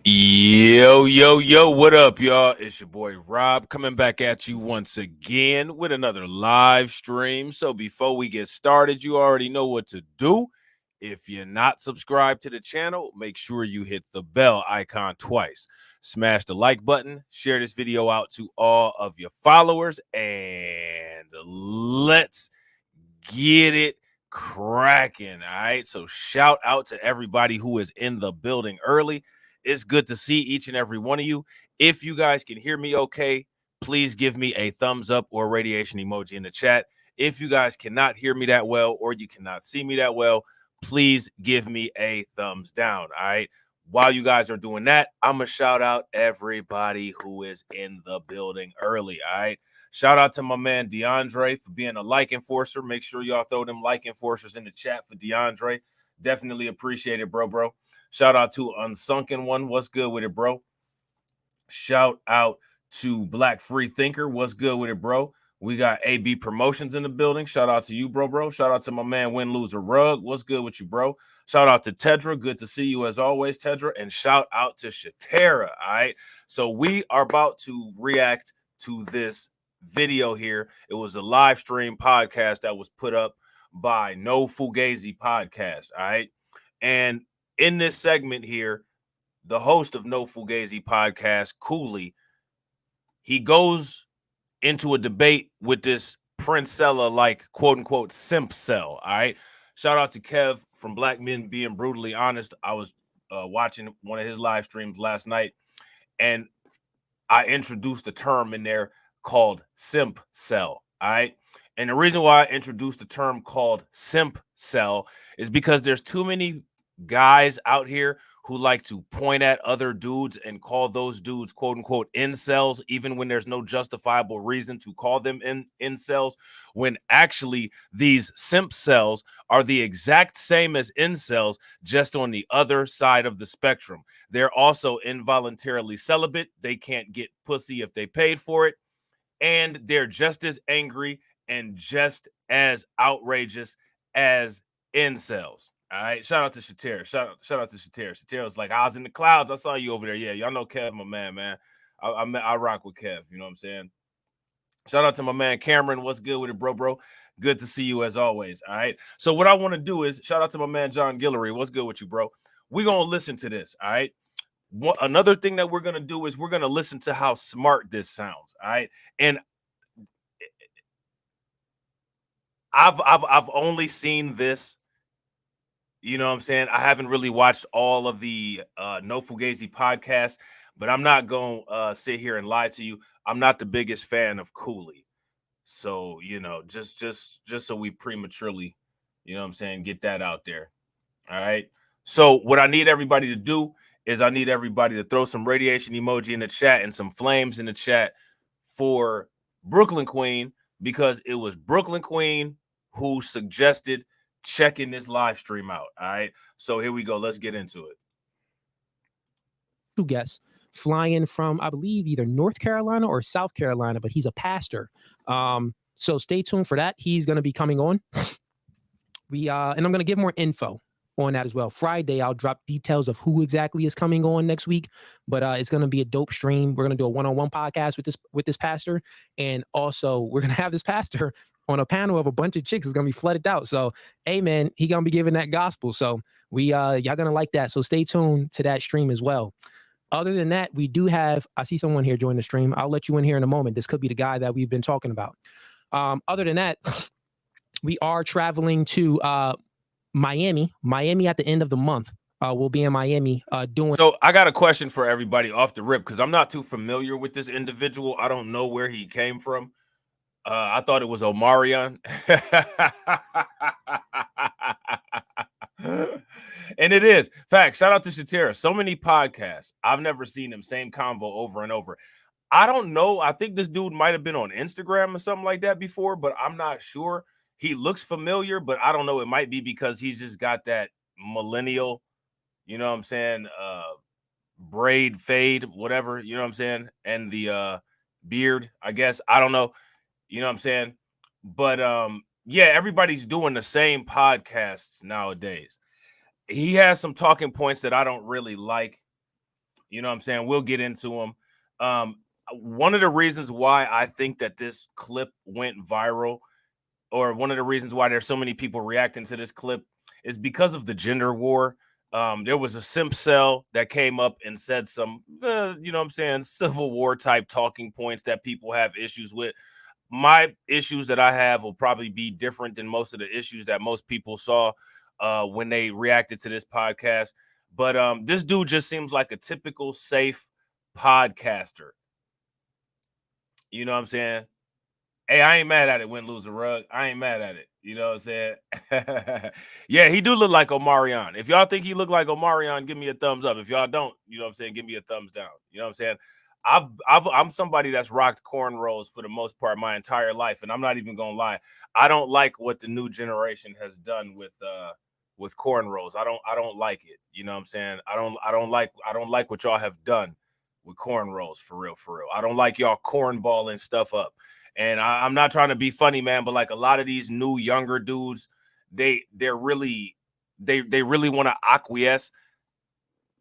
Yo, what up, y'all? It's your boy Rob coming back at you once again with another live stream. So before we get started, you already know what to do. If you're not subscribed to the channel, make sure you hit the bell icon twice. Smash the like button, share this video out to all of your followers, and let's get it cracking. All right. So shout out to everybody who is in the building early. It's good to see each and every one of you. If you guys can hear me okay, please give me a thumbs up or radiation emoji in the chat. If you guys cannot hear me that well or you cannot see me that well, please give me a thumbs down. All right. While you guys are doing that, I'm going to shout out everybody who is in the building early. All right. Shout out to my man DeAndre for being a like enforcer. Make sure y'all throw them like enforcers in the chat for DeAndre. Definitely appreciate it, bro. Shout out to Unsunken One. What's good with it, bro? Shout out to Black Free Thinker. What's good with it, bro? We got AB Promotions in the building. Shout out to you, bro. Shout out to my man Win Loser Rug. What's good with you, bro? Shout out to Tedra. Good to see you as always, Tedra. And shout out to Shatera. All right. So we are about to react to this video here. It was a live stream podcast that was put up by No Fugazi Podcast. All right. And in this segment here, the host of No Fugazi Podcast, Cooley, he goes into a debate with this Princella, like quote unquote MPCEL. All right. Shout out to Kev from Black Men Being Brutally Honest. I was watching one of his live streams last night, and I introduced a term in there called MPCEL. All right. And the reason why I introduced the term called MPCEL is because there's too many guys out here who like to point at other dudes and call those dudes quote unquote incels, even when there's no justifiable reason to call them incels, when actually these MPCELs are the exact same as incels, just on the other side of the spectrum. They're also involuntarily celibate. They can't get pussy if they paid for it. And they're just as angry and just as outrageous as incels. All right. Shout out to Shatera. Shout out to Shatera. Shatera was like, I was in the clouds. I saw you over there. Yeah, y'all know Kev, my man. I rock with Kev. You know what I'm saying? Shout out to my man Cameron. What's good with it, bro? Good to see you as always. All right. So what I want to do is shout out to my man John Guillory. What's good with you, bro? We're gonna listen to this. All right. Another thing that we're gonna do is we're gonna listen to how smart this sounds. All right. And I've only seen this. You know what I'm saying? I haven't really watched all of the No Fugazi podcast, but I'm not going to sit here and lie to you. I'm not the biggest fan of Cooley. So, you know, just so we prematurely, you know what I'm saying, get that out there. All right. So, what I need everybody to do is I need everybody to throw some radiation emoji in the chat and some flames in the chat for Brooklyn Queen, because it was Brooklyn Queen who suggested checking this live stream out. All right. So here we go. Let's get into it. Two guests flying from, I believe, either North Carolina or South Carolina, but he's a pastor. So stay tuned for that. He's going to be coming on. And I'm going to give more info on that as well. Friday, I'll drop details of who exactly is coming on next week, but it's going to be a dope stream. We're going to do a one-on-one podcast with this pastor, and also we're going to have this pastor on a panel of a bunch of chicks. It's going to be flooded out. So, hey, man, he going to be giving that gospel. So y'all going to like that. So stay tuned to that stream as well. Other than that, we do have, I see someone here join the stream. I'll let you in here in a moment. This could be the guy that we've been talking about. Other than that, we are traveling to Miami at the end of the month. We'll be in Miami doing. So I got a question for everybody off the rip, because I'm not too familiar with this individual. I don't know where he came from. I thought it was Omarion. And it is. Fact. Shout out to Shatera. So many podcasts. I've never seen him. Same convo over and over. I don't know. I think this dude might have been on Instagram or something like that before, but I'm not sure. He looks familiar, but I don't know. It might be because he's just got that millennial, you know what I'm saying, braid, fade, whatever, you know what I'm saying, and the beard, I guess. I don't know. You know what I'm saying? But yeah, everybody's doing the same podcasts nowadays. He has some talking points that I don't really like. You know what I'm saying? We'll get into them. One of the reasons why I think that this clip went viral, or one of the reasons why there's so many people reacting to this clip, is because of the gender war. There was a MPCEL that came up and said some, you know what I'm saying, Civil War type talking points that people have issues with. My issues that I have will probably be different than most of the issues that most people saw when they reacted to this podcast. But this dude just seems like a typical safe podcaster. You know what I'm saying? Hey, I ain't mad at it, win, lose, or rug. I ain't mad at it. You know what I'm saying? Yeah, he do look like Omarion. If y'all think he look like Omarion, give me a thumbs up. If y'all don't, you know what I'm saying, give me a thumbs down. You know what I'm saying? I'm somebody that's rocked cornrows for the most part my entire life, and I'm not even gonna lie. I don't like what the new generation has done with cornrows. I don't like it. You know what I'm saying? I don't like what y'all have done with cornrows, for real, for real. I don't like y'all cornballing stuff up. And I'm not trying to be funny, man, but like a lot of these new younger dudes, they really want to acquiesce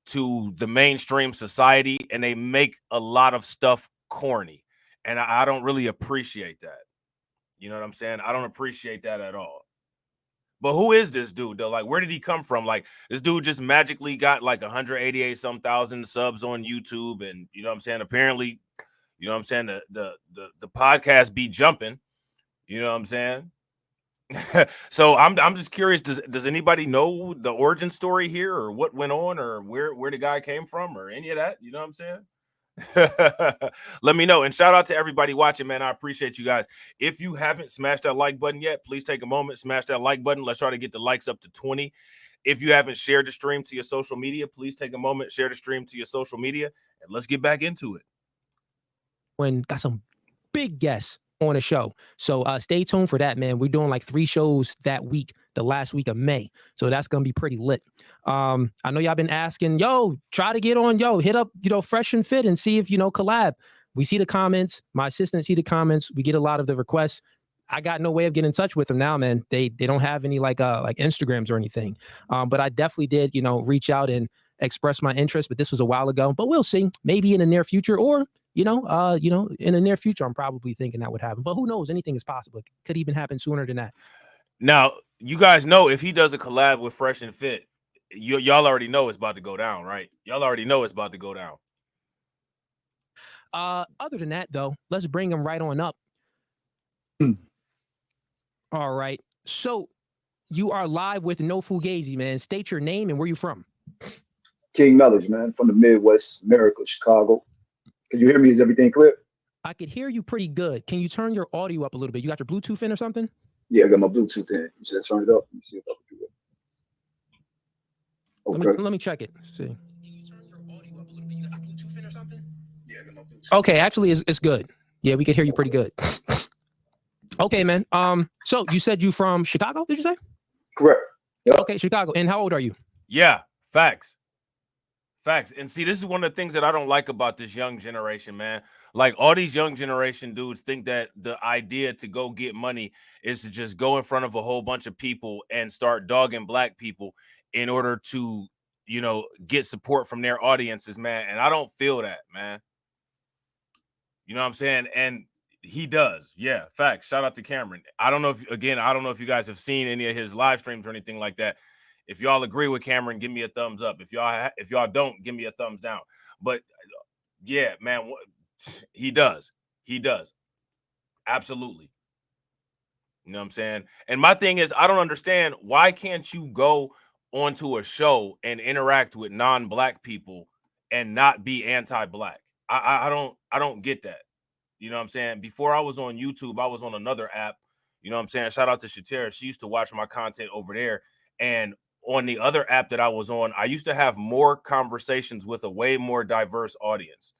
to the mainstream society, and they make a lot of stuff corny. And I don't really appreciate that. You know what I'm saying? I don't appreciate that at all. But who is this dude though? Like, where did he come from? Like, this dude just magically got like 188 some thousand subs on YouTube, and you know what I'm saying? Apparently, you know what I'm saying, the podcast be jumping. You know what I'm saying? So I'm just curious, does anybody know the origin story here, or what went on, or where the guy came from, or any of that? You know what I'm saying? Let me know. And shout out to everybody watching, man. I appreciate you guys. If you haven't smashed that like button yet, please take a moment, smash that like button. Let's try to get the likes up to 20. If you haven't shared the stream to your social media, please take a moment, share the stream to your social media, and let's get back into it. When got some big guests on the show. So stay tuned for that, man. We're doing like 3 shows that week, the last week of May. So that's going to be pretty lit. I know y'all been asking, try to get on, hit up, Fresh and Fit and see if, collab. We see the comments. My assistants see the comments. We get a lot of the requests. I got no way of getting in touch with them now, man. They don't have any like Instagrams or anything. But I definitely did, reach out and express my interest, but this was a while ago. But we'll see. Maybe in the near future, or in the near future, I'm probably thinking that would happen. But who knows? Anything is possible. It could even happen sooner than that. Now, you guys know if he does a collab with Fresh and Fit, y'all already know it's about to go down, right? Y'all already know it's about to go down. Other than that, though, let's bring him right on up. All right. So you are live with No Fugazi, man. State your name and where you from. King Knowledge, man, from the Midwest, America, Chicago. Can you hear me? Is everything clear? I could hear you pretty good. Can you turn your audio up a little bit? You got your Bluetooth in or something? Yeah, I got my Bluetooth in. You should turn it up. Let me see if I can do it. Okay. Let me check it. Let's see. Can you turn your audio up a little bit? You got your Bluetooth in or something? Yeah, I got my Bluetooth. Okay, actually, it's good. Yeah, we could hear you pretty good. Okay, man. So you said you from Chicago? Did you say? Correct. Yep. Okay, Chicago. And how old are you? Yeah, facts. And see, this is one of the things that I don't like about this young generation, man. Like, all these young generation dudes think that the idea to go get money is to just go in front of a whole bunch of people and start dogging black people in order to, get support from their audiences, man. And I don't feel that, man. You know what I'm saying? And he does. Yeah, facts. Shout out to Cameron. I don't know if you guys have seen any of his live streams or anything like that. If y'all agree with Cameron, give me a thumbs up. If y'all don't, give me a thumbs down. But yeah, man, he does. Absolutely. You know what I'm saying? And my thing is, I don't understand, why can't you go onto a show and interact with non-black people and not be anti-black? I don't get that. You know what I'm saying? Before I was on YouTube, I was on another app. You know what I'm saying? Shout out to Shatera. She used to watch my content over there. And on the other app that I was on, I used to have more conversations with a way more diverse audience.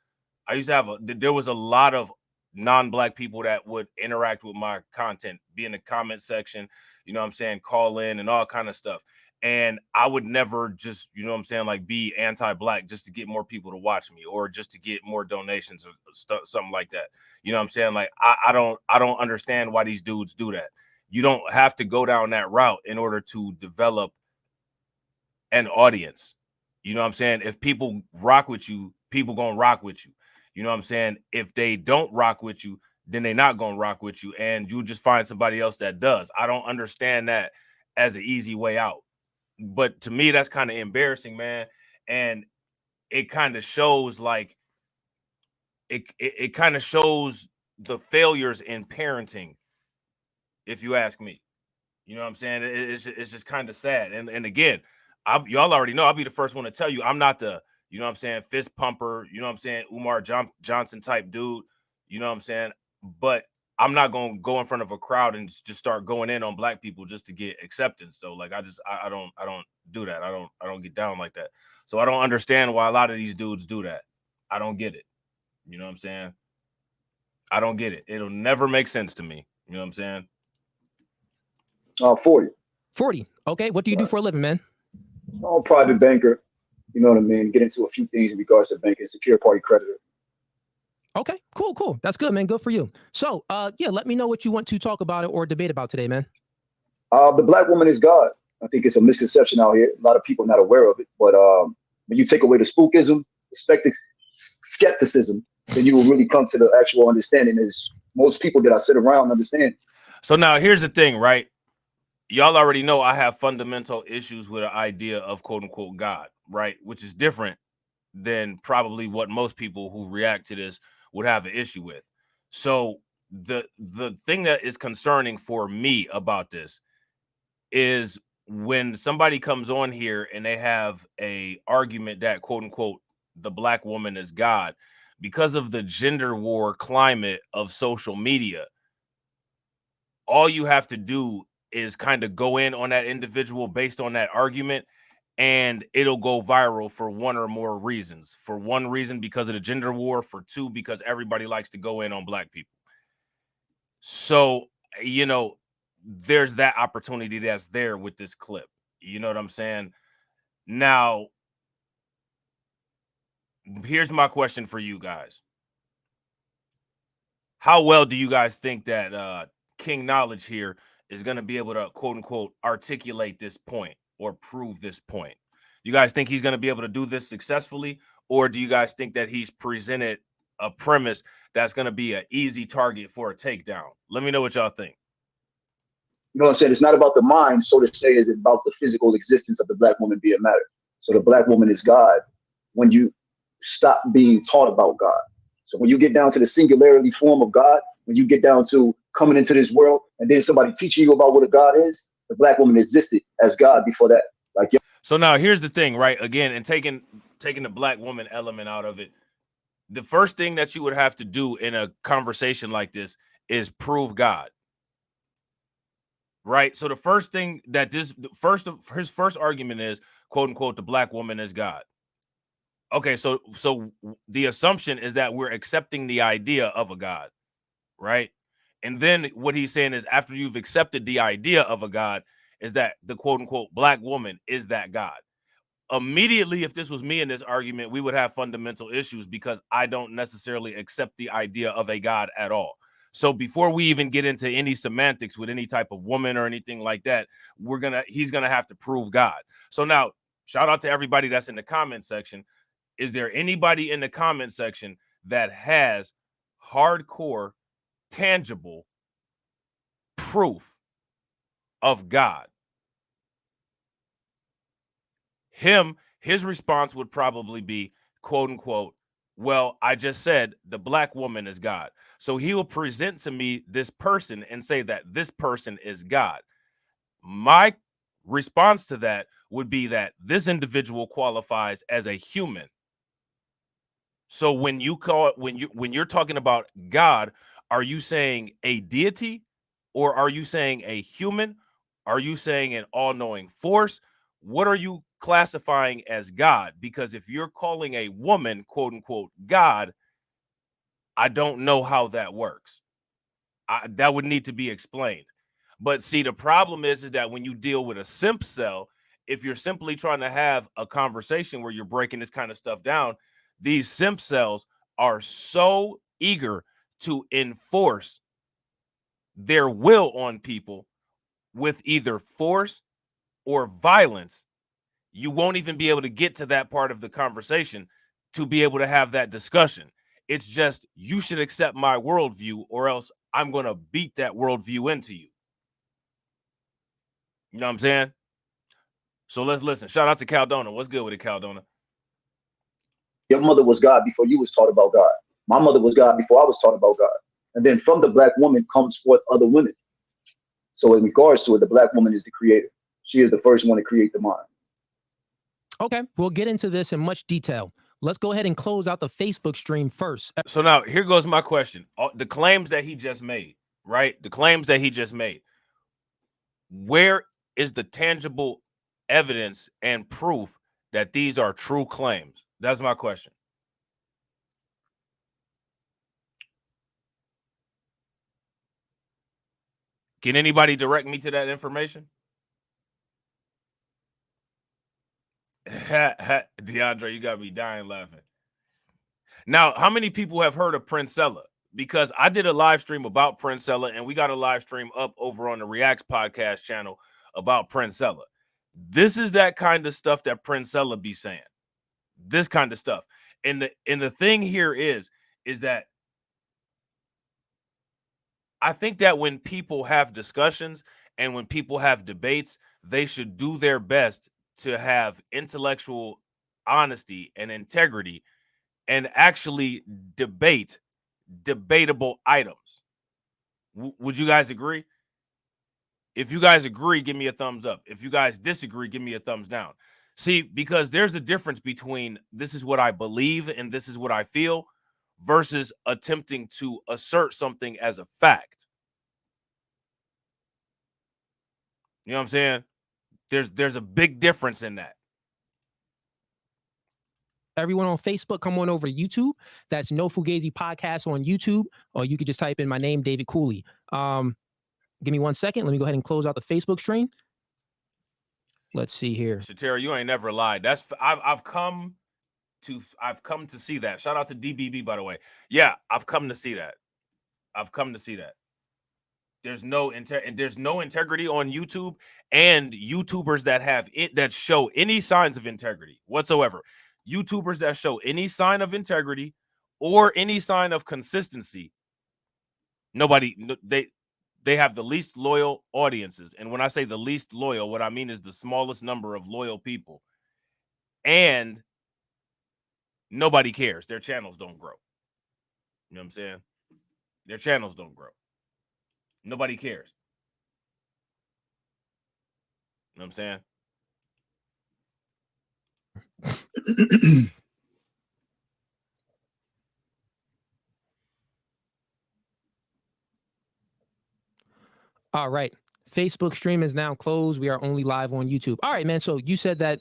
I used to have there was a lot of non-black people that would interact with my content, be in the comment section, you know what I'm saying, call in and all kind of stuff. And I would never just, you know what I'm saying, like, be anti-black just to get more people to watch me or just to get more donations or something like that. You know what I'm saying? Like, I don't understand why these dudes do that. You don't have to go down that route in order to develop an audience. You know what I'm saying? If people rock with you, people gonna rock with you. You know what I'm saying? If they don't rock with you, then they're not gonna rock with you, and you just find somebody else that does. I don't understand that as an easy way out. But to me, that's kind of embarrassing, man. And it kind of shows like it kind of shows the failures in parenting, if you ask me. You know what I'm saying? It's just kind of sad. And again, y'all already know I'll be the first one to tell you I'm not the, you know what I'm saying, fist pumper, you know what I'm saying, Umar Johnson type dude, you know what I'm saying? But I'm not going to go in front of a crowd and just start going in on black people just to get acceptance though. Like I don't do that. I don't get down like that. So I don't understand why a lot of these dudes do that. I don't get it. You know what I'm saying? I don't get it. It'll never make sense to me. You know what I'm saying? 40. 40. Okay. What do you do for a living, man? I'm a private banker. You know what I mean? Get into a few things in regards to banking, secure party creditor. Okay, cool. That's good, man. Good for you. So, yeah, let me know what you want to talk about or debate about today, man. The black woman is God. I think it's a misconception out here. A lot of people are not aware of it. But when you take away the spookism, the skepticism, then you will really come to the actual understanding as most people that I sit around understand. So now here's the thing, right? Y'all already know I have fundamental issues with the idea of quote unquote God, right? Which is different than probably what most people who react to this would have an issue with. So the thing that is concerning for me about this is when somebody comes on here and they have a argument that quote unquote the black woman is God, because of the gender war climate of social media, all you have to do is kind of go in on that individual based on that argument, and it'll go viral for one or more reasons. For one reason, because of the gender war. For two, because everybody likes to go in on black people. So, you know, there's that opportunity that's there with this clip. You know what I'm saying? Now, here's my question for you guys. How well do you guys think that King Knowledge here is going to be able to, quote unquote, articulate this point or prove this point? You guys think he's going to be able to do this successfully? Or do you guys think that he's presented a premise that's going to be an easy target for a takedown? Let me know what y'all think. You know what I'm saying? It's not about the mind, so to say, it's about the physical existence of the black woman being matter. So the black woman is God when you stop being taught about God. So when you get down to the singularity form of God, when you get down to coming into this world and then somebody teaching you about what a God is, the black woman existed as God before that. Like, so now here's the thing, right? Again, and taking the black woman element out of it, the first thing that you would have to do in a conversation like this is prove God. Right. So the first thing that his first argument is, quote unquote, the black woman is God. Okay, so the assumption is that we're accepting the idea of a God, right? And then what he's saying is after you've accepted the idea of a God, is that the quote unquote black woman is that God. Immediately, if this was me in this argument, we would have fundamental issues because I don't necessarily accept the idea of a God at all. So before we even get into any semantics with any type of woman or anything like that, he's gonna have to prove God. So now, shout out to everybody that's in the comment section. Is there anybody in the comment section that has hardcore, tangible proof of God? His response would probably be, quote unquote, well, I just said the black woman is God. So he will present to me this person and say that this person is God. My response to that would be that this individual qualifies as a human. So when you're talking about God, are you saying a deity, or are you saying a human? Are you saying an all-knowing force? What are you classifying as God? Because if you're calling a woman, quote unquote, God, I don't know how that works. That would need to be explained. But see, the problem is that when you deal with a MPCEL, if you're simply trying to have a conversation where you're breaking this kind of stuff down, these MPCELs are so eager to enforce their will on people with either force or violence. you won't even be able to get to that part of the conversation to be able to have that discussion. It's just, you should accept my worldview or else I'm going to beat that worldview into you. You know what I'm saying? So let's listen. Shout out to Caldona. What's good with it, Caldona? Your mother was God before you was taught about God. My mother was God before I was taught about God. And then from the black woman comes forth other women. So in regards to it, the black woman is the creator. She is the first one to create the mind. Okay, we'll get into this in much detail. Let's go ahead and close out the Facebook stream first. So now here goes my question. The claims that he just made, right? The claims that he just made. Where is the tangible evidence and proof that these are true claims? That's my question. Can anybody direct me to that information? DeAndre, you got me dying laughing. Now, how many people have heard of Princella? Because I did a live stream about Princella, and we got a live stream up over on the Reacts podcast channel about Princella. This is that kind of stuff that Princella be saying. This kind of stuff. And the thing here is that I think that when people have discussions and when people have debates, they should do their best to have intellectual honesty and integrity and actually debate debatable items. Would you guys agree? If you guys agree, give me a thumbs up. If you guys disagree, give me a thumbs down. See, because there's a difference between this is what I believe and this is what I feel versus attempting to assert something as a fact. You know what I'm saying? There's a big difference in that. Everyone on Facebook, come on over to YouTube. That's No Fugazi Podcast on YouTube, or you could just type in my name, David Cooley. Give me 1 second. Let me go ahead and close out the Facebook stream. Let's see here. Shatera, you ain't never lied. That's I've come to see that. Shout out to DBB, by the way. Yeah, I've come to see that. I've come to see that. There's no integrity on YouTube, and YouTubers that have it that show any signs of integrity whatsoever. YouTubers that show any sign of integrity or any sign of consistency, they have the least loyal audiences. And when I say the least loyal, what I mean is the smallest number of loyal people. And nobody cares. Their channels don't grow. You know what I'm saying? Their channels don't grow. Nobody cares. You know what I'm saying? All right. Facebook stream is now closed. We are only live on YouTube. All right, man. So you said that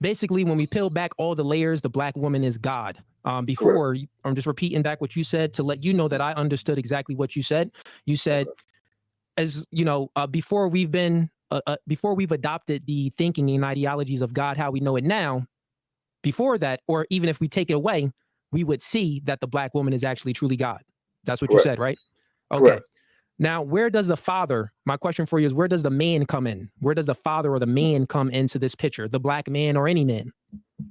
basically when we peel back all the layers, the black woman is God. Before, I'm just repeating back what you said to let you know that I understood exactly what you said. You said, as you know, before we've adopted the thinking and ideologies of God, how we know it now, before that, or even if we take it away, we would see that the black woman is actually truly God. That's what you said, right? Okay. Correct. Now, where does the father, my question for you is, where does the man come in? Where does the father or the man come into this picture? The black man or any man?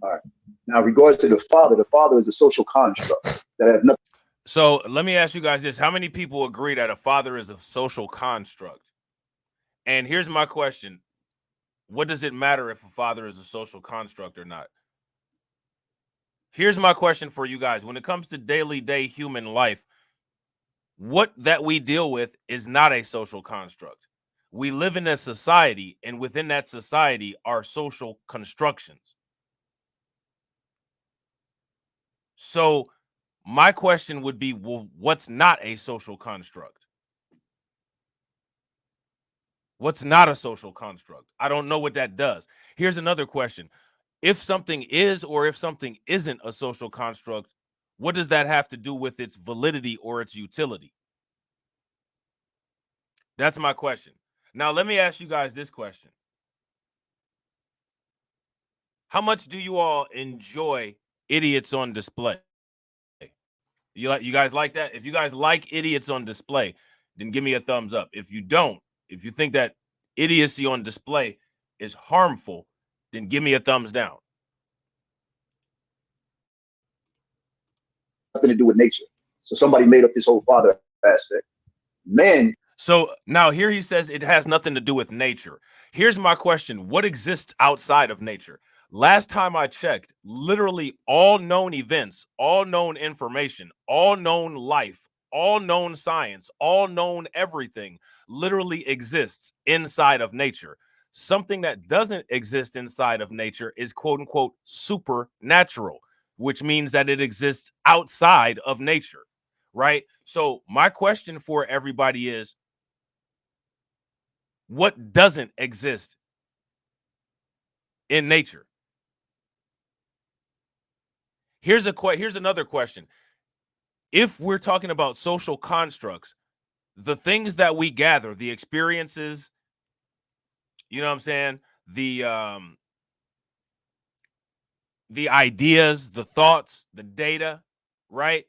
All right. Now, in regards to the father is a social construct that has nothing. So let me ask you guys this. How many people agree that a father is a social construct? And here's my question. What does it matter if a father is a social construct or not? Here's my question for you guys. When it comes to daily human life, what that we deal with is not a social construct. We live in a society, and within that society are social constructions. So my question would be, well, what's not a social construct? What's not a social construct? I don't know what that does. Here's another question. If something is or if something isn't a social construct, what does that have to do with its validity or its utility? That's my question. Now, let me ask you guys this question. How much do you all enjoy idiots on display? You guys like that? If you guys like idiots on display, then give me a thumbs up. If you don't, if you think that idiocy on display is harmful, then give me a thumbs down. Nothing to do with nature. So somebody made up this whole father aspect. Man. So now here he says it has nothing to do with nature. Here's my question. What exists outside of nature? Last time I checked, literally all known events, all known information, all known life, all known science, all known everything literally exists inside of nature. Something that doesn't exist inside of nature is quote unquote supernatural, which means that it exists outside of nature, right? So my question for everybody is, what doesn't exist in nature? Here's another question. If we're talking about social constructs, the things that we gather, the experiences, you know what I'm saying? The ideas, the thoughts, the data, right?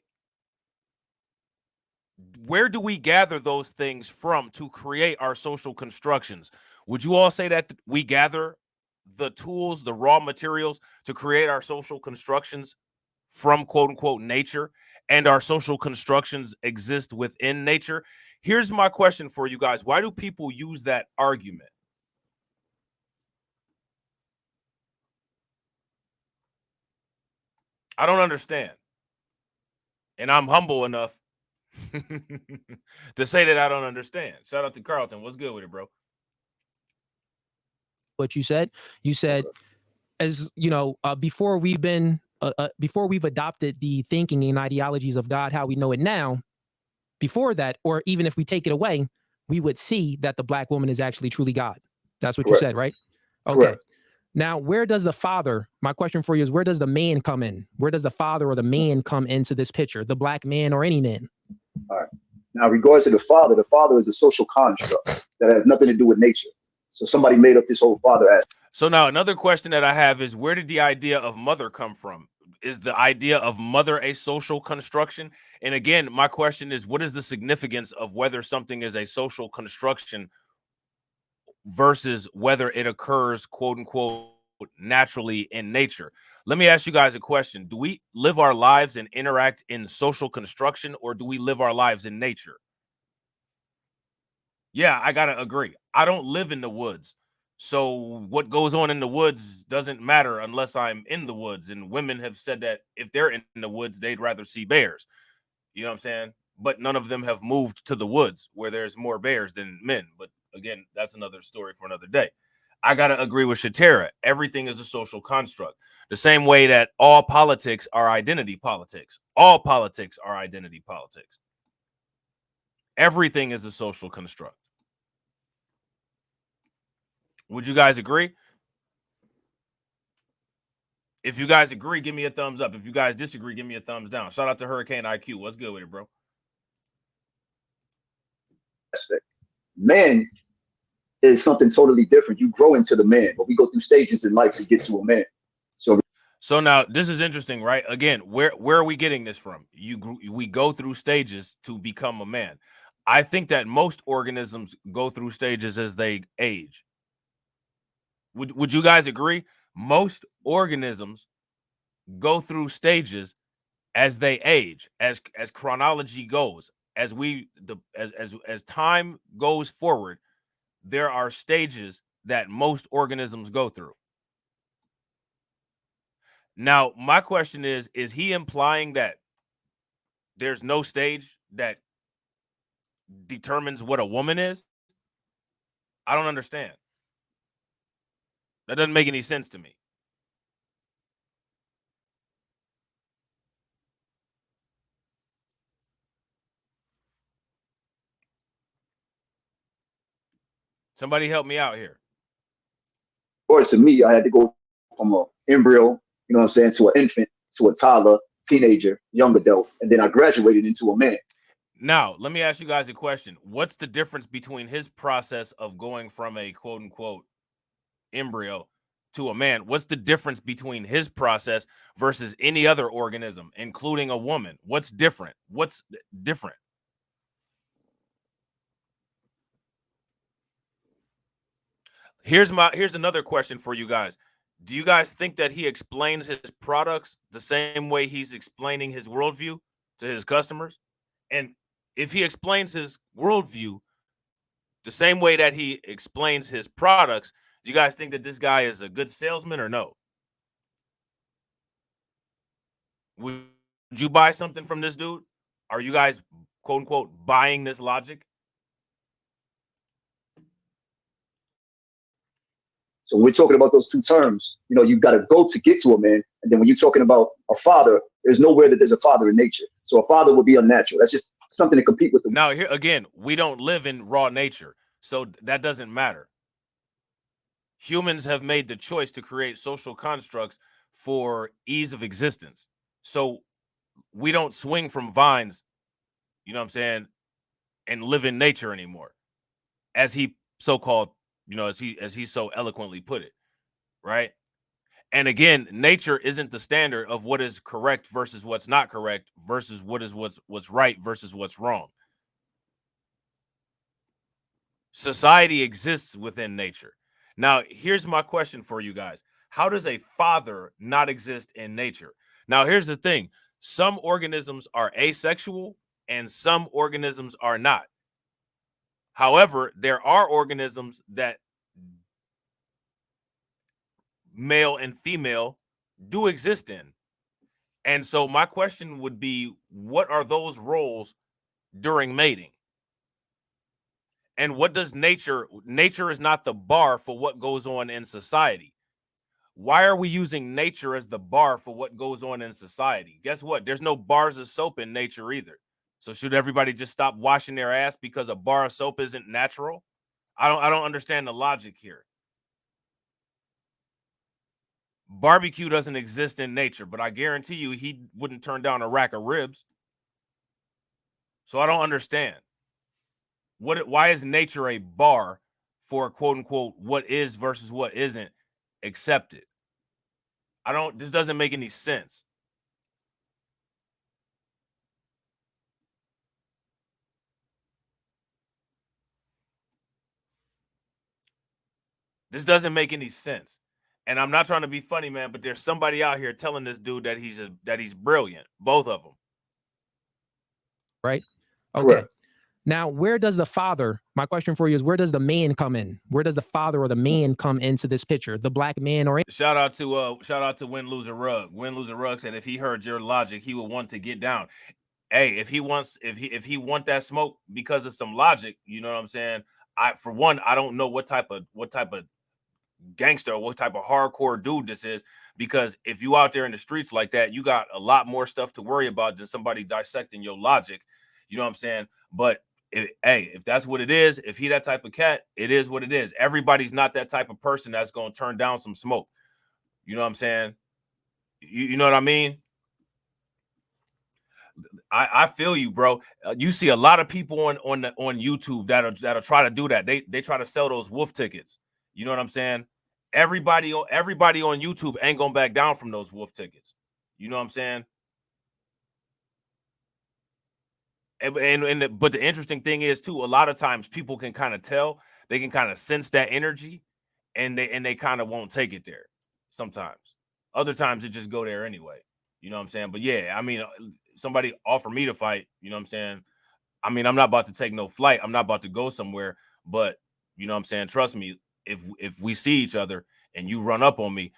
Where do we gather those things from to create our social constructions? Would you all say that we gather the tools, the raw materials to create our social constructions from quote unquote nature, and our social constructions exist within nature? Here's my question for you guys. Why do people use that argument? I don't understand. And I'm humble enough to say that I don't understand. Shout out to Carlton. What's good with it, bro? What you said, as you know, before we've adopted the thinking and ideologies of God, how we know it now, before that, or even if we take it away, we would see that the black woman is actually truly God. That's what Correct. you said, right? Okay. Correct. Now, where does the father, my question for you is, where does the man come in? Where does the father or the man come into this picture? The black man or any man? All right. Now, regards to the father is a social construct that has nothing to do with nature. So somebody made up this whole father aspect. So now another question that I have is, where did the idea of mother come from? Is the idea of mother a social construction? And again, my question is, what is the significance of whether something is a social construction versus whether it occurs, quote unquote, naturally in nature? Let me ask you guys a question. Do we live our lives and interact in social construction, or do we live our lives in nature? Yeah, I gotta agree. I don't live in the woods. So what goes on in the woods doesn't matter unless I'm in the woods. And women have said that if they're in the woods, they'd rather see bears. You know what I'm saying? But none of them have moved to the woods where there's more bears than men. But again, that's another story for another day. I got to agree with Shatera. Everything is a social construct. The same way that all politics are identity politics. All politics are identity politics. Everything is a social construct. Would you guys agree? If you guys agree, give me a thumbs up. If you guys disagree, give me a thumbs down. Shout out to Hurricane IQ. What's good with it, bro? Man is something totally different. You grow into the man, but we go through stages in life to get to a man. So now this is interesting, right? Again, where are we getting this from? We go through stages to become a man. I think that most organisms go through stages as they age. Would you guys agree? Most organisms go through stages as they age, as chronology goes, as time goes forward, there are stages that most organisms go through. Now, my question is he implying that there's no stage that determines what a woman is? I don't understand. That doesn't make any sense to me. Somebody help me out here. Of course, to me, I had to go from an embryo, you know what I'm saying, to an infant, to a toddler, teenager, young adult, and then I graduated into a man. Now, let me ask you guys a question. What's the difference between his process of going from a quote unquote embryo to a man? What's the difference between his process versus any other organism, including a woman? What's different? What's different? Here's another question for you guys. Do you guys think that he explains his products the same way he's explaining his worldview to his customers? And if he explains his worldview the same way that he explains his products, do you guys think that this guy is a good salesman or no? Would you buy something from this dude? Are you guys, quote unquote, buying this logic? So when we're talking about those two terms, you know, you've got to go to get to a man. And then when you're talking about a father, there's nowhere that there's a father in nature. So a father would be unnatural. That's just something to compete with. Now, here again, we don't live in raw nature, so that doesn't matter. Humans have made the choice to create social constructs for ease of existence. So we don't swing from vines, you know what I'm saying, and live in nature anymore, as he so-called, you know, as he so eloquently put it, right? And again, nature isn't the standard of what is correct versus what's not correct versus what's right versus what's wrong. Society exists within nature. Now, here's my question for you guys. How does a father not exist in nature? Now, here's the thing. Some organisms are asexual and some organisms are not. However, there are organisms that male and female do exist in. And so my question would be, what are those roles during mating? And what does nature is not the bar for what goes on in society. Why are we using nature as the bar for what goes on in society? Guess what? There's no bars of soap in nature either. So should everybody just stop washing their ass because a bar of soap isn't natural? I don't understand the logic here. Barbecue doesn't exist in nature, but I guarantee you he wouldn't turn down a rack of ribs. So I don't understand. Why is nature a bar for quote unquote what is versus what isn't accepted? This doesn't make any sense. This doesn't make any sense. And I'm not trying to be funny, man, but there's somebody out here telling this dude that he's brilliant. Both of them. Right? Okay. Correct. Now, where does the father, my question for you is, where does the man come in? Where does the father or the man come into this picture? The black man or shout out to Win Loser Rug. Win Loser Rug said if he heard your logic, he would want to get down. Hey, if he want that smoke because of some logic, you know what I'm saying? For one, I don't know what type of gangster or what type of hardcore dude this is, because if you out there in the streets like that, you got a lot more stuff to worry about than somebody dissecting your logic. You know what I'm saying? But if that's what it is, if he that type of cat, it is what it is. Everybody's not that type of person that's going to turn down some smoke. You know what I'm saying? You know what I mean? I feel you, bro. You see a lot of people on YouTube that'll try to do that. They try to sell those wolf tickets. You know what I'm saying? Everybody on YouTube ain't gonna back down from those wolf tickets. You know what I'm saying? But the interesting thing is too, a lot of times people can kind of tell, they can kind of sense that energy, and they kind of won't take it there. Sometimes, other times it just go there anyway. You know what I'm saying? But yeah, I mean, somebody offer me to fight. You know what I'm saying? I mean, I'm not about to take no flight. I'm not about to go somewhere. But you know what I'm saying? Trust me, if we see each other and you run up on me,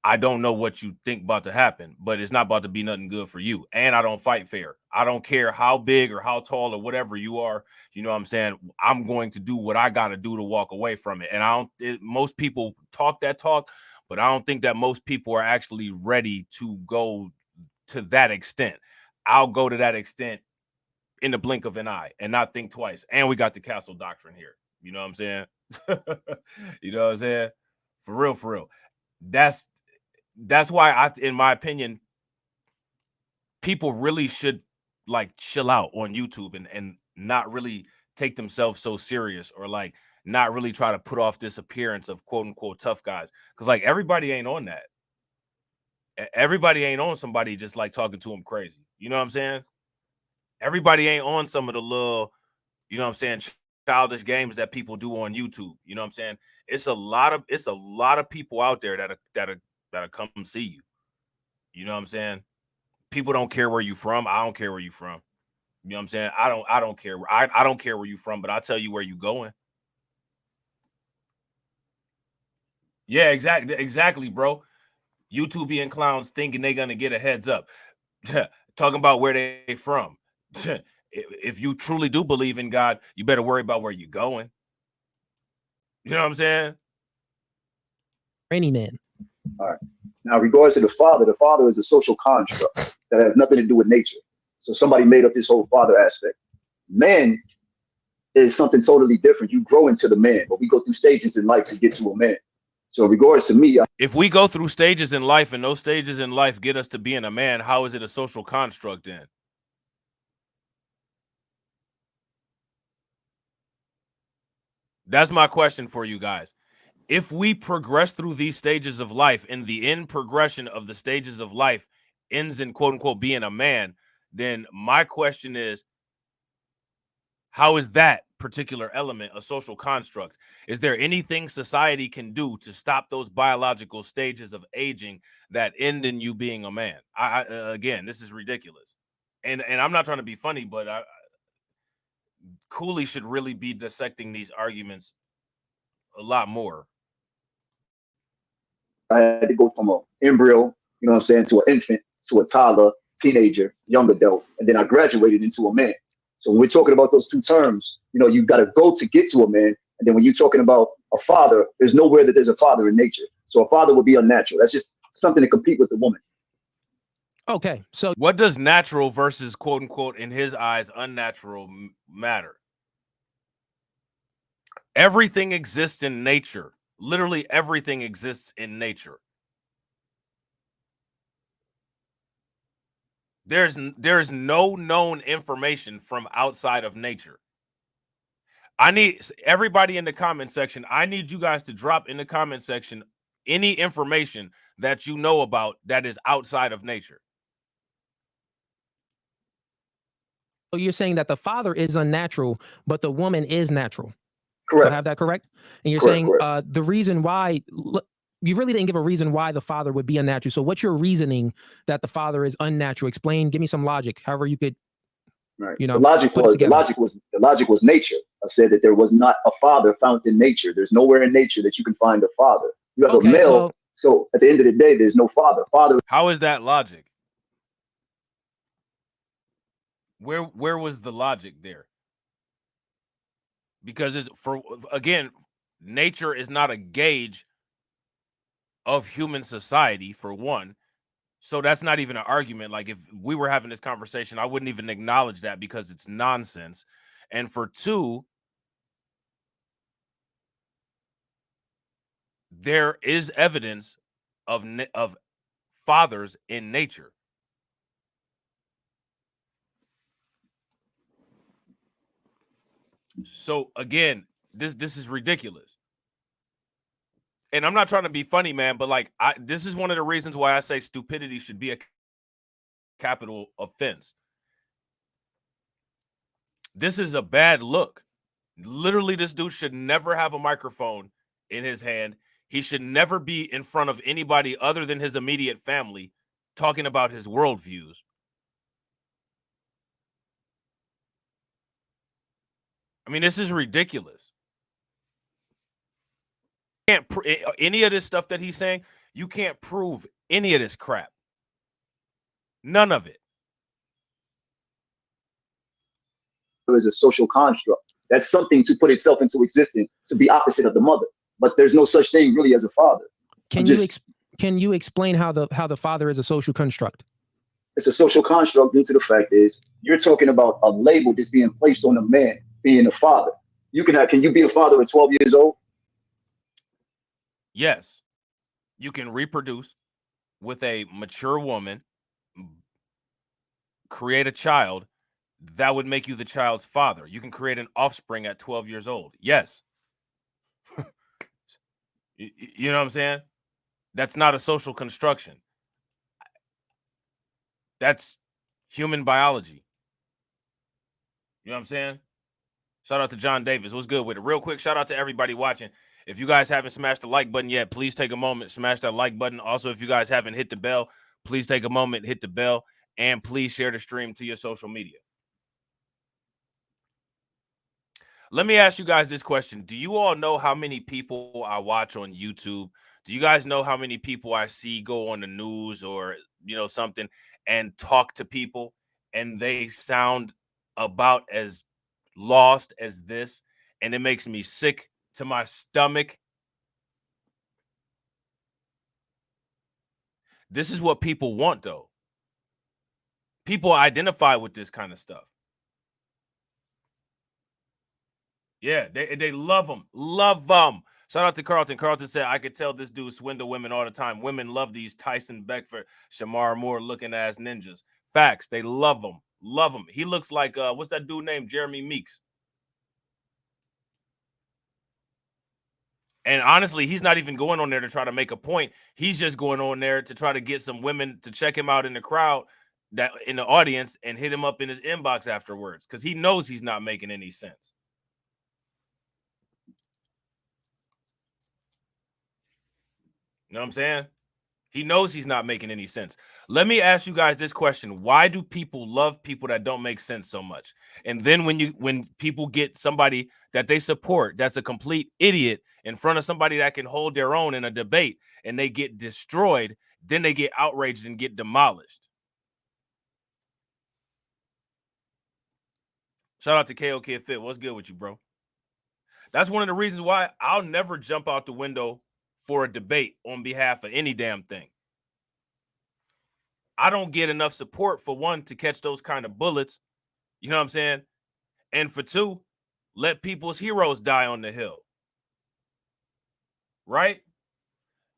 I don't know what you think about to happen, but it's not about to be nothing good for you. And I don't fight fair. I don't care how big or how tall or whatever you are. You know what I'm saying? I'm going to do what I got to do to walk away from it. And most people talk that talk, but I don't think that most people are actually ready to go to that extent. I'll go to that extent in the blink of an eye and not think twice. And we got the castle doctrine here. You know what I'm saying? You know what I'm saying? For real, for real. That's why in my opinion, people really should like chill out on YouTube and not really take themselves so serious, or like not really try to put off this appearance of quote unquote tough guys. Cause like everybody ain't on that. Everybody ain't on somebody just like talking to them crazy. You know what I'm saying? Everybody ain't on some of the little, you know what I'm saying, childish games that people do on YouTube. You know what I'm saying? it's a lot of people out there that'll come see you. You know what I'm saying? People don't care where you from. I don't care where you from. You know what I'm saying? I don't care. I don't care where you from, but I'll tell you where you going. Yeah, exactly, bro. YouTubian clowns thinking they're gonna get a heads up. Talking about where they from. If you truly do believe in God, you better worry about where you're going. You know what I'm saying? Any man. All right. Now, regards to the father is a social construct that has nothing to do with nature. So somebody made up this whole father aspect. Man is something totally different. You grow into the man, but we go through stages in life to get to a man. So in regards to me, if we go through stages in life and those stages in life get us to being a man, how is it a social construct then? That's my question for you guys. If we progress through these stages of life and the end progression of the stages of life ends in quote unquote being a man, then my question is, how is that particular element a social construct? Is there anything society can do to stop those biological stages of aging that end in you being a man? Again, this is ridiculous. And I'm not trying to be funny, but Cooley should really be dissecting these arguments a lot more. I had to go from an embryo, you know what I'm saying, to an infant, to a toddler, teenager, young adult, and then I graduated into a man. So when we're talking about those two terms, you know, you've got to go to get to a man. And then when you're talking about a father, there's nowhere that there's a father in nature. So a father would be unnatural. That's just something to compete with a woman. Okay, so what does natural versus quote unquote in his eyes unnatural matter? Everything exists in nature. Literally everything exists in nature. There's no known information from outside of nature. I need everybody in the comment section. I need you guys to drop in the comment section any information that you know about that is outside of nature. So you're saying that the father is unnatural, but the woman is natural. Correct. Do I have that correct? And you're Correct, saying correct. the reason why, you really didn't give a reason why the father would be unnatural. So what's your reasoning that the father is unnatural? Explain, give me some logic, however you could, right. You know, the logic was nature. I said that there was not a father found in nature. There's nowhere in nature that you can find a father. You have a male. Well, so at the end of the day, there's no father. How is that logic? Where was the logic there? Because it's again, nature is not a gauge of human society, for one. So that's not even an argument. Like if we were having this conversation, I wouldn't even acknowledge that because it's nonsense. And for two, there is evidence of fathers in nature. So again, this is ridiculous. And I'm not trying to be funny, man, but like this is one of the reasons why I say stupidity should be a capital offense. This is a bad look. Literally, this dude should never have a microphone in his hand. He should never be in front of anybody other than his immediate family talking about his worldviews. I mean, this is ridiculous. Can't any of this stuff that he's saying, you can't prove any of this crap. None of it. It is a social construct. That's something to put itself into existence, to be opposite of the mother. But there's no such thing really as a father. Can you explain how the father is a social construct? It's a social construct due to the fact is you're talking about a label that's being placed on a man being a father. Can you be a father at 12 years old? Yes. You can reproduce with a mature woman, create a child that would make you the child's father. You can create an offspring at 12 years old. Yes. You know what I'm saying? That's not a social construction. That's human biology. You know what I'm saying? Shout out to John Davis. What's good with it? Real quick, shout out to everybody watching. If you guys haven't smashed the like button yet, please take a moment, smash that like button. Also, if you guys haven't hit the bell, please take a moment, hit the bell, and please share the stream to your social media. Let me ask you guys this question. Do you all know how many people I watch on YouTube? Do you guys know how many people I see go on the news or, you know, something and talk to people and they sound about as lost as this? And it makes me sick to my stomach. This is what people want, though. People identify with this kind of stuff. Yeah, they love them. Love them. Shout out to Carlton. Carlton said, I could tell this dude swindle women all the time. Women love these Tyson Beckford, Shamar Moore looking ass ninjas. Facts. They love him. Love him. He looks like, what's that dude named? Jeremy Meeks. And honestly, he's not even going on there to try to make a point. He's just going on there to try to get some women to check him out in the crowd, that in the audience, and hit him up in his inbox afterwards because he knows he's not making any sense. You know what I'm saying? He knows he's not making any sense. Let me ask you guys this question. Why do people love people that don't make sense so much? And then when people get somebody that they support that's a complete idiot in front of somebody that can hold their own in a debate and they get destroyed, then they get outraged and get demolished. Shout out to KO Kid Fit. What's good with you, bro? That's one of the reasons why I'll never jump out the window for a debate on behalf of any damn thing. I don't get enough support, for one, to catch those kind of bullets. You know what I'm saying? And for two, let people's heroes die on the hill. Right?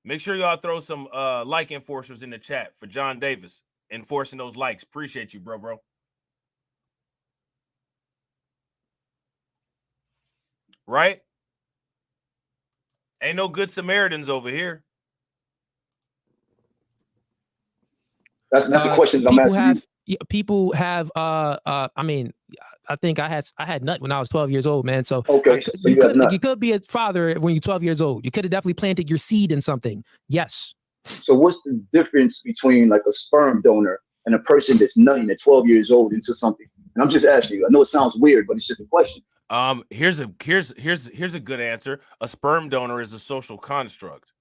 Make sure y'all throw some like enforcers in the chat for John Davis. Enforcing those likes. Appreciate you, bro. Right? Ain't no good Samaritans over here. That's the question that I'm asking you. People have I mean, I think I had nut when I was 12 years old, man. So okay, so you could be a father when you're 12 years old. You could have definitely planted your seed in something. Yes. So what's the difference between like a sperm donor and a person that's nutting at 12 years old into something? And I'm just asking you. I know it sounds weird, but it's just a question. Here's a good answer. A sperm donor is a social construct.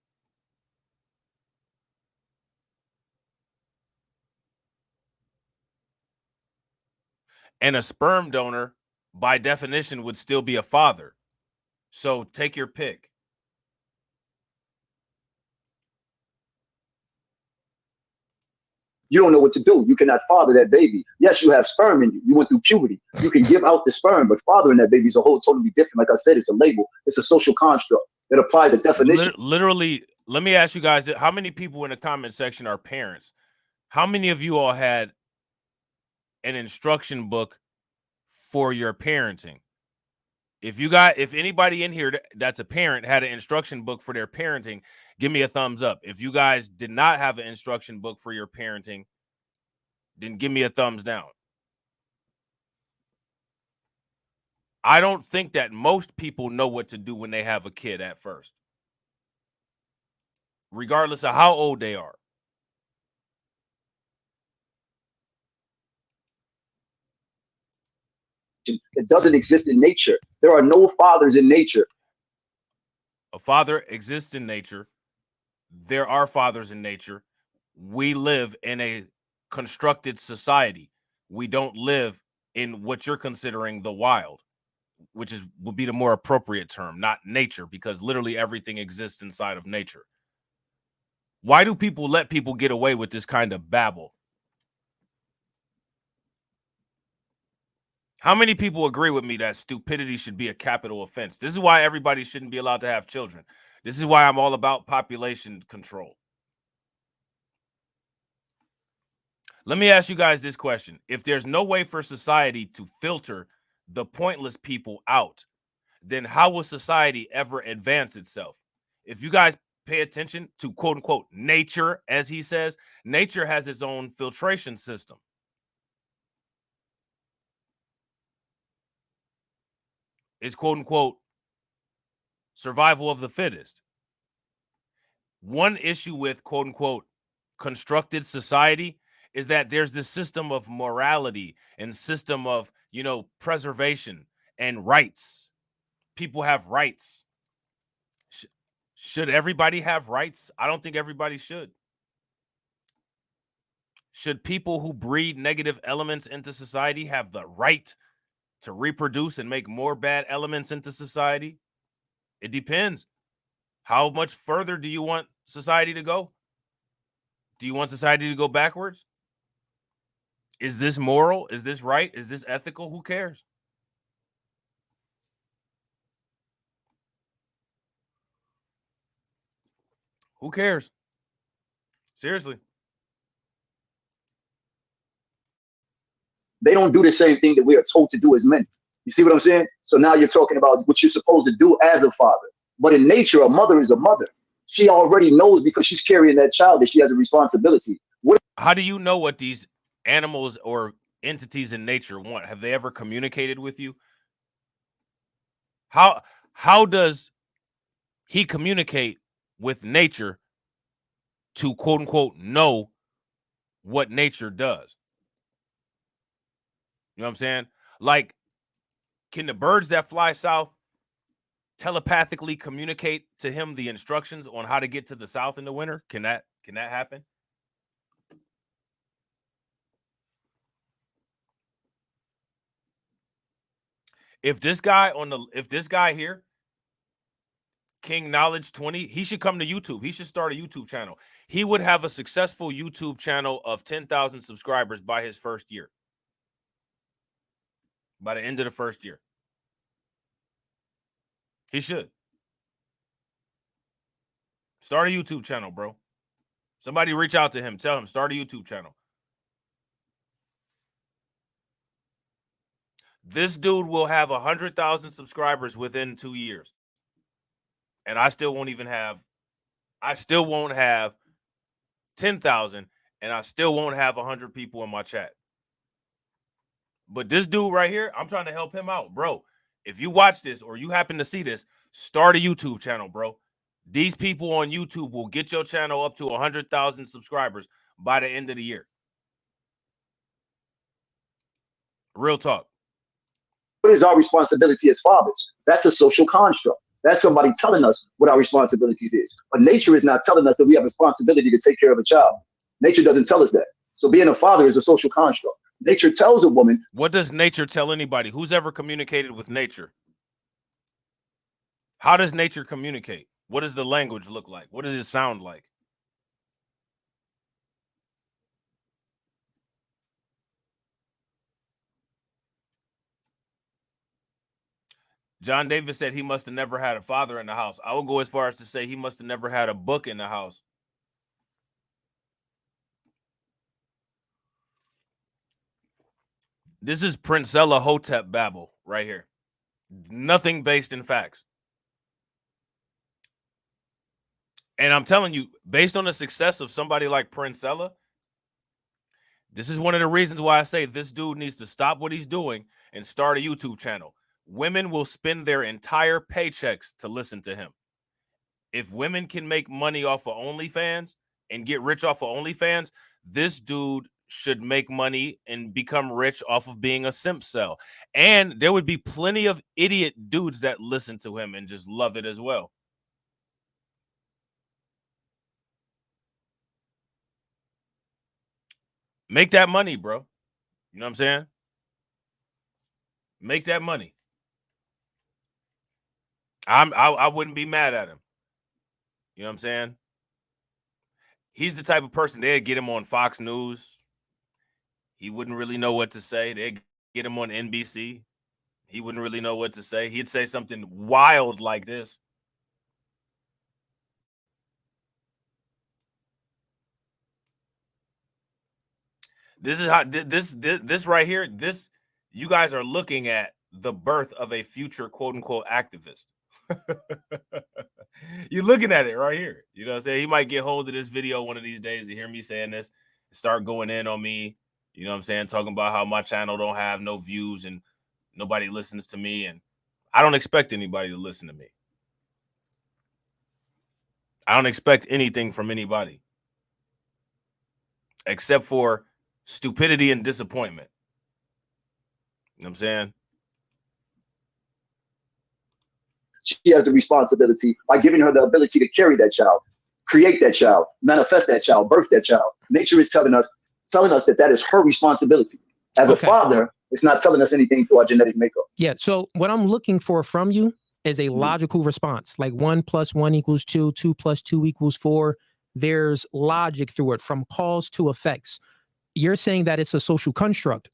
And a sperm donor, by definition, would still be a father. So take your pick. You don't know what to do. You cannot father that baby. Yes, you have sperm in you. You went through puberty. You can give out the sperm, but fathering that baby is a whole totally different. Like I said, it's a label. It's a social construct that applies a definition. Literally, let me ask you guys, how many people in the comment section are parents? How many of you all had an instruction book for your parenting? If anybody in here that's a parent had an instruction book for their parenting, give me a thumbs up. If you guys did not have an instruction book for your parenting, then give me a thumbs down. I don't think that most people know what to do when they have a kid at first, regardless of how old they are. It doesn't exist in nature. There are no fathers in nature. A father exists in nature. There are fathers in nature. We live in a constructed society. We don't live in what you're considering the wild, which would be the more appropriate term, not nature, because literally everything exists inside of nature. Why do people let people get away with this kind of babble? How many people agree with me that stupidity should be a capital offense? This is why everybody shouldn't be allowed to have children. This is why I'm all about population control. Let me ask you guys this question. If there's no way for society to filter the pointless people out, then how will society ever advance itself? If you guys pay attention to quote unquote nature, as he says, nature has its own filtration system. It's quote unquote survival of the fittest. One issue with quote unquote constructed society is that there's this system of morality and system of, preservation and rights. People have rights. Should everybody have rights? I don't think everybody should. Should people who breed negative elements into society have the right to reproduce and make more bad elements into society? It depends. How much further do you want society to go? Do you want society to go backwards? Is this moral? Is this right? Is this ethical? Who cares? Who cares? Seriously. They don't do the same thing that we are told to do as men. You see what I'm saying? So now you're talking about what you're supposed to do as a father. But in nature, a mother is a mother. She already knows because she's carrying that child that she has a responsibility. How do you know what these animals or entities in nature want? Have they ever communicated with you? How does he communicate with nature to quote unquote know what nature does? You know what I'm saying? Like, can the birds that fly south telepathically communicate to him the instructions on how to get to the south in the winter? Can that happen? If this guy here, King Knowledge 20, he should come to YouTube. He should start a YouTube channel. He would have a successful YouTube channel of 10,000 subscribers by his first year. By the end of the first year. He should. Start a YouTube channel, bro. Somebody reach out to him. Tell him, start a YouTube channel. This dude will have 100,000 subscribers within 2 years. And I still won't have 10,000, and I still won't have 100 people in my chat. But this dude right here, I'm trying to help him out, bro. If you watch this or you happen to see this, start a YouTube channel, bro. These people on YouTube will get your channel up to 100,000 subscribers by the end of the year. Real talk. What is our responsibility as fathers? That's a social construct. That's somebody telling us what our responsibilities is. But nature is not telling us that we have a responsibility to take care of a child. Nature doesn't tell us that. So being a father is a social construct. Nature tells a woman. What does nature tell anybody? Who's ever communicated with nature? How does nature communicate? What does the language look like? What does it sound like? John Davis said he must have never had a father in the house. I would go as far as to say he must have never had a book in the house. This is Princella Hotep Babel right here. Nothing based in facts. And I'm telling you, based on the success of somebody like Princella, this is one of the reasons why I say this dude needs to stop what he's doing and start a YouTube channel. Women will spend their entire paychecks to listen to him. If women can make money off of OnlyFans and get rich off of OnlyFans, this dude should make money and become rich off of being a MPCEL. And there would be plenty of idiot dudes that listen to him and just love it as well. Make that money, bro. You know what I'm saying? Make that money. I wouldn't be mad at him. You know what I'm saying? He's the type of person, they'd get him on Fox News. He wouldn't really know what to say. They'd get him on NBC. He wouldn't really know what to say. He'd say something wild like this. This is how this right here, this you guys are looking at the birth of a future quote unquote activist. You're looking at it right here. You know what I'm saying? He might get hold of this video one of these days to hear me saying this, start going in on me. You know what I'm saying? Talking about how my channel don't have no views and nobody listens to me. And I don't expect anybody to listen to me. I don't expect anything from anybody except for stupidity and disappointment. You know what I'm saying? She has the responsibility by giving her the ability to carry that child, create that child, manifest that child, birth that child. Nature is telling us that is her responsibility. As a father, it's not telling us anything through our genetic makeup. Yeah. So what I'm looking for from you is a logical response, like 1 + 1 = 2, 2 + 2 = 4. There's logic through it, from cause to effects. You're saying that it's a social construct.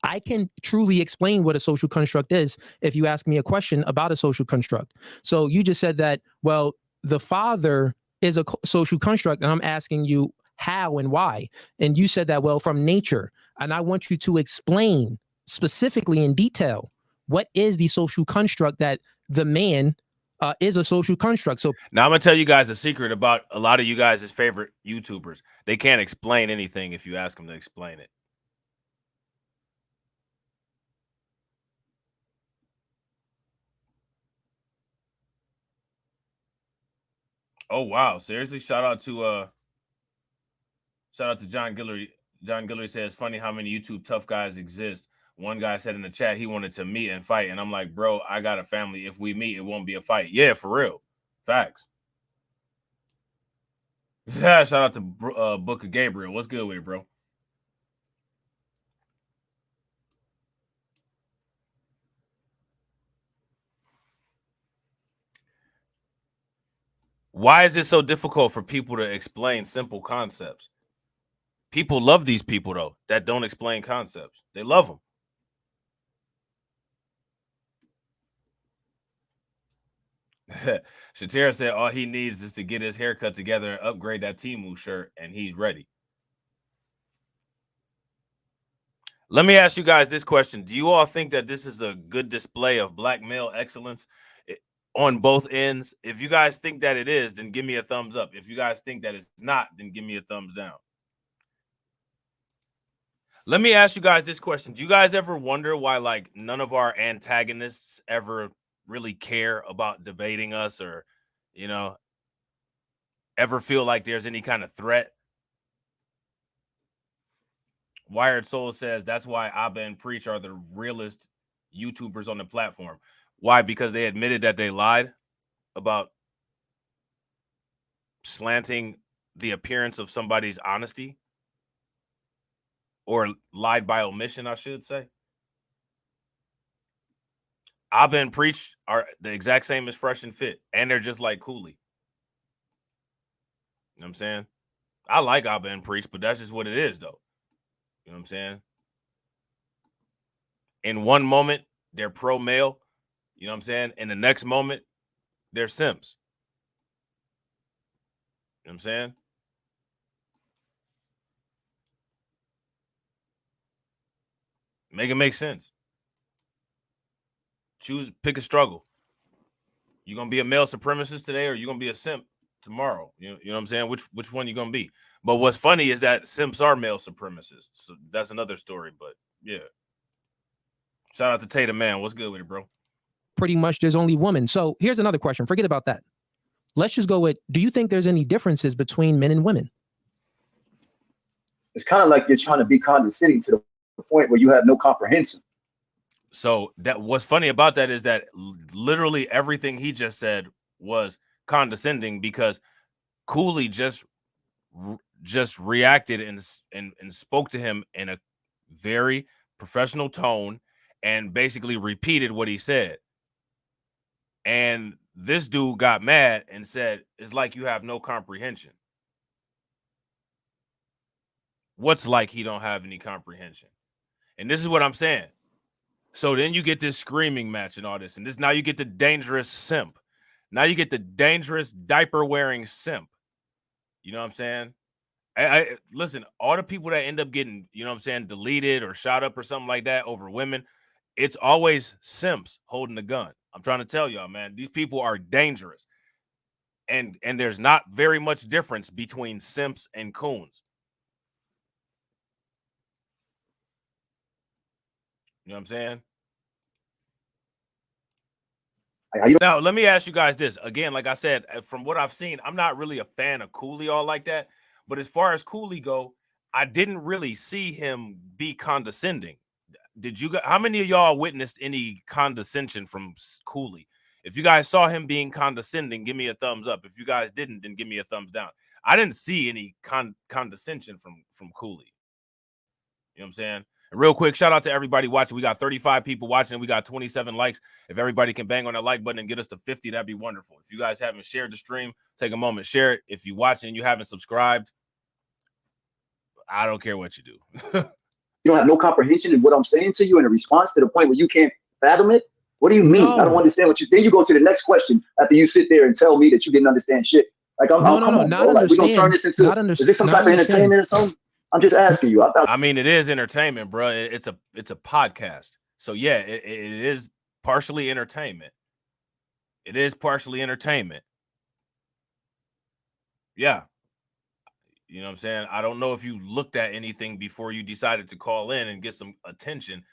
I can truly explain what a social construct is if you ask me a question about a social construct. So you just said that, well, the father is a social construct, and I'm asking you how and why. And you said that, well, from nature. And I want you to explain specifically in detail, what is the social construct that the man is a social construct. So now I'm gonna tell you guys a secret about a lot of you guys' favorite YouTubers. They can't explain anything if you ask them to explain it. Oh wow, seriously? Shout out to John Guillory. John Guillory says, funny how many YouTube tough guys exist. One guy said in the chat he wanted to meet and fight, and I'm like, bro, I got a family. If we meet, it won't be a fight. Yeah, for real. Facts. Yeah, shout out to Book of Gabriel. What's good with it, bro? Why is it so difficult for people to explain simple concepts? People love these people, though, that don't explain concepts. They love them. Shatira said all he needs is to get his haircut together and upgrade that Temu shirt, and he's ready. Let me ask you guys this question. Do you all think that this is a good display of black male excellence on both ends? If you guys think that it is, then give me a thumbs up. If you guys think that it's not, then give me a thumbs down. Let me ask you guys this question. Do you guys ever wonder why, like, none of our antagonists ever really care about debating us, or, you know, ever feel like there's any kind of threat? Wired Soul says that's why Abba and Preach are the realest YouTubers on the platform. Why? Because they admitted that they lied about slanting the appearance of somebody's honesty, or lied by omission, I should say. Abba and Preach are the exact same as Fresh and Fit, and they're just like Cooley. You know what I'm saying? I like Abba and Preach, but that's just what it is, though. You know what I'm saying? In one moment, they're pro-male. You know what I'm saying? In the next moment, they're simps. You know what I'm saying? Make it make sense. Choose, pick a struggle. You gonna be a male supremacist today, or you gonna be a simp tomorrow? You know what I'm saying? Which one you gonna be? But what's funny is that simps are male supremacists. So that's another story. But yeah. Shout out to Tatum, man. What's good with it, bro? pretty much there's only women. So here's another question. Forget about that. Let's just go with, do you think there's any differences between men and women? It's kind of like you're trying to be condescending to the point where you have no comprehension. So that what's funny about that is that literally everything he just said was condescending, because Cooley just reacted and spoke to him in a very professional tone and basically repeated what he said. And this dude got mad and said, it's like you have no comprehension. What's like he don't have any comprehension? And this is what I'm saying. So then you get this screaming match and all this, and this, now you get the dangerous simp. Now you get the dangerous diaper wearing simp. You know what I'm saying? I listen, all the people that end up getting, you know what I'm saying, deleted or shot up or something like that over women, it's always simps holding the gun. I'm trying to tell y'all, man, these people are dangerous. And there's not very much difference between simps and coons. You know what I'm saying? Now, let me ask you guys this. Again, like I said, from what I've seen, I'm not really a fan of Cooley all like that. But as far as Cooley go, I didn't really see him be condescending. Did you? How many of y'all witnessed any condescension from Cooley? If you guys saw him being condescending, give me a thumbs up. If you guys didn't, then give me a thumbs down. I didn't see any condescension from Cooley. You know what I'm saying? And real quick, shout out to everybody watching. We got 35 people watching, and we got 27 likes. If everybody can bang on that like button and get us to 50, that'd be wonderful. If you guys haven't shared the stream, take a moment, share it. If you're watching and you haven't subscribed, I don't care what you do. You don't have no comprehension in what I'm saying to you in a response to the point where you can't fathom it? What do you mean? No. I don't understand what you. Then you go to the next question after you sit there and tell me that you didn't understand shit. Like, come on, bro. Like, we're gonna turn this into. Is this some type of entertainment or something? I'm just asking you. I mean, it is entertainment, bro. It's a podcast. So yeah, it is partially entertainment. It is partially entertainment. Yeah. You know what I'm saying? I don't know if you looked at anything before you decided to call in and get some attention,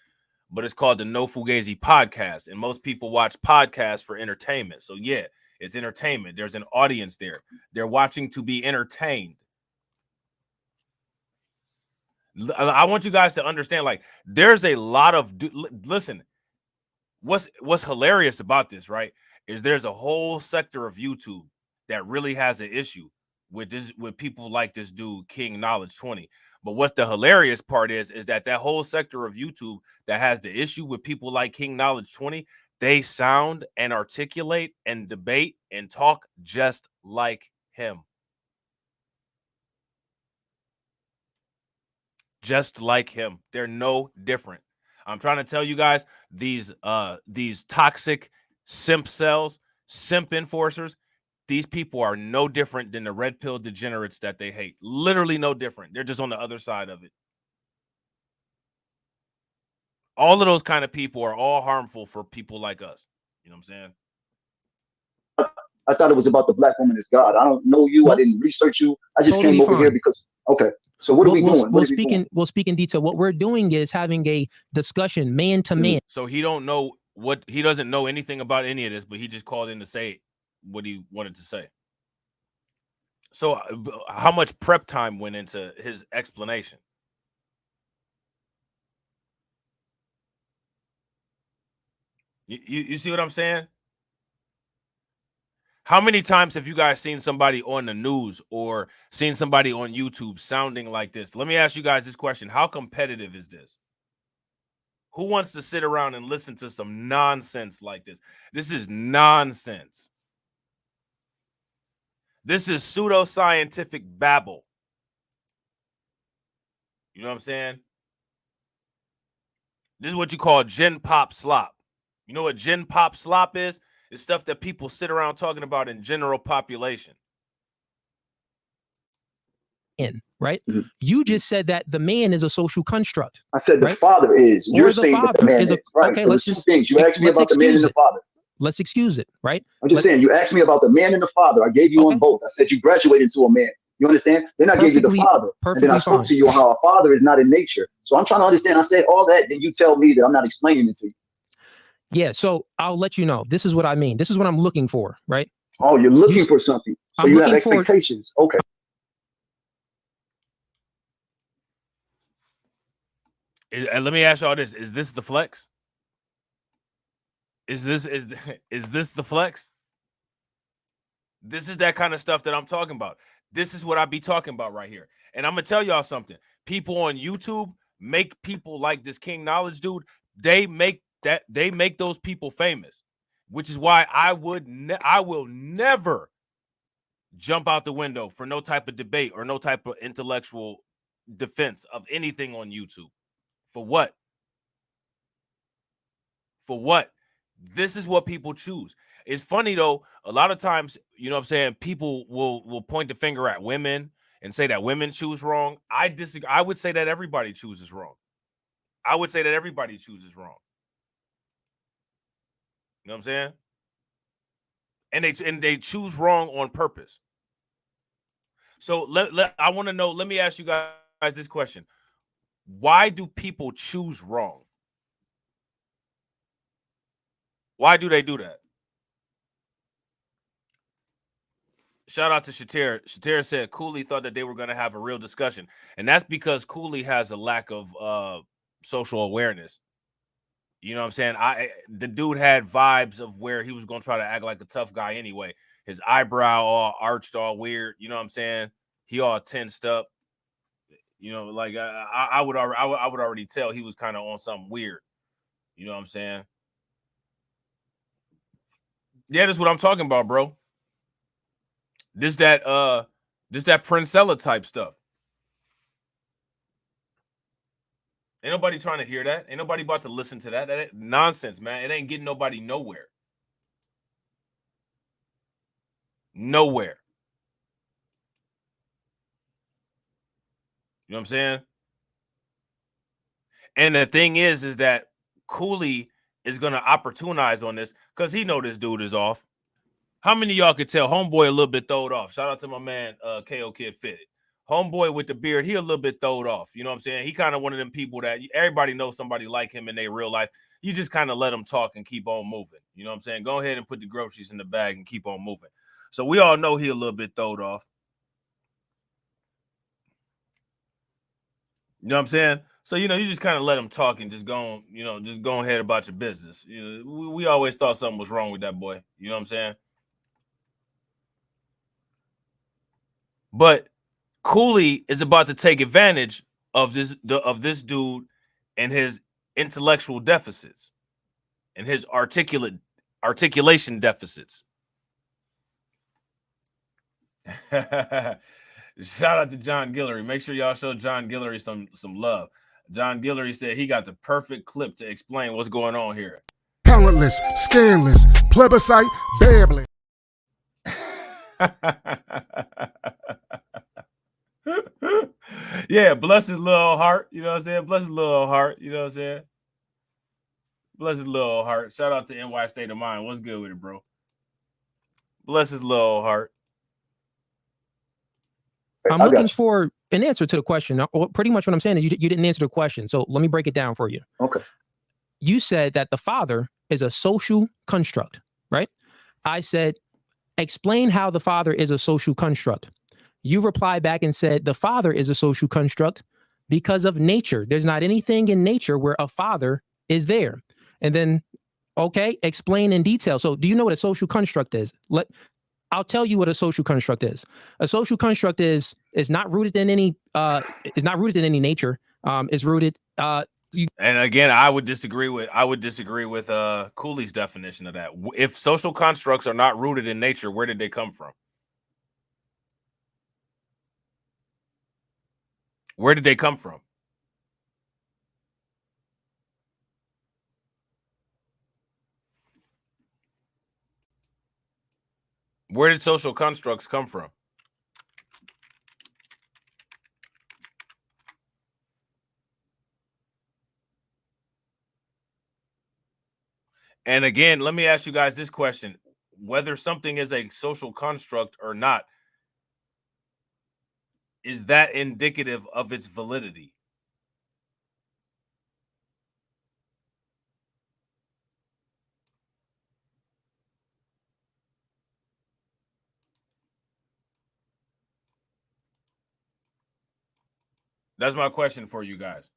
but it's called the No Fugazi podcast. And most people watch podcasts for entertainment. So yeah, it's entertainment. There's an audience there. They're watching to be entertained. I want you guys to understand, like, there's a lot of listen, what's hilarious about this, right, is there's a whole sector of YouTube that really has an issue with people like this dude King Knowledge 20. But what's the hilarious part is that whole sector of YouTube that has the issue with people like King Knowledge 20, they sound and articulate and debate and talk just like him. Just like him. They're no different. I'm trying to tell you guys, these toxic simp cells, simp enforcers, these people are no different than the red pill degenerates that they hate. Literally no different. They're just on the other side of it. All of those kind of people are all harmful for people like us. You know what I'm saying? I thought it was about the black woman as God. I don't know you. Well, I didn't research you. I just came over here because, okay. So what are we doing? We'll speak in detail. What we're doing is having a discussion man to man. So he doesn't know anything about any of this, but he just called in to say what he wanted to say. So how much prep time went into his explanation? You see what I'm saying? How many times have you guys seen somebody on the news or seen somebody on YouTube sounding like this? Let me ask you guys this question. How competitive is this? Who wants to sit around and listen to some nonsense like this? This is nonsense. This is pseudoscientific babble. You know what I'm saying? This is what you call gen pop slop. You know what gen pop slop is? It's stuff that people sit around talking about in general population. Right? Mm-hmm. You just said that the man is a social construct. I said the father is. You're saying that the man is. Right. Okay, let's just things. You asked me about the man and the father. Let's excuse it, right? I'm just saying, you asked me about the man and the father. I gave you on both. I said you graduated to a man. You understand? Then I gave you the father. And then I spoke to you on how a father is not in nature. So I'm trying to understand. I said all that, then you tell me that I'm not explaining it to you. Yeah, so I'll let you know. This is what I mean. This is what I'm looking for, right? Oh, you're looking for something. So you have expectations. Okay. Let me ask y'all this. Is this the flex? Is this the flex? This is that kind of stuff that I'm talking about. This is what I be talking about right here. And I'm going to tell y'all something. People on YouTube make people like this King Knowledge dude. They make those people famous, which is why I will never jump out the window for no type of debate or no type of intellectual defense of anything on YouTube. For what? For what? This is what people choose. It's funny though, a lot of times, you know what I'm saying, people will point the finger at women and say that women choose wrong. I disagree. I would say that everybody chooses wrong. I would say that everybody chooses wrong. You know what I'm saying? And they choose wrong on purpose. So I want to know, let me ask you guys this question. Why do people choose wrong? Why do they do that? Shout out to Shatir. Shatir said Cooley thought that they were going to have a real discussion, and that's because Cooley has a lack of social awareness. You know what I'm saying? The dude had vibes of where he was going to try to act like a tough guy anyway. His eyebrow all arched, all weird. You know what I'm saying? He all tensed up. You know, like I would already tell he was kind of on something weird. You know what I'm saying? Yeah, that's what I'm talking about, bro. This that Princella type stuff. Ain't nobody trying to hear that. Ain't nobody about to listen to that. That ain't nonsense, man. It ain't getting nobody nowhere. Nowhere. You know what I'm saying? And the thing is that Cooley is going to opportunize on this because he know this dude is off. How many of y'all could tell Homeboy a little bit throwed off? Shout out to my man, KO Kid Fitted. Homeboy with the beard, he a little bit throwed off. You know what I'm saying? He kind of one of them people that everybody knows somebody like him in their real life. You just kind of let them talk and keep on moving. You know what I'm saying? Go ahead and put the groceries in the bag and keep on moving. So we all know he a little bit throwed off. You know what I'm saying? So, you just kind of let him talk and just go ahead about your business. We always thought something was wrong with that boy. You know what I'm saying? But Cooley is about to take advantage of this dude and his intellectual deficits and his articulation deficits. Shout out to John Guillory. Make sure y'all show John Guillory some love. John Guillory said he got the perfect clip to explain what's going on here. Talentless, scandalous, plebiscite, babbling. Yeah, bless his little heart. You know what I'm saying? Bless his little heart. You know what I'm saying? Bless his little heart. Shout out to NY State of Mind. What's good with it, bro? Bless his little heart. I'm looking for an answer to the question. Pretty much what I'm saying is you didn't answer the question. So let me break it down for you. Okay. You said that the father is a social construct, right? I said, explain how the father is a social construct. You replied back and said the father is a social construct because of nature. There's not anything in nature where a father is there. And then, okay, explain in detail. So do you know what a social construct is? I'll tell you what a social construct is. A social construct is not rooted in any nature. Is rooted. And again, I would disagree with Cooley's definition of that. If social constructs are not rooted in nature, where did they come from? Where did they come from? Where did social constructs come from? And again, let me ask you guys this question. Whether something is a social construct or not, is that indicative of its validity? That's my question for you guys.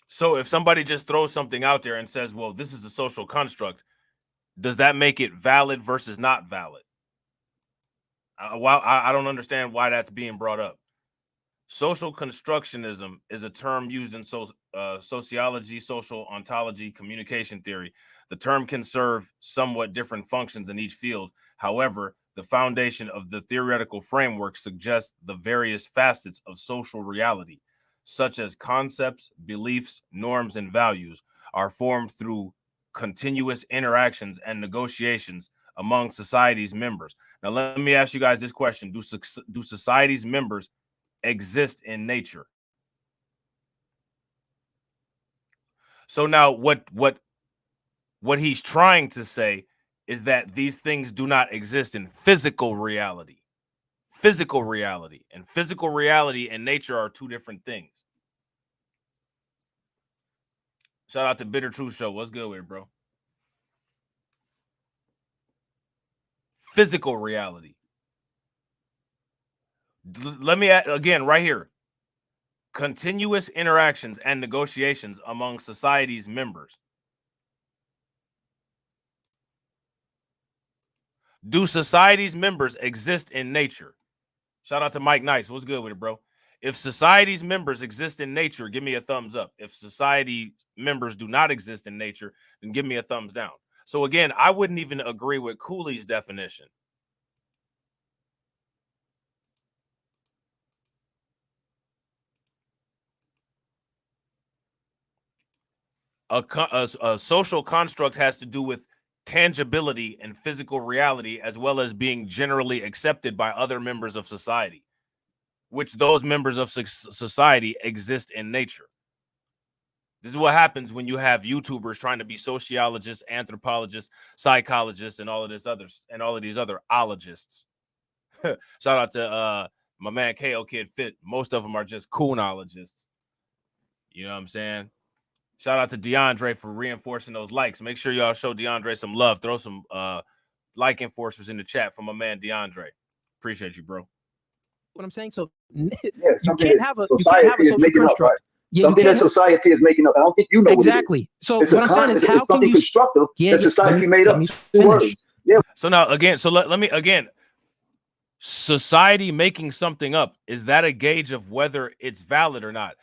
So if somebody just throws something out there and says, well, this is a social construct, does that make it valid versus not valid? I don't understand why that's being brought up. Social constructionism is a term used in sociology, social ontology, communication theory. The term can serve somewhat different functions in each field. However, the foundation of the theoretical framework suggests the various facets of social reality, such as concepts, beliefs, norms, and values, are formed through continuous interactions and negotiations among society's members. Now, let me ask you guys this question. Do society's members exist in nature? So now what he's trying to say is that these things do not exist in physical reality. Physical reality and nature are two different things. Shout out to Bitter Truth Show. What's good with it, bro? physical reality. Let me again right here. Continuous interactions and negotiations among society's members. Do society's members exist in nature? Shout out to Mike Nice. What's good with it, bro? If society's members exist in nature, give me a thumbs up. If society members do not exist in nature, then give me a thumbs down. So again, I wouldn't even agree with Cooley's definition. A social construct has to do with tangibility and physical reality, as well as being generally accepted by other members of society, which those members of society exist in nature. This is what happens when you have YouTubers trying to be sociologists, anthropologists, psychologists, and all of these other ologists. Shout out to my man KO Kid Fit. Most of them are just coonologists. You know what I'm saying? Shout out to DeAndre for reinforcing those likes. Make sure y'all show DeAndre some love. Throw some like enforcers in the chat from my man DeAndre. Appreciate you, bro. What I'm saying, so Yeah, you can't have a society is social making up, construct. right? Yeah, Something that society is making up. I don't think you know exactly. What it is. So what I'm saying is, how it's can something you constructive that society made up? Two words. Yeah. So now again, let me again. Society making something up, is that a gauge of whether it's valid or not?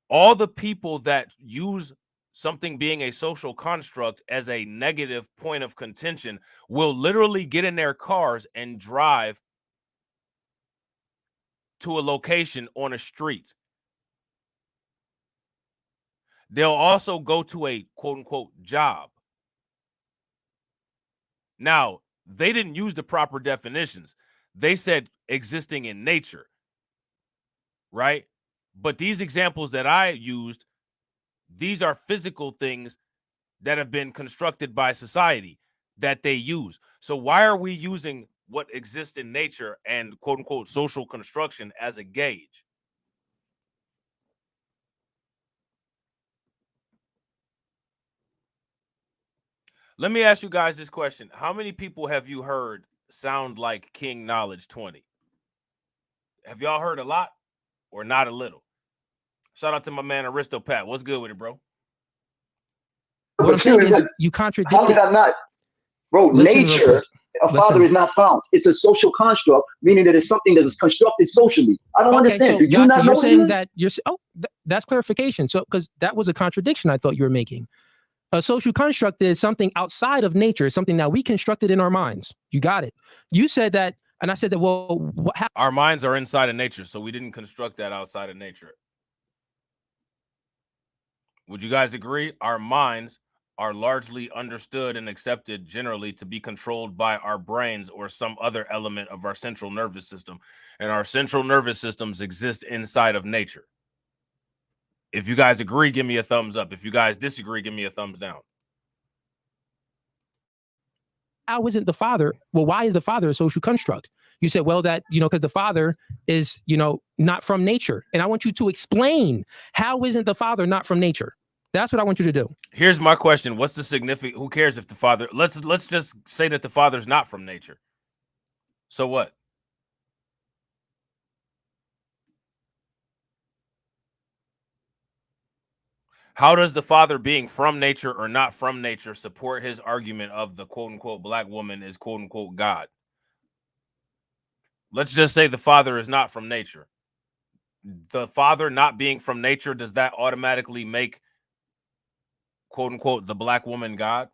All the people that use something being a social construct as a negative point of contention will literally get in their cars and drive to a location on a street. They'll also go to a quote unquote job. Now, they didn't use the proper definitions. They said existing in nature, right? But these examples that I used, these are physical things that have been constructed by society that they use. So why are we using what exists in nature and quote unquote social construction as a gauge? Let me ask you guys this question. How many people have you heard sound like King Knowledge 20? Have y'all heard a lot or not a little? Shout out to my man Aristopat. What's good with it, bro? What I'm saying is, you contradict. How did I not? Bro, nature, a father is not found. It's a social construct, meaning that it's something that is constructed socially. I don't understand. So Do you not know you're saying that that's clarification. So because that was a contradiction I thought you were making. A social construct is something outside of nature, something that we constructed in our minds. You got it. You said that, and I said that, well, our minds are inside of nature, so we didn't construct that outside of nature. Would you guys agree? Our minds are largely understood and accepted generally to be controlled by our brains or some other element of our central nervous system. And our central nervous systems exist inside of nature. If you guys agree, give me a thumbs up. If you guys disagree, give me a thumbs down. How isn't the father? Well, why is the father a social construct? You said, well, that, because the father is, not from nature. And I want you to explain, how isn't the father not from nature? That's what I want you to do. Here's my question. What's the significant? Who cares if the father, let's just say that the father's not from nature. So what? How does the father being from nature or not from nature support his argument of the quote unquote black woman is quote unquote God? Let's just say the father is not from nature. The father not being from nature, does that automatically make quote unquote the black woman God?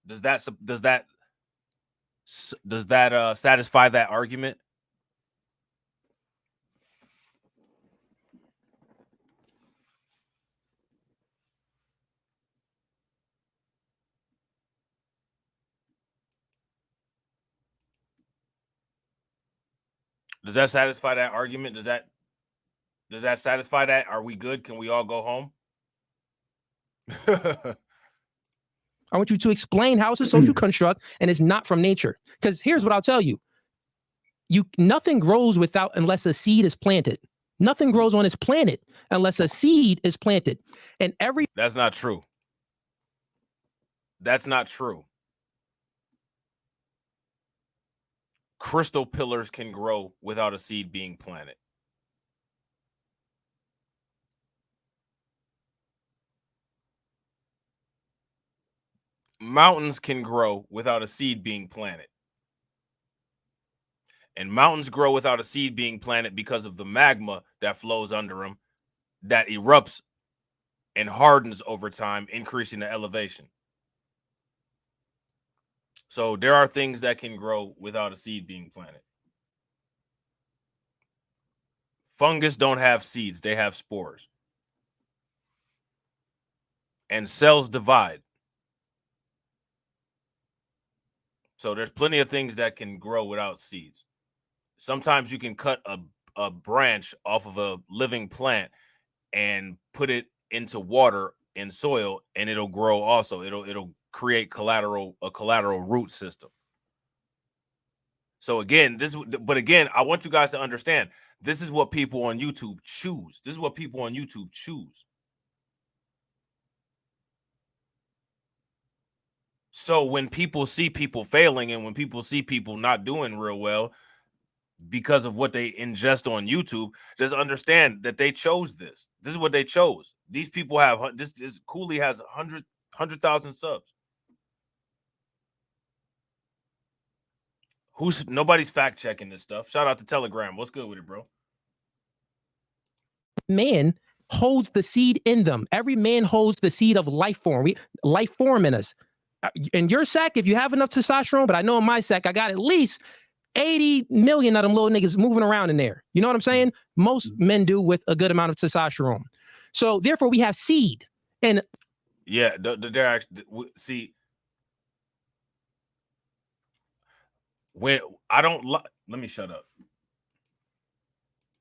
Does that satisfy that argument? Does that satisfy that argument? Does that satisfy that? Are we good? Can we all go home? I want you to explain how it's a social construct and it's not from nature. Because here's what I'll tell you. Nothing grows unless a seed is planted. Nothing grows on this planet unless a seed is planted. And that's not true. That's not true. crystal pillars can grow without a seed being planted. Mountains can grow without a seed being planted. And mountains grow without a seed being planted because of the magma that flows under them, that erupts and hardens over time, increasing the elevation. So there are things that can grow without a seed being planted. Fungus don't have seeds, they have spores. And cells divide. So there's plenty of things that can grow without seeds. Sometimes you can cut a branch off of a living plant and put it into water in soil, and it'll grow also. It'll create a collateral root system. So again, I want you guys to understand, this is what people on YouTube choose. This is what people on YouTube choose. So when people see people failing and when people see people not doing real well because of what they ingest on YouTube, just understand that they chose this. This is what they chose. These people have this Cooley has 100,000 subs. Nobody's fact checking this stuff. Shout out to Telegram. What's good with it, bro? Man holds the seed in them. Every man holds the seed of life form. Life form in us. In your sack, if you have enough testosterone, but I know in my sack, I got at least 80 million of them little niggas moving around in there. You know what I'm saying? Most men do with a good amount of testosterone. So therefore, we have seed. And yeah, they're actually see. When I don't let me shut up.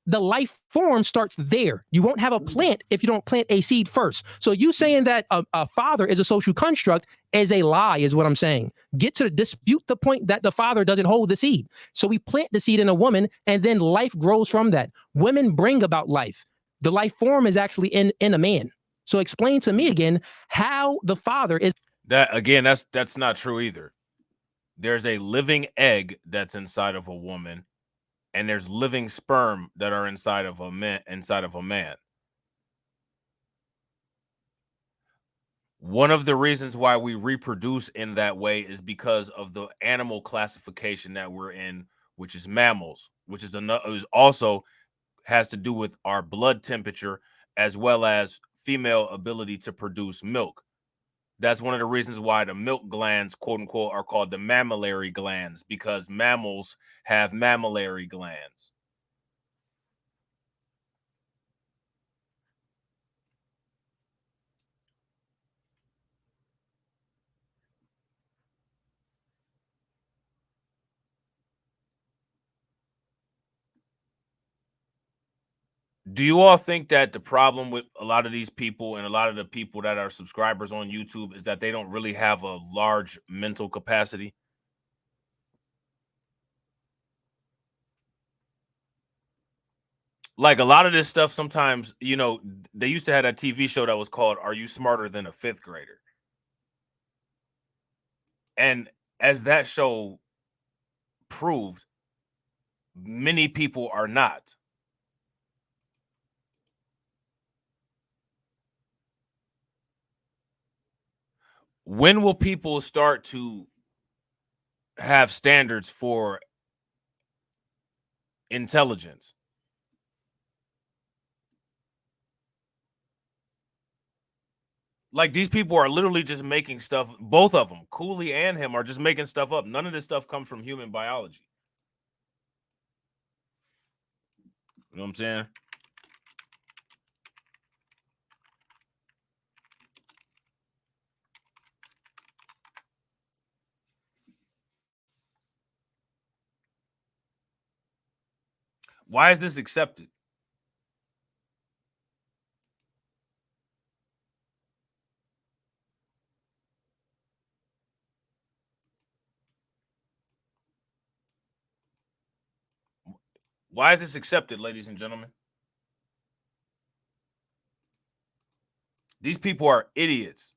The life form starts there. You won't have a plant if you don't plant a seed first. So you saying that a father is a social construct is a lie, is what I'm saying. Get to dispute the point that the father doesn't hold the seed. So we plant the seed in a woman, and then life grows from that. Women bring about life. The life form is actually in a man. So explain to me again how the father is. That again, that's not true either. There's a living egg that's inside of a woman, and there's living sperm that are inside of a man. One of the reasons why we reproduce in that way is because of the animal classification that we're in, which is mammals, which is also has to do with our blood temperature as well as female ability to produce milk. That's one of the reasons why the milk glands, quote unquote, are called the mammillary glands, because mammals have mammillary glands. Do you all think that the problem with a lot of these people and a lot of the people that are subscribers on YouTube is that they don't really have a large mental capacity? Like a lot of this stuff, sometimes, you know, they used to have a TV show that was called Are You Smarter Than a Fifth Grader? And as that show proved, many people are not. When will people start to have standards for intelligence? Like, these people are literally just making stuff. Both of them, Cooley and him, are just making stuff up. None of this stuff comes from human biology. You know what I'm saying? Why is this accepted? Why is this accepted, ladies and gentlemen? These people are idiots.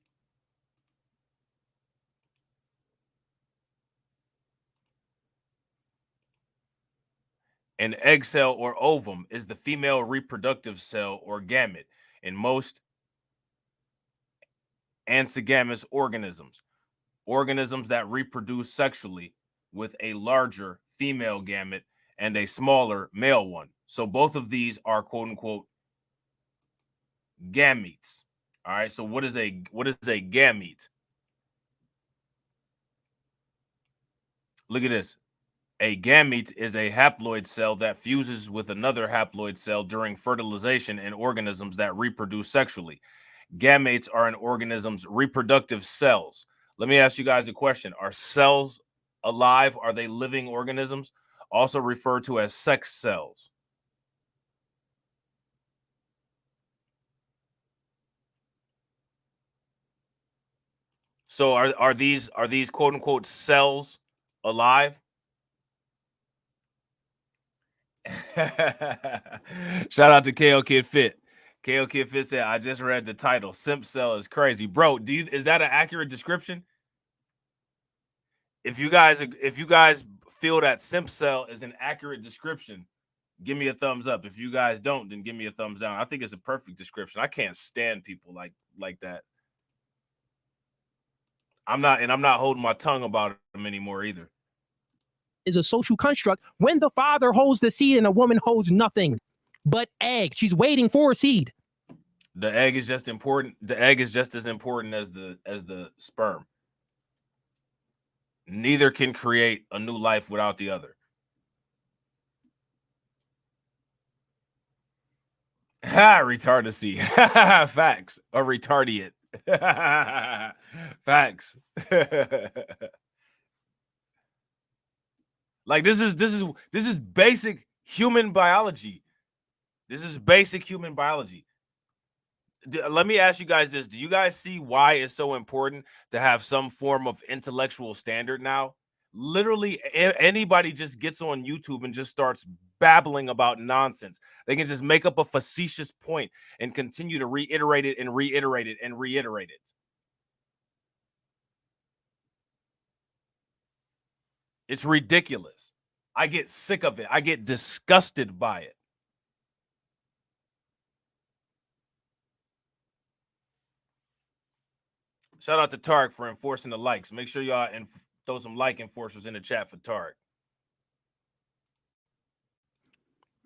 An egg cell or ovum is the female reproductive cell or gamete in most endogamous organisms, organisms that reproduce sexually with a larger female gamete and a smaller male one. So both of these are quote unquote gametes. All right. So what is a gamete? Look at this. A gamete is a haploid cell that fuses with another haploid cell during fertilization in organisms that reproduce sexually. Gametes are an organism's reproductive cells. Let me ask you guys a question. Are cells alive? Are they living organisms? Also referred to as sex cells. So are these quote unquote cells alive? Shout out to KO Kid Fit. KO Kid Fit said, I just read the title. Simp Cell is crazy. Bro, is that an accurate description? If you guys feel that Simp Cell is an accurate description, give me a thumbs up. If you guys don't, then give me a thumbs down. I think it's a perfect description. I can't stand people like that. I'm not holding my tongue about them anymore either. Is a social construct when the father holds the seed and a woman holds nothing but egg. She's waiting for a seed. The egg is just important. The egg is just as important as the sperm. Neither can create a new life without the other. Ha, retardacy. Facts. Or retardiate. Facts. Like this is basic human biology. This is basic human biology. Let me ask you guys this. Do you guys see why it's so important to have some form of intellectual standard now? Literally anybody just gets on YouTube and just starts babbling about nonsense. They can just make up a facetious point and continue to reiterate it and reiterate it and reiterate it. It's ridiculous. I get sick of it. I get disgusted by it. Shout out to Tark for enforcing the likes. Make sure y'all throw some like enforcers in the chat for Tark.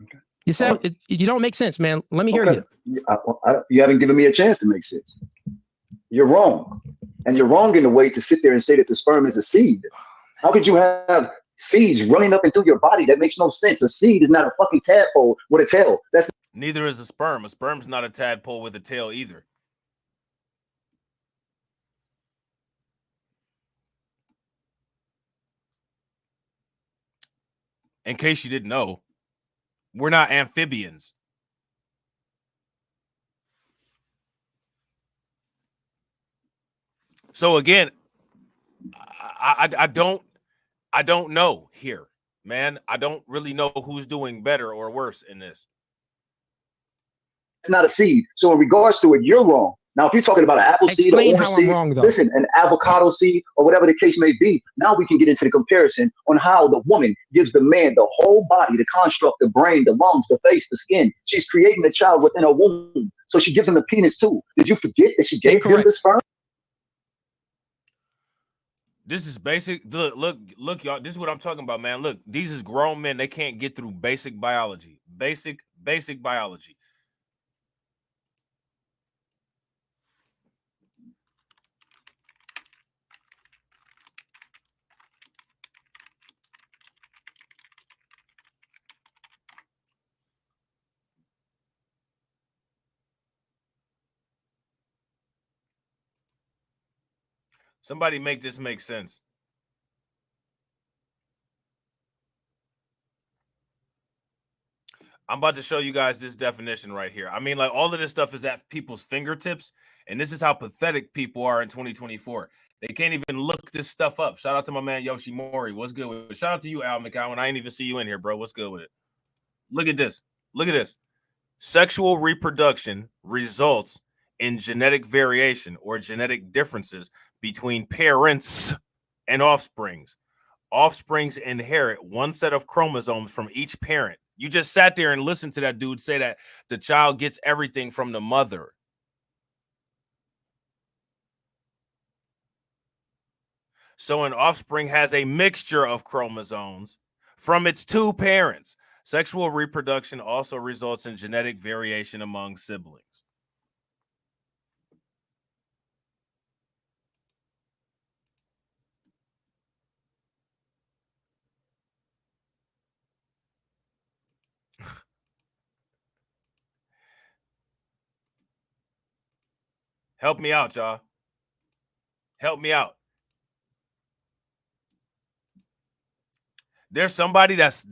Okay. You said you don't make sense, man. Let me hear you. You haven't given me a chance to make sense. You're wrong. And you're wrong in a way to sit there and say that the sperm is a seed. How could you have seeds running up and through your body? That makes no sense. A seed is not a fucking tadpole with a tail. Neither is a sperm. A sperm's not a tadpole with a tail either. In case you didn't know, we're not amphibians. So again, I don't know here, man. I don't really know who's doing better or worse in this. It's not a seed. So in regards to it, you're wrong. Now, if you're talking about an apple seed, or orange seed, listen, an avocado seed, or whatever the case may be, now we can get into the comparison on how the woman gives the man the whole body, the construct, the brain, the lungs, the face, the skin. She's creating a child within her womb. So she gives him the penis too. Did you forget that she gave him the sperm? This is basic. Look, y'all. This is what I'm talking about, man. Look, these is grown men. They can't get through basic biology. Basic biology. Somebody make this make sense. I'm about to show you guys this definition right here. I mean, like, all of this stuff is at people's fingertips, and this is how pathetic people are in 2024. They can't even look this stuff up. Shout out to my man Yoshimori. What's good with it? Shout out to you, Al McCowan. I ain't even see you in here, bro. What's good with it? Look at this. Look at this. Sexual reproduction results in genetic variation or genetic differences between parents and offsprings. offsprings inherit one set of chromosomes from each parent. You just sat there and listened to that dude say that the child gets everything from the mother. So an offspring has a mixture of chromosomes from its two parents. Sexual reproduction also results in genetic variation among siblings. Help me out, y'all. Help me out. There's somebody that's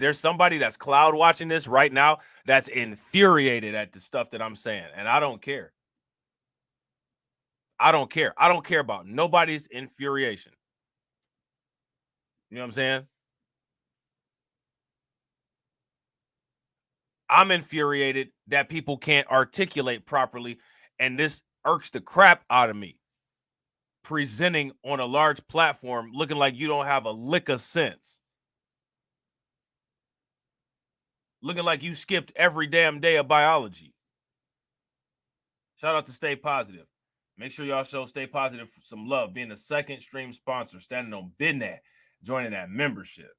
cloud watching this right now that's infuriated at the stuff that I'm saying, and I don't care. I don't care. I don't care about nobody's infuriation. You know what I'm saying? I'm infuriated that people can't articulate properly, and this irks the crap out of me. Presenting on a large platform looking like you don't have a lick of sense. Looking like you skipped every damn day of biology. Shout out to Stay Positive. Make sure y'all show Stay Positive some love, being the second stream sponsor, standing on business, joining that membership.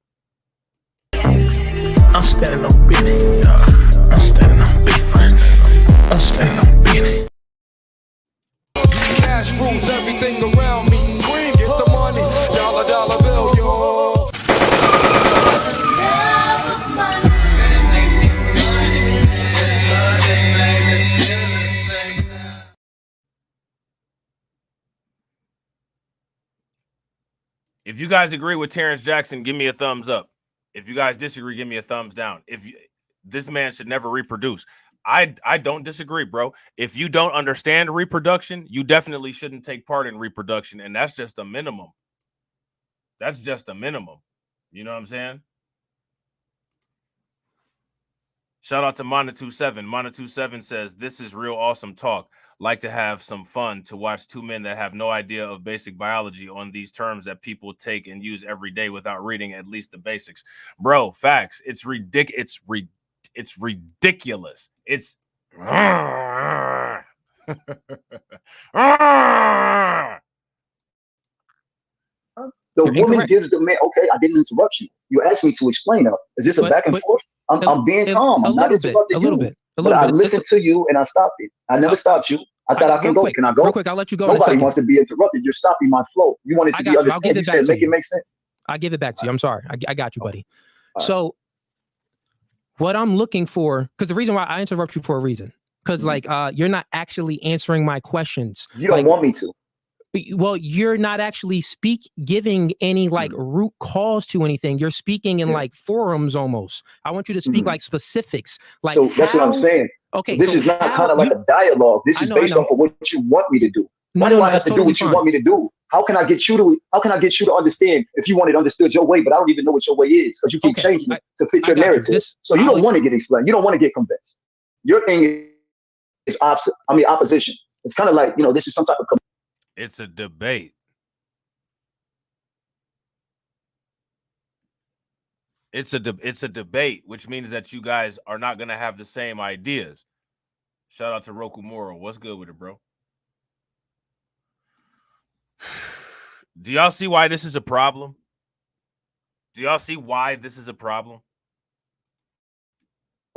I'm standing on business. I'm standing on business. I'm standing on business. Cash rules everything around me. Green, get the money. Dollar bill, yo. If you guys agree with Terrence Jackson, give me a thumbs up. If you guys disagree, give me a thumbs down. This man should never reproduce. I don't disagree, bro. If you don't understand reproduction, you definitely shouldn't take part in reproduction, and that's just a minimum. That's just a minimum. You know what I'm saying? Shout out to Mana27. Mana27 says, this is real awesome talk. Like to have some fun to watch two men that have no idea of basic biology on these terms that people take and use every day without reading at least the basics. Bro, facts. It's ridiculous. It's ridiculous. It's The woman gives the man. Okay, I didn't interrupt you. You asked me to explain it. Is this a back and forth? I'm being calm. I'm not interrupting you. But I listened to you and I stopped it. I never stopped you. I thought I can go. Can I go? Real quick, I'll let you go. Nobody wants to be interrupted. You're stopping my flow. You wanted to be understood. You said make it make sense. I'll give it back to you. I'm sorry. I got you, buddy. So what I'm looking for, because the reason why I interrupt you for a reason, because like you're not actually answering my questions. You don't want me to. Well, you're not actually giving any like root cause to anything. You're speaking in like forums almost. I want you to speak like specifics. Like so that's what I'm saying. Okay, this is not kind of like a dialogue. This is based off of what you want me to do. Why do I have to do what you want me to do? How can I get you to understand if you want it understood your way, but I don't even know what your way is because you keep changing it to fit your narrative. So you don't want to get explained. You don't want to get convinced. Your thing is opposition. It's kind of like, this is some type of. It's a debate. It's a debate, which means that you guys are not going to have the same ideas. Shout out to Roku Moro. What's good with it, bro? Do y'all see why this is a problem? Do y'all see why this is a problem?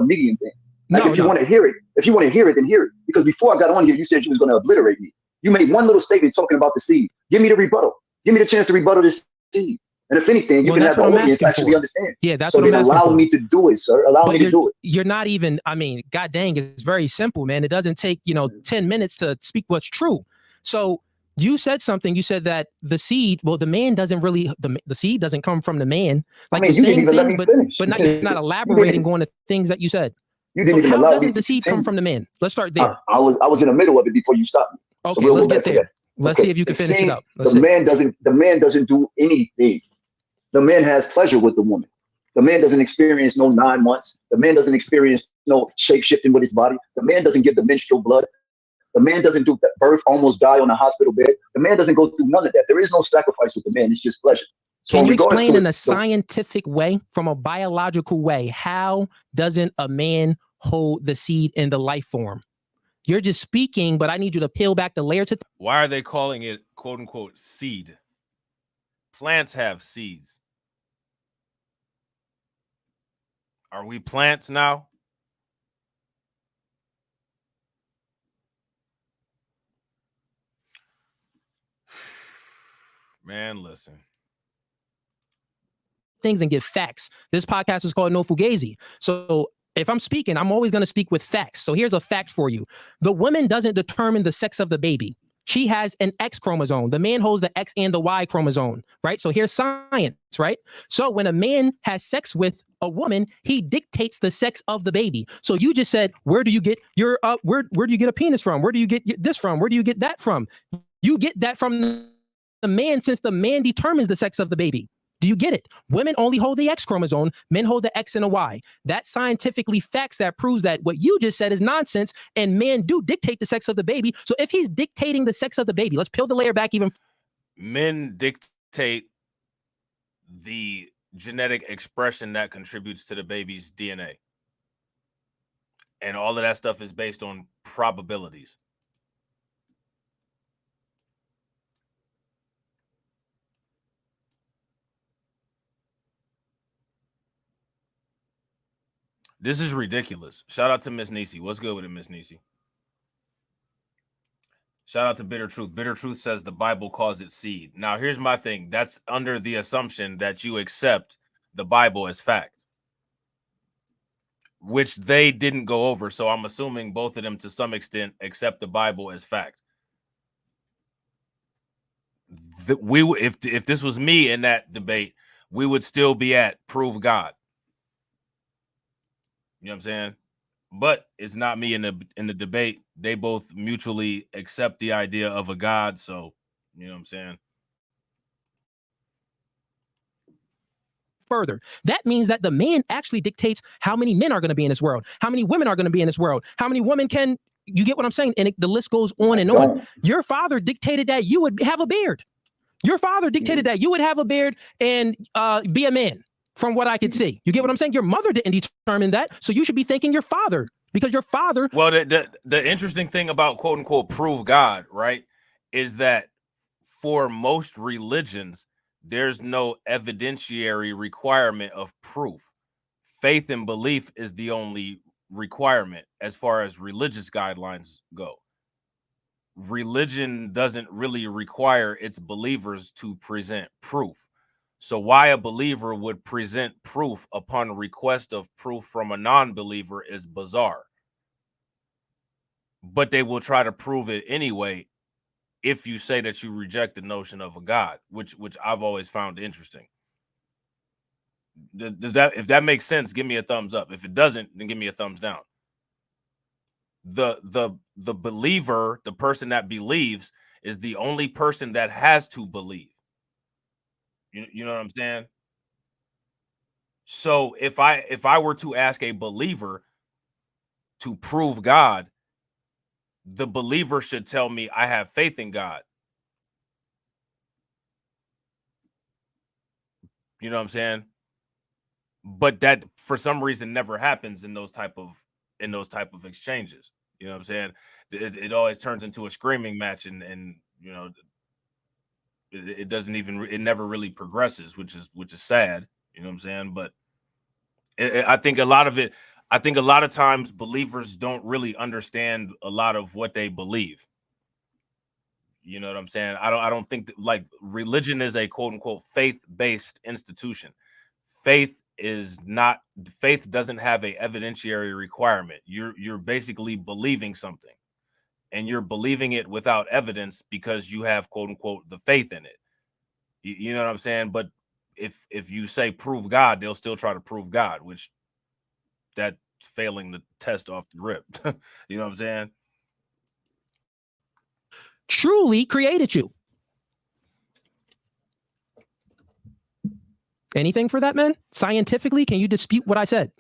A medium thing. Like if you want to hear it, then hear it. Because before I got on here, you said you was going to obliterate me. You made one little statement talking about the seed. Give me the rebuttal. Give me the chance to rebuttal this seed. And if anything, you can have the audience actually understand. Yeah, that's what I'm asking for. Allow me to do it, sir. Allow me to do it. You're not even, god dang, it's very simple, man. It doesn't take, 10 minutes to speak what's true. So you said something. You said that the seed, the man doesn't really, the seed doesn't come from the man. Like you're saying things, but not, you're not elaborating on the things that you said. You didn't even allow me to. How doesn't the seed come from the man? Let's start there. I was in the middle of it before you stopped me. Okay, let's get there. Let's see if you can finish it up. The man doesn't do anything. The man has pleasure with the woman. The man doesn't experience no 9 months. The man doesn't experience no shape shifting with his body. The man doesn't give the menstrual blood. The man doesn't do that birth, almost die on a hospital bed. The man doesn't go through none of that. There is no sacrifice with the man. It's just pleasure. So can you regards explain to in it, a scientific way, from a biological way, how doesn't a man hold the seed in the life form? You're just speaking, but I need you to peel back the layer to. Why are they calling it quote unquote seed? Plants have seeds. Are we plants now? Man, listen. Things and give facts. This podcast is called No Fugazi. So if I'm speaking, I'm always going to speak with facts. So here's a fact for you. The woman doesn't determine the sex of the baby. She has an X chromosome. The man holds the X and the Y chromosome, right? So here's science, right? So when a man has sex with a woman, he dictates the sex of the baby. So you just said, where do you get your where do you get a penis from? Where do you get this from? Where do you get that from? You get that from the man, since the man determines the sex of the baby. Do you get it? Women only hold the X chromosome, men hold the X and a Y. That's scientifically facts that proves that what you just said is nonsense, and men do dictate the sex of the baby. So if he's dictating the sex of the baby, let's peel the layer back even. Men dictate the genetic expression that contributes to the baby's DNA. And all of that stuff is based on probabilities. This is ridiculous. Shout out to Miss Nisi. What's good with it, Miss Nisi? Shout out to Bitter Truth. Bitter Truth says the Bible calls it seed. Now, here's my thing. That's under the assumption that you accept the Bible as fact, which they didn't go over. So I'm assuming both of them, to some extent, accept the Bible as fact. If this was me in that debate, we would still be at prove God. You know what I'm saying? But it's not me in the debate. They both mutually accept the idea of a God. So, you know what I'm saying? Further, that means that the man actually dictates how many men are going to be in this world, how many women are going to be in this world, how many women can, you get what I'm saying? And the list goes on and on. Your father dictated that you would have a beard. Your father dictated that you would have a beard and be a man. From what I could see, you get what I'm saying? Your mother didn't determine that, so you should be thanking your father, because your father. Well, the interesting thing about quote unquote prove God, right, is that for most religions, there's no evidentiary requirement of proof. Faith and belief is the only requirement as far as religious guidelines go. Religion doesn't really require its believers to present proof. So why a believer would present proof upon request of proof from a non-believer is bizarre. But they will try to prove it anyway if you say that you reject the notion of a God, which I've always found interesting. Does that, if that makes sense, give me a thumbs up. If it doesn't, then give me a thumbs down. The believer, the person that believes, is the only person that has to believe. You know what I'm saying? So if I were to ask a believer to prove God, the believer should tell me I have faith in God. You know what I'm saying? But that for some reason never happens in those type of exchanges. You know what I'm saying? It always turns into a screaming match, and you know, it doesn't even, it never really progresses, which is sad. You know what I'm saying? But I think a lot of times believers don't really understand a lot of what they believe. You know what I'm saying? I don't think that, like, religion is a quote unquote faith-based institution. Faith doesn't have a evidentiary requirement. You're basically believing something, and you're believing it without evidence because you have quote unquote the faith in it. You know what I'm saying? But if you say prove God, they'll still try to prove God, which that's failing the test off the rip. You know what I'm saying? Truly created you. Anything for that, man? Scientifically, can you dispute what I said?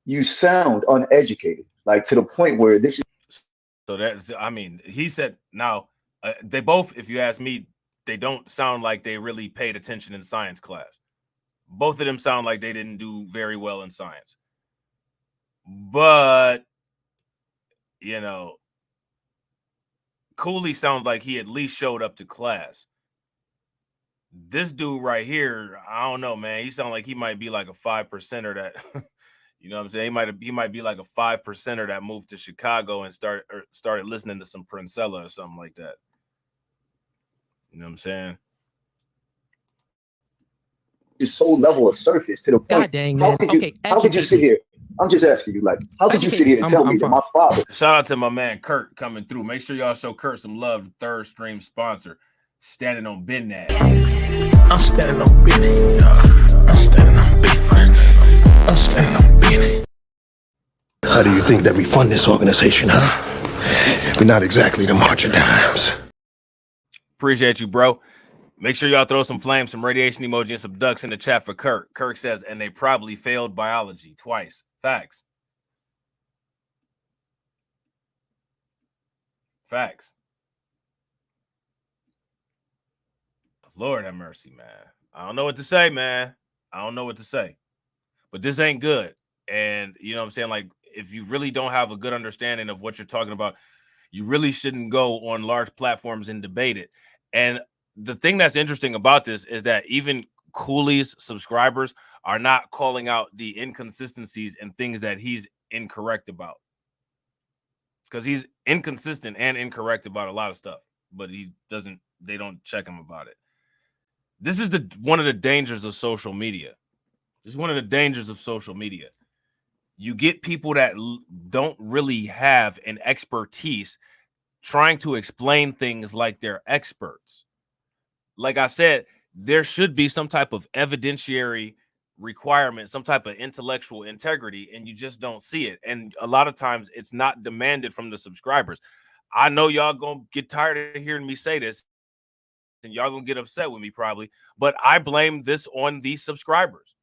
You sound uneducated, like to the point where this is. So that's, I mean, he said, now they both, if you ask me, don't sound like they really paid attention in science class. Both of them sound like they didn't do very well in science. But, you know, Cooley sounds like he at least showed up to class. This dude right here, I don't know, man. He sounds like he might be like a 5%er that, you know what I'm saying? He might be like a 5%er that moved to Chicago and started listening to some Princella or something like that. You know what I'm saying? It's so level of surface to the point. God dang, man. How could you sit here? I'm just asking you, like, how could you sit here and tell me that my father? Shout out to my man Kurt coming through. Make sure y'all show Kurt some love. Third stream sponsor, standing on business. I'm standing on business. I'm standing on business. I'm standing on business. How do you think that we fund this organization, huh? We're not exactly the March of Dimes. Appreciate you, bro. Make sure y'all throw some flames, some radiation emoji, and some ducks in the chat for Kirk. Kirk says, and they probably failed biology twice. Facts. Facts. Lord have mercy, man. I don't know what to say, man. I don't know what to say. But this ain't good. And you know what I'm saying? Like, if you really don't have a good understanding of what you're talking about, you really shouldn't go on large platforms and debate it. And the thing that's interesting about this is that even Cooley's subscribers are not calling out the inconsistencies and things that he's incorrect about. Because he's inconsistent and incorrect about a lot of stuff, but they don't check him about it. This is one of the dangers of social media. This is one of the dangers of social media. You get people that don't really have an expertise trying to explain things like they're experts. Like I said, there should be some type of evidentiary requirement, some type of intellectual integrity, and you just don't see it. And a lot of times it's not demanded from the subscribers. I know y'all gonna get tired of hearing me say this, and y'all gonna get upset with me probably, but I blame this on these subscribers.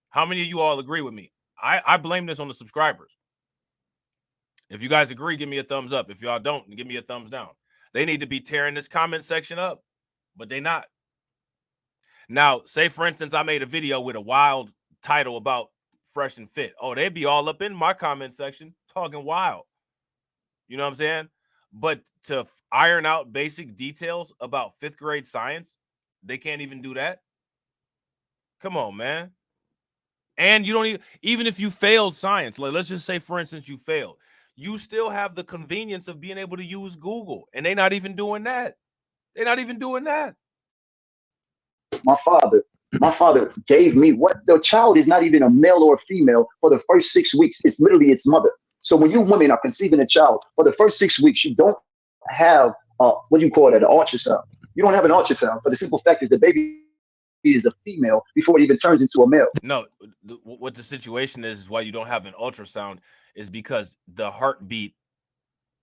How many of you all agree with me? I blame this on the subscribers. If you guys agree, give me a thumbs up. If y'all don't, give me a thumbs down. They need to be tearing this comment section up, but they not. Now, say, for instance, I made a video with a wild title about Fresh and Fit. Oh, they'd be all up in my comment section talking wild. You know what I'm saying? But to iron out basic details about 5th grade science, they can't even do that. Come on, man. And you don't even if you failed science, like let's just say, for instance, you failed, you still have the convenience of being able to use Google, and they're not even doing that. They're not even doing that. My father gave me what the child is not even a male or a female for the first 6 weeks. It's literally its mother. So when you women are conceiving a child for the first 6 weeks, you don't have what do you call it, an ultrasound. You don't have an ultrasound for the simple fact is the baby is a female before it even turns into a male. No, what the situation is why you don't have an ultrasound is because the heartbeat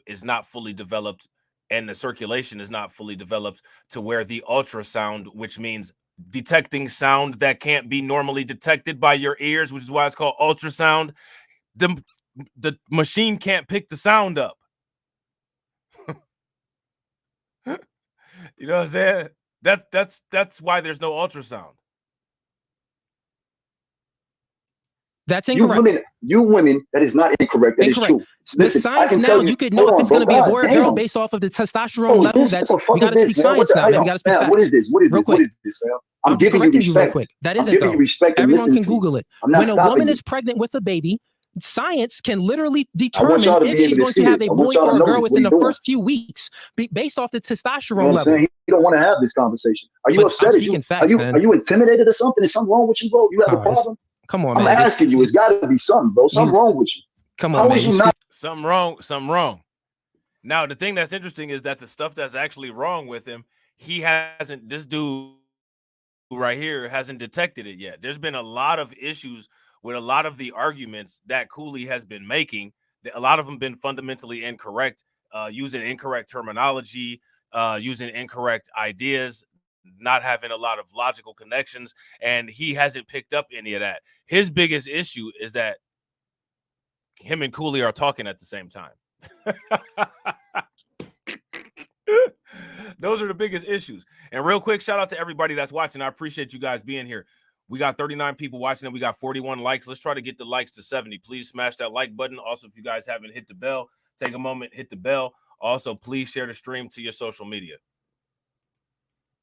is not fully developed and the circulation is not fully developed to where the ultrasound, which means detecting sound that can't be normally detected by your ears, which is why it's called ultrasound. The machine can't pick the sound up. You know what I'm saying? That's why there's no ultrasound. That's incorrect. You women, that is not incorrect. That incorrect. is true. With science now, you could know if it's going to be a boy or girl based off of the testosterone level. That's we got to speak science now, man. We got to speak facts. What is this? What is this? What is this, man? I'm giving you respect. Real quick. That isn't giving you respect. Everyone can Google it. When a woman is pregnant with a baby, science can literally determine if she's going to have a boy or a girl within the first few weeks based off the testosterone level. You don't want to have this conversation. Are you upset? Are you intimidated or something? Is something wrong with you, bro? You have a problem? Come on, man. I'm asking you. It's got to be something, bro. Something wrong with you. Come on, man. Something wrong. Now, the thing that's interesting is that the stuff that's actually wrong with him, this dude right here hasn't detected it yet. There's been a lot of issues with a lot of the arguments that Cooley has been making. A lot of them been fundamentally incorrect, using incorrect terminology, using incorrect ideas, not having a lot of logical connections, and he hasn't picked up any of that. His biggest issue is that him and Cooley are talking at the same time. Those are the biggest issues. And real quick, shout out to everybody that's watching. I appreciate you guys being here. We got 39 people watching and we got 41 likes. Let's try to get the likes to 70. Please smash that like button. Also, if you guys haven't hit the bell, take a moment, hit the bell. Also, please share the stream to your social media.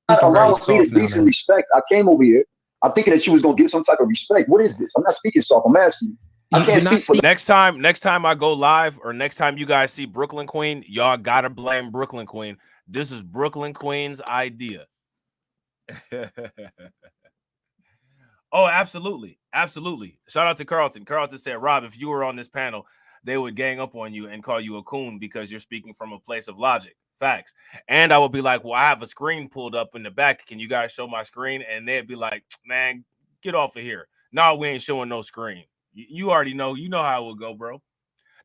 Allow me to decent respect. I came over here. I'm thinking that she was gonna give some type of respect. What is this? I'm not speaking soft. I'm asking you. I can't speak for next time I go live, or next time you guys see Brooklyn Queen, y'all gotta blame Brooklyn Queen. This is Brooklyn Queen's idea. Oh, absolutely. Absolutely. Shout out to Carlton. Carlton said, Rob, if you were on this panel, they would gang up on you and call you a coon because you're speaking from a place of logic. Facts. And I would be like, well, I have a screen pulled up in the back. Can you guys show my screen? And they'd be like, man, get off of here. No, we ain't showing no screen. You already know. You know how it will go, bro.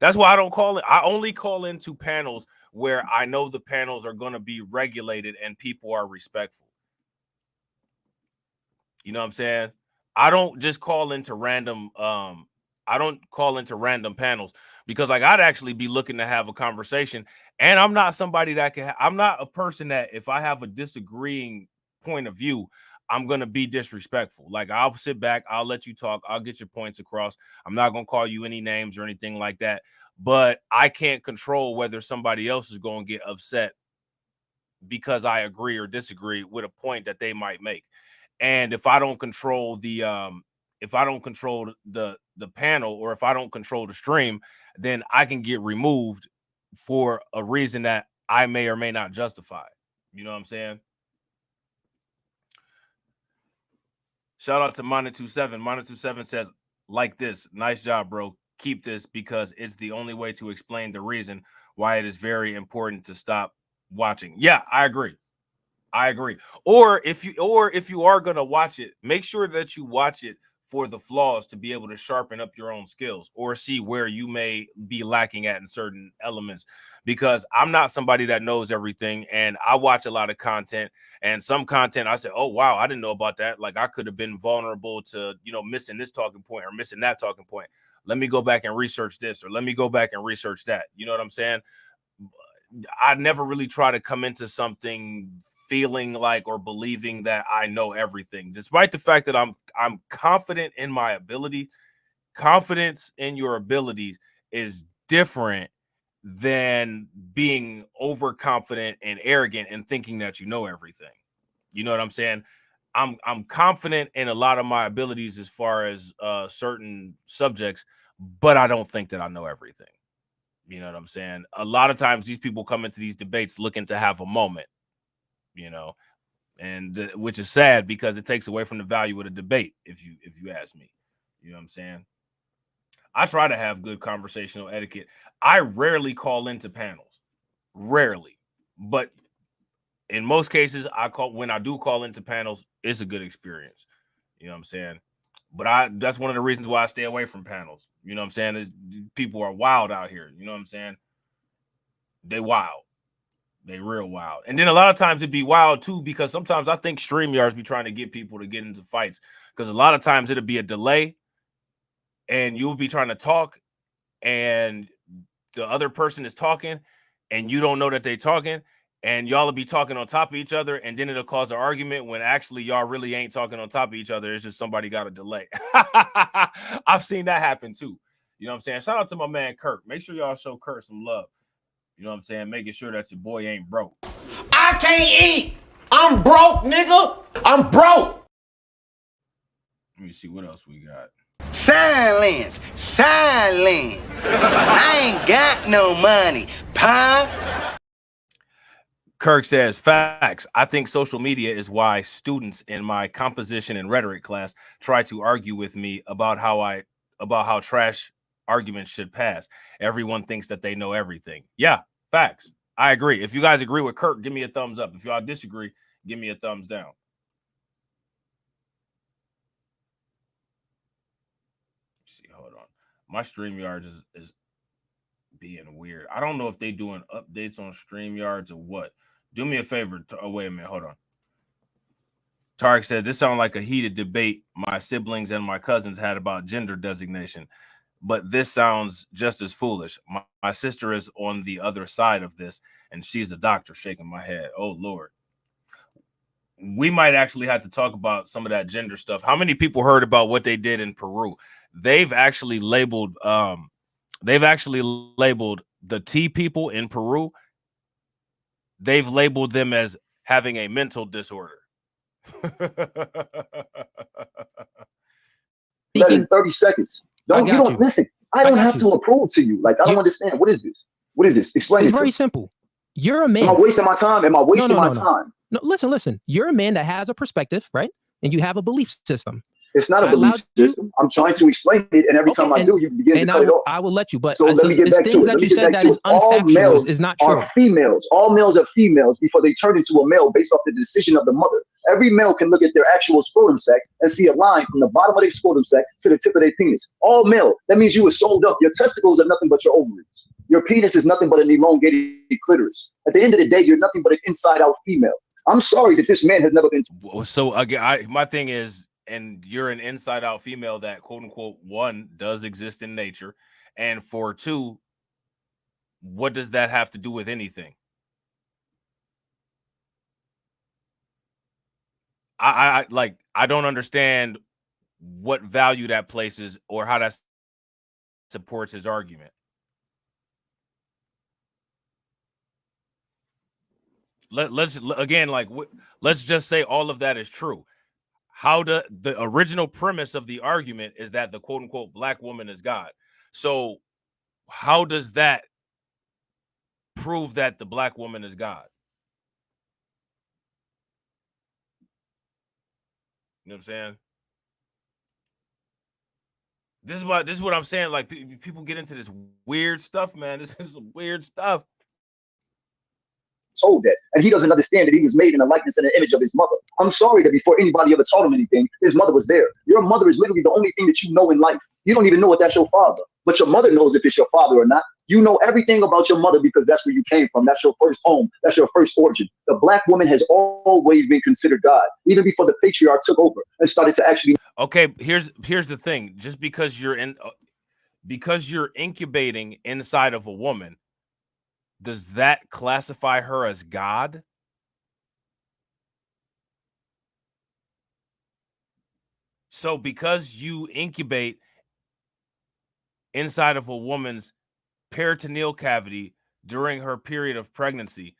That's why I don't call it. I only call into panels where I know the panels are going to be regulated and people are respectful. You know what I'm saying? I don't just call into random. I don't call into random panels because, like, I'd actually be looking to have a conversation. And I'm not somebody that can. I'm not a person that if I have a disagreeing point of view, I'm going to be disrespectful. Like, I'll sit back. I'll let you talk. I'll get your points across. I'm not going to call you any names or anything like that. But I can't control whether somebody else is going to get upset because I agree or disagree with a point that they might make. And if I don't control the panel, or if I don't control the stream, then I can get removed for a reason that I may or may not justify. You know what I'm saying? Shout out to Mana27. Mana27 says, like this. Nice job, bro. Keep this because it's the only way to explain the reason why it is very important to stop watching. Yeah, I agree. I agree. Or if you are going to watch it, make sure that you watch it for the flaws to be able to sharpen up your own skills or see where you may be lacking at in certain elements, because I'm not somebody that knows everything. And I watch a lot of content, and some content I say, oh, wow, I didn't know about that. Like, I could have been vulnerable to, you know, missing this talking point or missing that talking point. Let me go back and research this, or let me go back and research that. You know what I'm saying? I never really try to come into something feeling like or believing that I know everything, despite the fact that I'm confident in my ability. Confidence in your abilities is different than being overconfident and arrogant and thinking that you know everything. You know what I'm saying? I'm confident in a lot of my abilities as far as certain subjects, but I don't think that I know everything. You know what I'm saying? A lot of times these people come into these debates looking to have a moment, you know, and which is sad because it takes away from the value of the debate. If you ask me, you know what I'm saying? I try to have good conversational etiquette. I rarely call into panels, rarely, but in most cases, when I do call into panels, it's a good experience. You know what I'm saying? But that's one of the reasons why I stay away from panels. You know what I'm saying? Is people are wild out here. You know what I'm saying? They wild. They real wild. And then a lot of times it'd be wild too, because sometimes I think StreamYards be trying to get people to get into fights, because a lot of times it'll be a delay and you'll be trying to talk and the other person is talking and you don't know that they're talking, and y'all will be talking on top of each other, and then it'll cause an argument when actually y'all really ain't talking on top of each other. It's just somebody got a delay. I've seen that happen too. You know what I'm saying? Shout out to my man Kurt. Make sure y'all show Kurt some love. You know what I'm saying? Making sure that your boy ain't broke. I can't eat. I'm broke, nigga. I'm broke. Let me see what else we got. Silence. Silence. I ain't got no money, pie. Kirk says, facts. I think social media is why students in my composition and rhetoric class try to argue with me about how trash arguments should pass. Everyone thinks that they know everything. Yeah, facts. I agree. If you guys agree with Kirk, give me a thumbs up. If y'all disagree, give me a thumbs down. Let's see, hold on. My StreamYards is being weird. I don't know if they doing updates on StreamYards or what. Do me a favor. Oh, wait a minute. Hold on. Tarek says, this sounds like a heated debate my siblings and my cousins had about gender designation. but this sounds just as foolish. My sister is on the other side of this, and she's a doctor. Shaking my head. Oh Lord. We might actually have to talk about some of that gender stuff. How many people heard about what they did in Peru? They've actually labeled the T people in Peru. They've labeled them as having a mental disorder. In 30 seconds. You don't listen. I don't have to approve to you. Like, I don't understand. What is this? What is this? Explain it. It's very simple. You're a man. Am I wasting my time? Am I wasting my time? No, listen. You're a man that has a perspective, right? And you have a belief system. It's not a belief system. I'm trying to explain it, and every time I do, you begin to cut it off. I will let you, but so let me get back to it. That you said that is unfactual is not true. Are females. All males are females before they turn into a male based off the decision of the mother. Every male can look at their actual scrotum sac and see a line from the bottom of their scrotum sac to the tip of their penis. All male. That means you were sold up. Your testicles are nothing but your ovaries. Your penis is nothing but an elongated clitoris. At the end of the day, you're nothing but an inside-out female. I'm sorry that this man has never been. So again, my thing is, and you're an inside-out female that, quote unquote, one, does exist in nature, and for two, what does that have to do with anything? I don't understand what value that places or how that supports his argument. Let's just say all of that is true. How the original premise of the argument is that the quote unquote black woman is God. So how does that prove that the black woman is God? You know what I'm saying? This is what I'm saying. Like, people get into this weird stuff, man. This is some weird stuff. Told that, and he doesn't understand that he was made in the likeness and the image of his mother. I'm sorry that before anybody ever taught him anything, his mother was there. Your mother is literally the only thing that you know in life. You don't even know if that's your father, but your mother knows if it's your father or not. You know everything about your mother because that's where you came from. That's your first home. That's your first origin. The black woman has always been considered God, even before the patriarch took over and started to actually. Okay, here's the thing. Just because you're incubating inside of a woman, does that classify her as God? So because you incubate inside of a woman's peritoneal cavity during her period of pregnancy,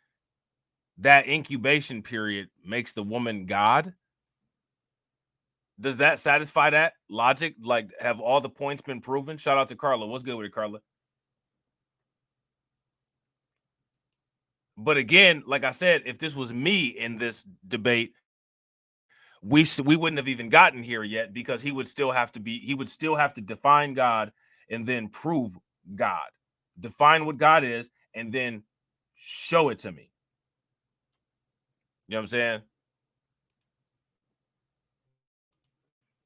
that incubation period makes the woman God? Does that satisfy that logic? Like, have all the points been proven? Shout out to Carla. What's good with it, Carla? But again, like I said, if this was me in this debate, we wouldn't have even gotten here yet, because he would still have to define God and then prove God. Define what God is and then show it to me. You know what I'm saying?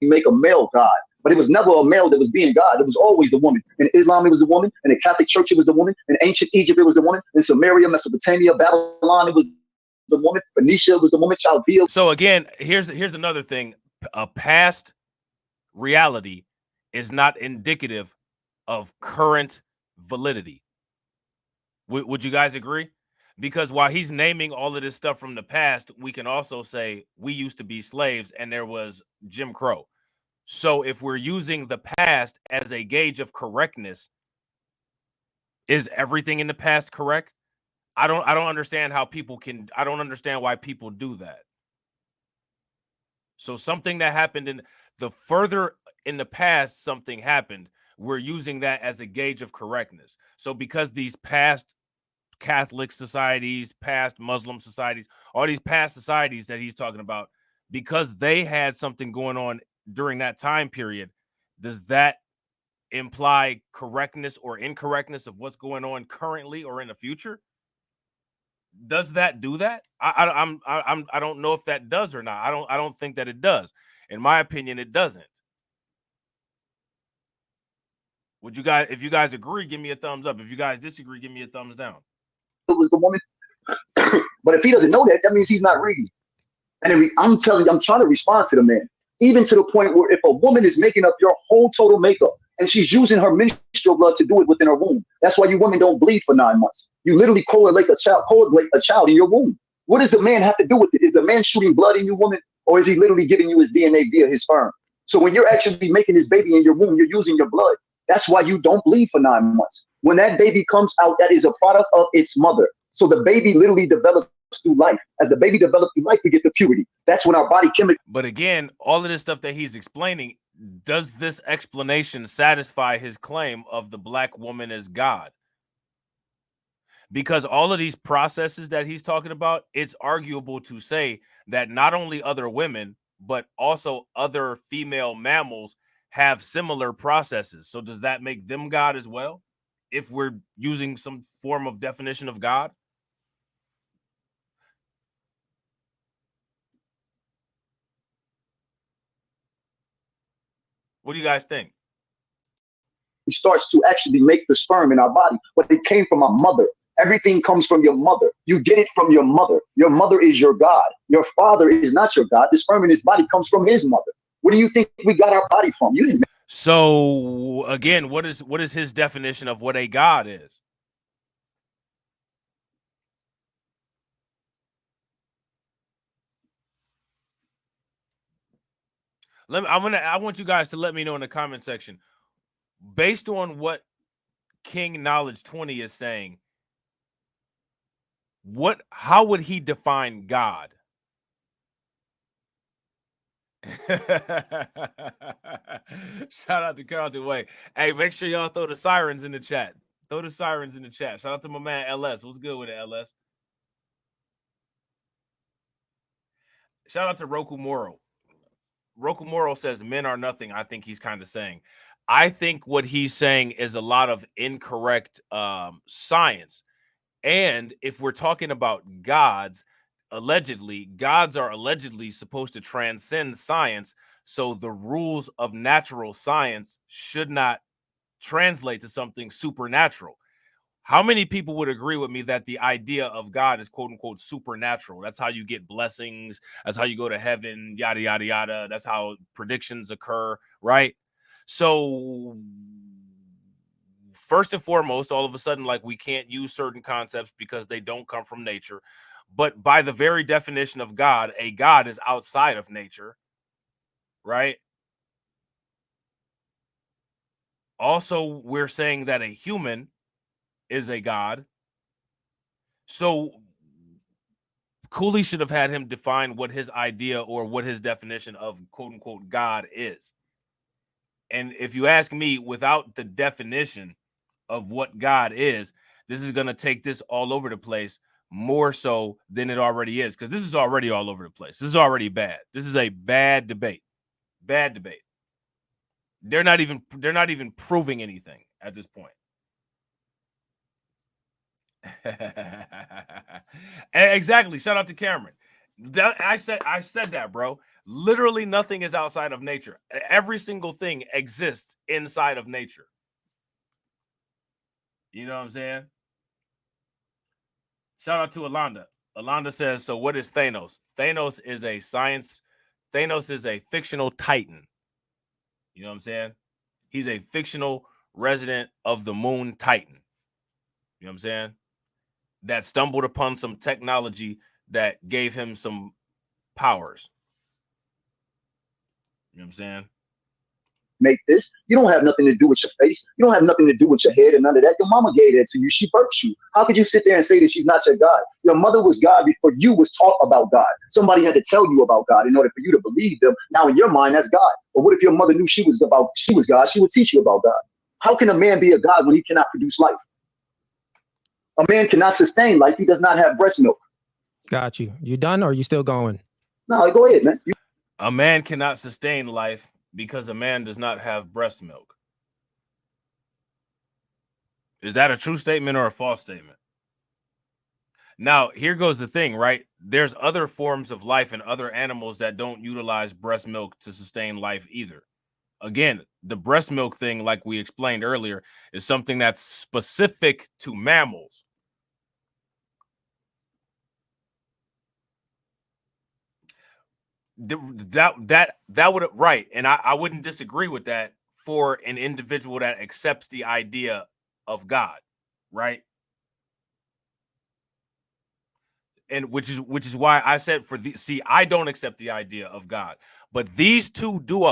Make a male God, but it was never a male that was being God. It was always the woman. In Islam, it was the woman. In the Catholic Church, it was the woman. In ancient Egypt, it was the woman. In Samaria, Mesopotamia, Babylon, it was the woman. Phoenicia was the woman. Chaldea. So again, here's another thing. A past reality is not indicative of current validity. Would you guys agree? Because while he's naming all of this stuff from the past, we can also say we used to be slaves and there was Jim Crow. So if we're using the past as a gauge of correctness, is everything in the past correct? I don't understand how people can. I don't understand why people do that. So something that happened in the further in the past, something happened, we're using that as a gauge of correctness. So because these past Catholic societies, past Muslim societies, all these past societies that he's talking about, because they had something going on during that time period, does that imply correctness or incorrectness of what's going on currently or in the future? Does that do that? I don't know if that does or not. I don't think that it does. In my opinion, it doesn't. Would you guys, if you guys agree, give me a thumbs up. If you guys disagree, give me a thumbs down. It was the woman. But if he doesn't know that, that means he's not reading. And I'm telling you, I'm trying to respond to the man, even to the point where if a woman is making up your whole total makeup And she's using her menstrual blood to do it within her womb. That's why you women don't bleed for 9 months. You literally coagulate a child in your womb. What does the man have to do with it? Is the man shooting blood in you, woman? Or is he literally giving you his DNA via his sperm? So when you're actually making this baby in your womb, you're using your blood. That's why you don't bleed for 9 months. When that baby comes out, that is a product of its mother. So the baby literally develops through life. As the baby develops through life, we get to puberty. That's when our body chemically. But again, all of this stuff that he's explaining, does this explanation satisfy his claim of the black woman as God? Because all of these processes that he's talking about, it's arguable to say that not only other women, but also other female mammals have similar processes. So does that make them God as well? If we're using some form of definition of God? What do you guys think? It starts to actually make the sperm in our body, but it came from our mother. Everything comes from your mother. You get it from your mother. Your mother is your God. Your father is not your God. The sperm in his body comes from his mother. What do you think we got our body from? You didn't. So again, what is his definition of what a God is? I want you guys to let me know in the comment section, based on what King Knowledge 20 is saying, how would he define God? Shout out to Carlton Way. Hey, make sure y'all throw the sirens in the chat. Throw the sirens in the chat. Shout out to my man LS. What's good with it, LS? Shout out to Roku Moral. Roku Moral says men are nothing. I think he's kind of saying. I think what he's saying is a lot of incorrect science. And if we're talking about gods, gods are allegedly supposed to transcend science. So the rules of natural science should not translate to something supernatural. How many people would agree with me that the idea of God is quote unquote supernatural? That's how you get blessings. That's how you go to heaven, yada, yada, yada. That's how predictions occur, right? So first and foremost, all of a sudden, like, we can't use certain concepts because they don't come from nature. But by the very definition of God, a God is outside of nature, right? Also, we're saying that a human is a God. So Cooley should have had him define what his idea or what his definition of quote unquote God is. And if you ask me, without the definition of what God is, this is going to take this all over the place more so than it already is, because this is already all over the place. This is already bad. This is a bad debate. Bad debate. They're not even proving anything at this point. Exactly. Shout out to Cameron. I said that, bro. Literally nothing is outside of nature. Every single thing exists inside of nature. You know what I'm saying? Shout out to Alonda. Alonda says, so what is Thanos? Thanos is a fictional titan. You know what I'm saying? He's a fictional resident of the moon titan. You know what I'm saying? That stumbled upon some technology that gave him some powers. You know what I'm saying? Make this. You don't have nothing to do with your face. You don't have nothing to do with your head and none of that. Your mama gave that to you. She birthed you. How could you sit there and say that she's not your God? Your mother was God before you was taught about God. Somebody had to tell you about God in order for you to believe them. Now in your mind, that's God. But what if your mother knew she was God? She would teach you about God. How can a man be a God when he cannot produce life? A man cannot sustain life. He does not have breast milk. Got you. You done or are you still going? No, go ahead, man. A man cannot sustain life because a man does not have breast milk. Is that a true statement or a false statement? Now, here goes the thing, right? There's other forms of life and other animals that don't utilize breast milk to sustain life either. Again, the breast milk thing, like we explained earlier, is something that's specific to mammals. That would, right, and I wouldn't disagree with that for an individual that accepts the idea of God, right? And which is why I said I don't accept the idea of God, but these two do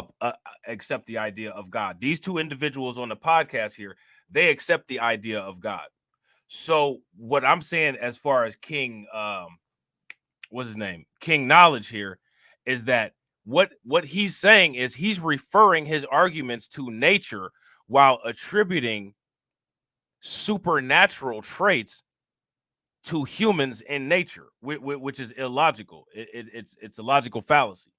accept the idea of God. These two individuals on the podcast here, they accept the idea of God. So what I'm saying, as far as King, what's his name, King Knowledge here, is that what he's saying is he's referring his arguments to nature while attributing supernatural traits to humans in nature, which is illogical. It's a logical fallacy.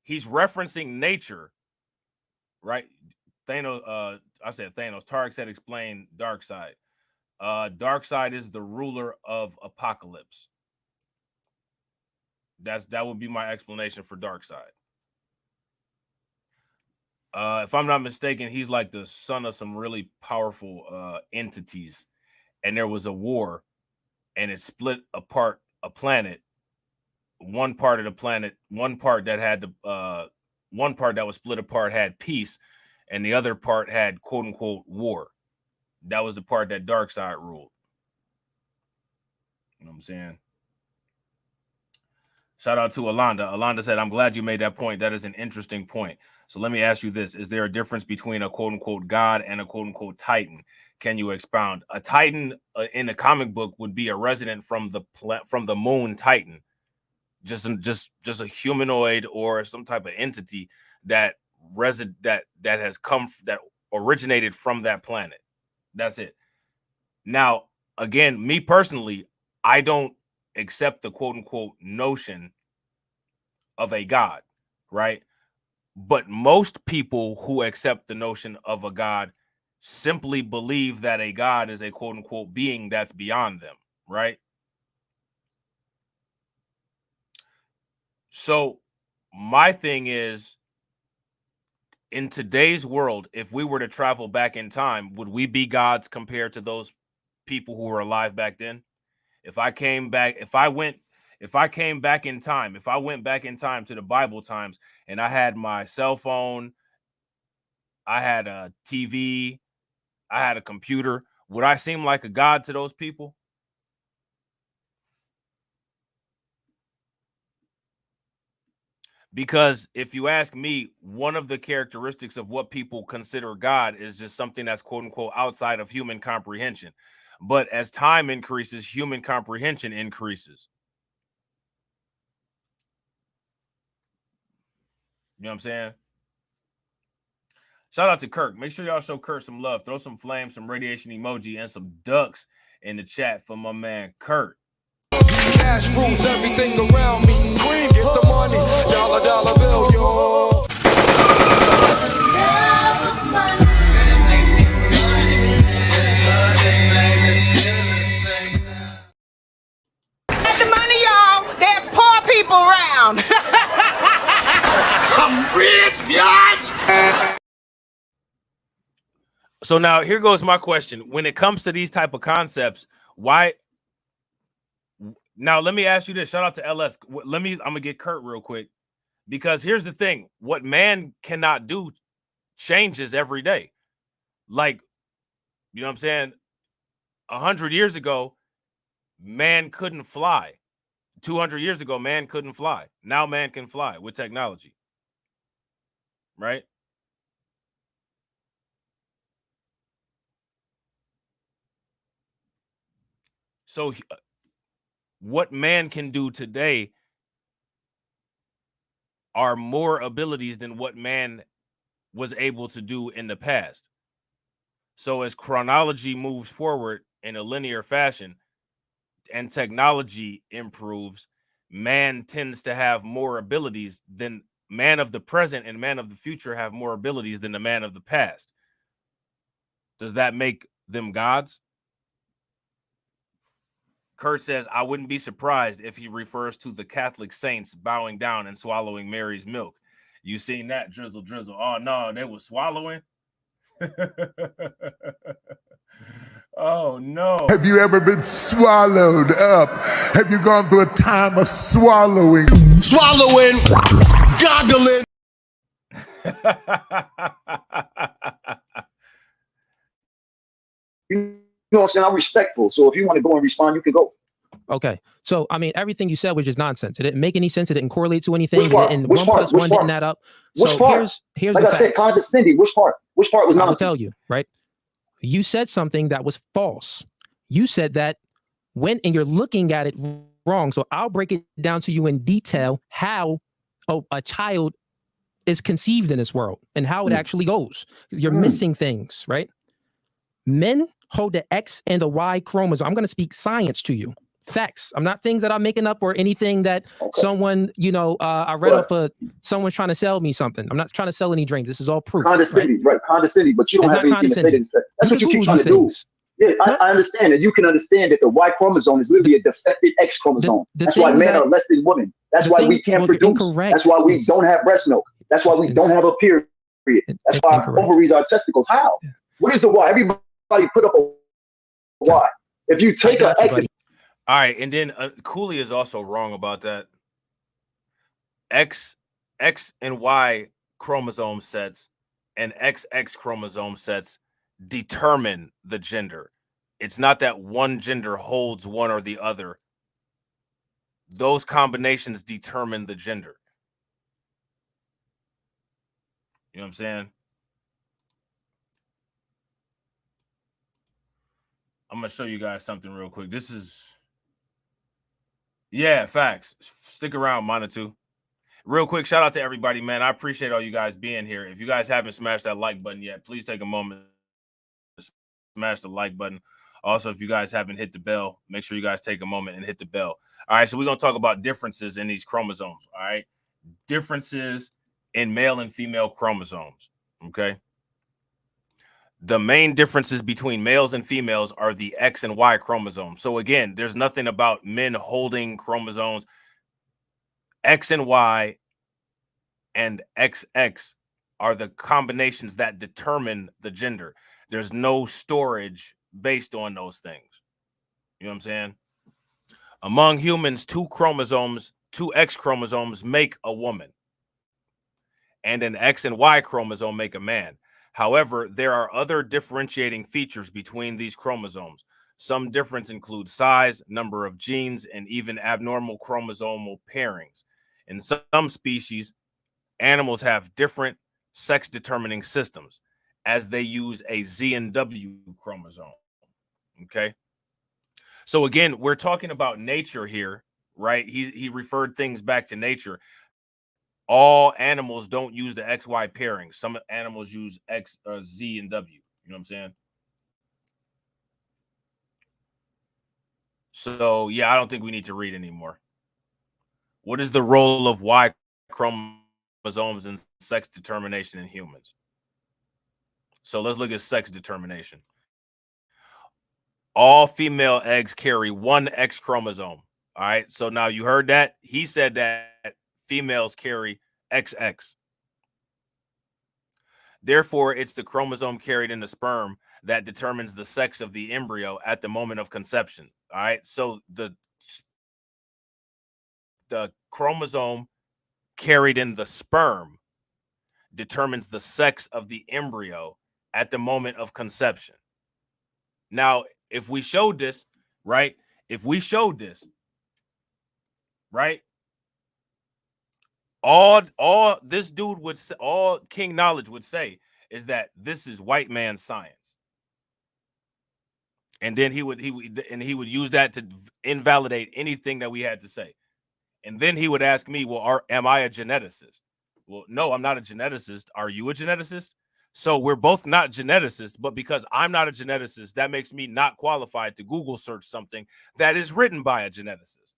He's referencing nature, right? Thanos, I said Thanos. Tarek said explain Darkseid. Darkseid is the ruler of Apocalypse. That would be my explanation for Darkseid. If I'm not mistaken, he's like the son of some really powerful entities. And there was a war, and it split apart a planet. One part of the planet, one part that was split apart had peace, and the other part had quote unquote war. That was the part that Darkseid ruled. You know what I'm saying? Shout out to Alonda. Alonda said, I'm glad you made that point. That is an interesting point. So let me ask you this. Is there a difference between a quote-unquote God and a quote-unquote Titan? Can you expound? A Titan in a comic book would be a resident from the moon Titan. Just a humanoid or some type of entity that originated from that planet. That's it. Now, again, me personally, I don't accept the quote-unquote notion of a God, right? But most people who accept the notion of a God simply believe that a God is a quote-unquote being that's beyond them, right? So my thing is, in today's world, if we were to travel back in time, would we be gods compared to those people who were alive back then? If I went back in time to the Bible times, and I had my cell phone, I had a TV, I had a computer, would I seem like a god to those people? Because if you ask me, one of the characteristics of what people consider God is just something that's quote unquote outside of human comprehension. But as time increases, human comprehension increases. You know what I'm saying? Shout out to Kirk. Make sure y'all show Kirk some love. Throw some flames, some radiation emoji, and some ducks in the chat for my man Kirk. Cash rules everything around me. Green, get the money. Dollar bill, yo. Get the money, y'all. There's poor people around. I'm rich, bitch. So now here goes my question. When it comes to these type of concepts, why? Now let me ask you this. Shout out to LS. I'm gonna get Kurt real quick, because here's the thing: what man cannot do changes every day. Like, you know what I'm saying? 100 years ago, man couldn't fly. 200 years ago, man couldn't fly. Now man can fly with technology. Right? So what man can do today are more abilities than what man was able to do in the past. So as chronology moves forward in a linear fashion and technology improves, man tends to have more abilities than man of the present, and man of the future have more abilities than the man of the past. Does that make them gods? Kurt says, I wouldn't be surprised if he refers to the Catholic saints bowing down and swallowing Mary's milk. You seen that, Drizzle? Oh, no, they were swallowing? Oh, no. Have you ever been swallowed up? Have you gone through a time of swallowing? Swallowing, goggling. You know what I'm saying? I'm respectful. So if you want to go and respond, you can go. Okay. So, I mean, everything you said was just nonsense. It didn't make any sense. It didn't correlate to anything. Which part? And Which 1 part? plus Which 1 part? didn't add up. Which So part? here's like the I facts. said, condescending. Which part? Which part was I will nonsense? tell you, right? You said something that was false. You said that and you're looking at it wrong. So I'll break it down to you in detail how a child is conceived in this world and how it actually goes. You're missing things, right? Men hold the X and the Y chromosome. I'm going to speak science to you. Facts. I'm not things that I'm making up or anything that someone, I read off of someone trying to sell me something. I'm not trying to sell any dreams. This is all proof. Condescending, right? Condescending, but you don't It's have not anything to say to this. That's what you keep Google trying to do. things. Yeah, I understand that. You can understand that the Y chromosome is literally a defective X chromosome. That's why men are less than women. That's why we can't produce. That's why we don't have breast milk. That's why we don't have a period. That's why our ovaries are testicles. How? What is the Y? Everybody put up a Y. If you take an X. All right, and then Cooley is also wrong about that. X and Y chromosome sets and XX chromosome sets determine the gender. It's not that one gender holds one or the other. Those combinations determine the gender. You know what I'm saying? I'm going to show you guys something real quick. This is... Yeah, facts. Stick around, Monitu. Real quick, shout out to everybody, man. I appreciate all you guys being here. If you guys haven't smashed that like button yet, please take a moment to smash the like button. Also, if you guys haven't hit the bell, make sure you guys take a moment and hit the bell. All right, so we're going to talk about differences in these chromosomes, all right? Differences in male and female chromosomes, okay? The main differences between males and females are the X and Y chromosomes. So again, there's nothing about men holding chromosomes. X and Y and XX are the combinations that determine the gender. There's no storage based on those things. You know what I'm saying? Among humans, two X chromosomes make a woman. And an X and Y chromosome make a man. However, there are other differentiating features between these chromosomes. Some difference include size, number of genes, and even abnormal chromosomal pairings. In some species, animals have different sex-determining systems as they use a Z and W chromosome. Okay? So again, we're talking about nature here, right? He referred things back to nature. All animals don't use the XY pairing. Some animals use X, Z, and W. You know what I'm saying? So, yeah, I don't think we need to read anymore. What is the role of Y chromosomes in sex determination in humans? So let's look at sex determination. All female eggs carry one X chromosome. All right. So now you heard that. He said that females carry XX. Therefore, it's the chromosome carried in the sperm that determines the sex of the embryo at the moment of conception. All right. So the chromosome carried in the sperm determines the sex of the embryo at the moment of conception. Now, if we showed this, right? If we showed this, right? All this dude would say, all King Knowledge would say is that this is white man science. And then he would use that to invalidate anything that we had to say. And then he would ask me, well, am I a geneticist? Well, no, I'm not a geneticist. Are you a geneticist? So we're both not geneticists, but because I'm not a geneticist, that makes me not qualified to Google search something that is written by a geneticist.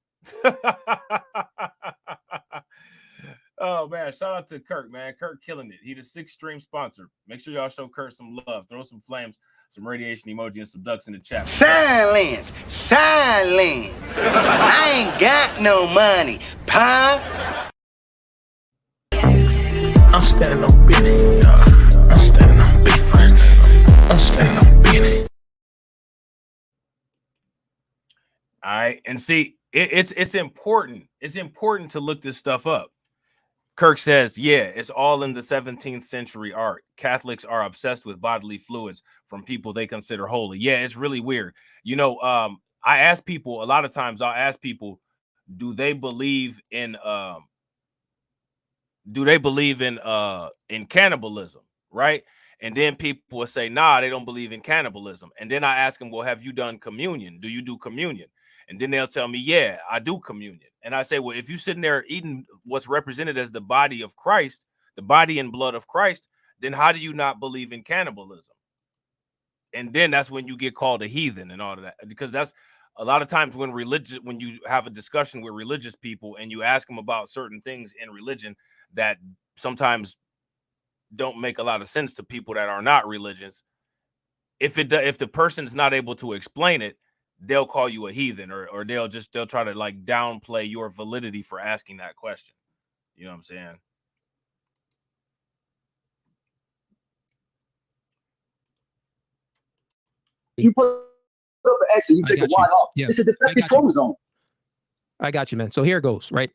Oh, man, shout out to Kirk, man. Kirk killing it. He's the 6th stream sponsor. Make sure y'all show Kirk some love. Throw some flames, some radiation emoji, and some ducks in the chat. Silence. Silence. I ain't got no money, pa. I'm standing on business. I'm standing on business. I'm standing on business. All right, and see, it's important. It's important to look this stuff up. Kirk says, yeah, it's all in the 17th century art. Catholics are obsessed with bodily fluids from people they consider holy. Yeah, it's really weird. You know, I ask people a lot of times, I'll ask people, do they believe in cannibalism, right? And then people will say, nah, they don't believe in cannibalism. And then I ask them, well, have you done communion? Do you do communion? And then they'll tell me, yeah, I do communion. And I say, well, if you're sitting there eating what's represented as the body of Christ, the body and blood of Christ, then how do you not believe in cannibalism? And then that's when you get called a heathen and all of that, because that's a lot of times when you have a discussion with religious people and you ask them about certain things in religion that sometimes don't make a lot of sense to people that are not religious. If the person's not able to explain it, they'll call you a heathen, or they'll try to like downplay your validity for asking that question. You know what I'm saying? You put up the X and you take the Y off. Yeah. It's a defective chromosome. I got you, man. So here it goes, right?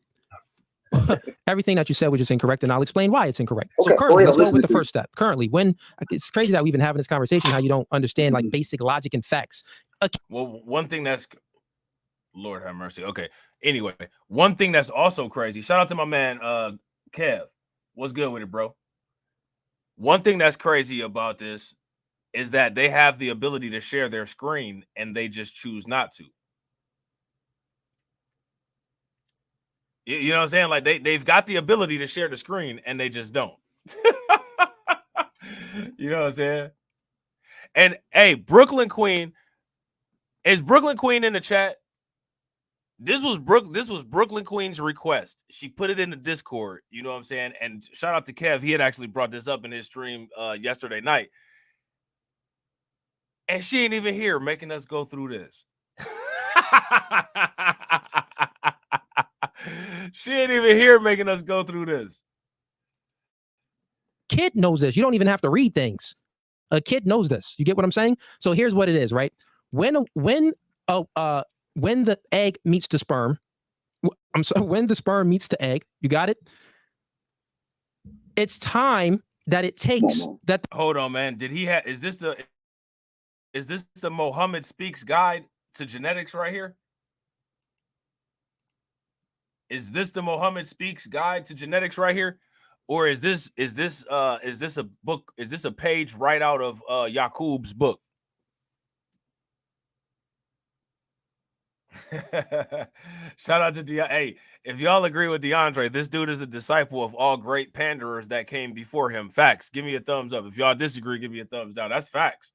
Everything that you said was just incorrect, and I'll explain why it's incorrect. Okay, so currently, let's go with the me. first step. Currently, when it's crazy that we've been having this conversation, how you don't understand like basic logic and facts. Well, one thing that's, Lord have mercy. Okay. Anyway, one thing that's also crazy. Shout out to my man, Kev. What's good with it, bro? One thing that's crazy about this is that they have the ability to share their screen and they just choose not to. You know what I'm saying? Like they've got the ability to share the screen and they just don't. You know what I'm saying? And hey, Brooklyn Queen, is Brooklyn Queen in the chat? This was Brooklyn Queen's request. She put it in the Discord, you know what I'm saying? And shout out to Kev. He had actually brought this up in his stream yesterday night. And she ain't even here making us go through this. She ain't even here making us go through this. Kid knows this. You don't even have to read things. A kid knows this. You get what I'm saying? So here's what it is, right? When the egg meets the sperm, when the sperm meets the egg, you got it? It's time that it takes that. Hold on, man. Is this the Muhammad Speaks Guide to Genetics right here? Is this the Muhammad Speaks Guide to Genetics right here? Or is this a book? Is this a page right out of Yaqub's book? Shout out to DeAndre. Hey, if y'all agree with DeAndre, this dude is a disciple of all great panderers that came before him. Facts. Give me a thumbs up. If y'all disagree, give me a thumbs down. That's facts.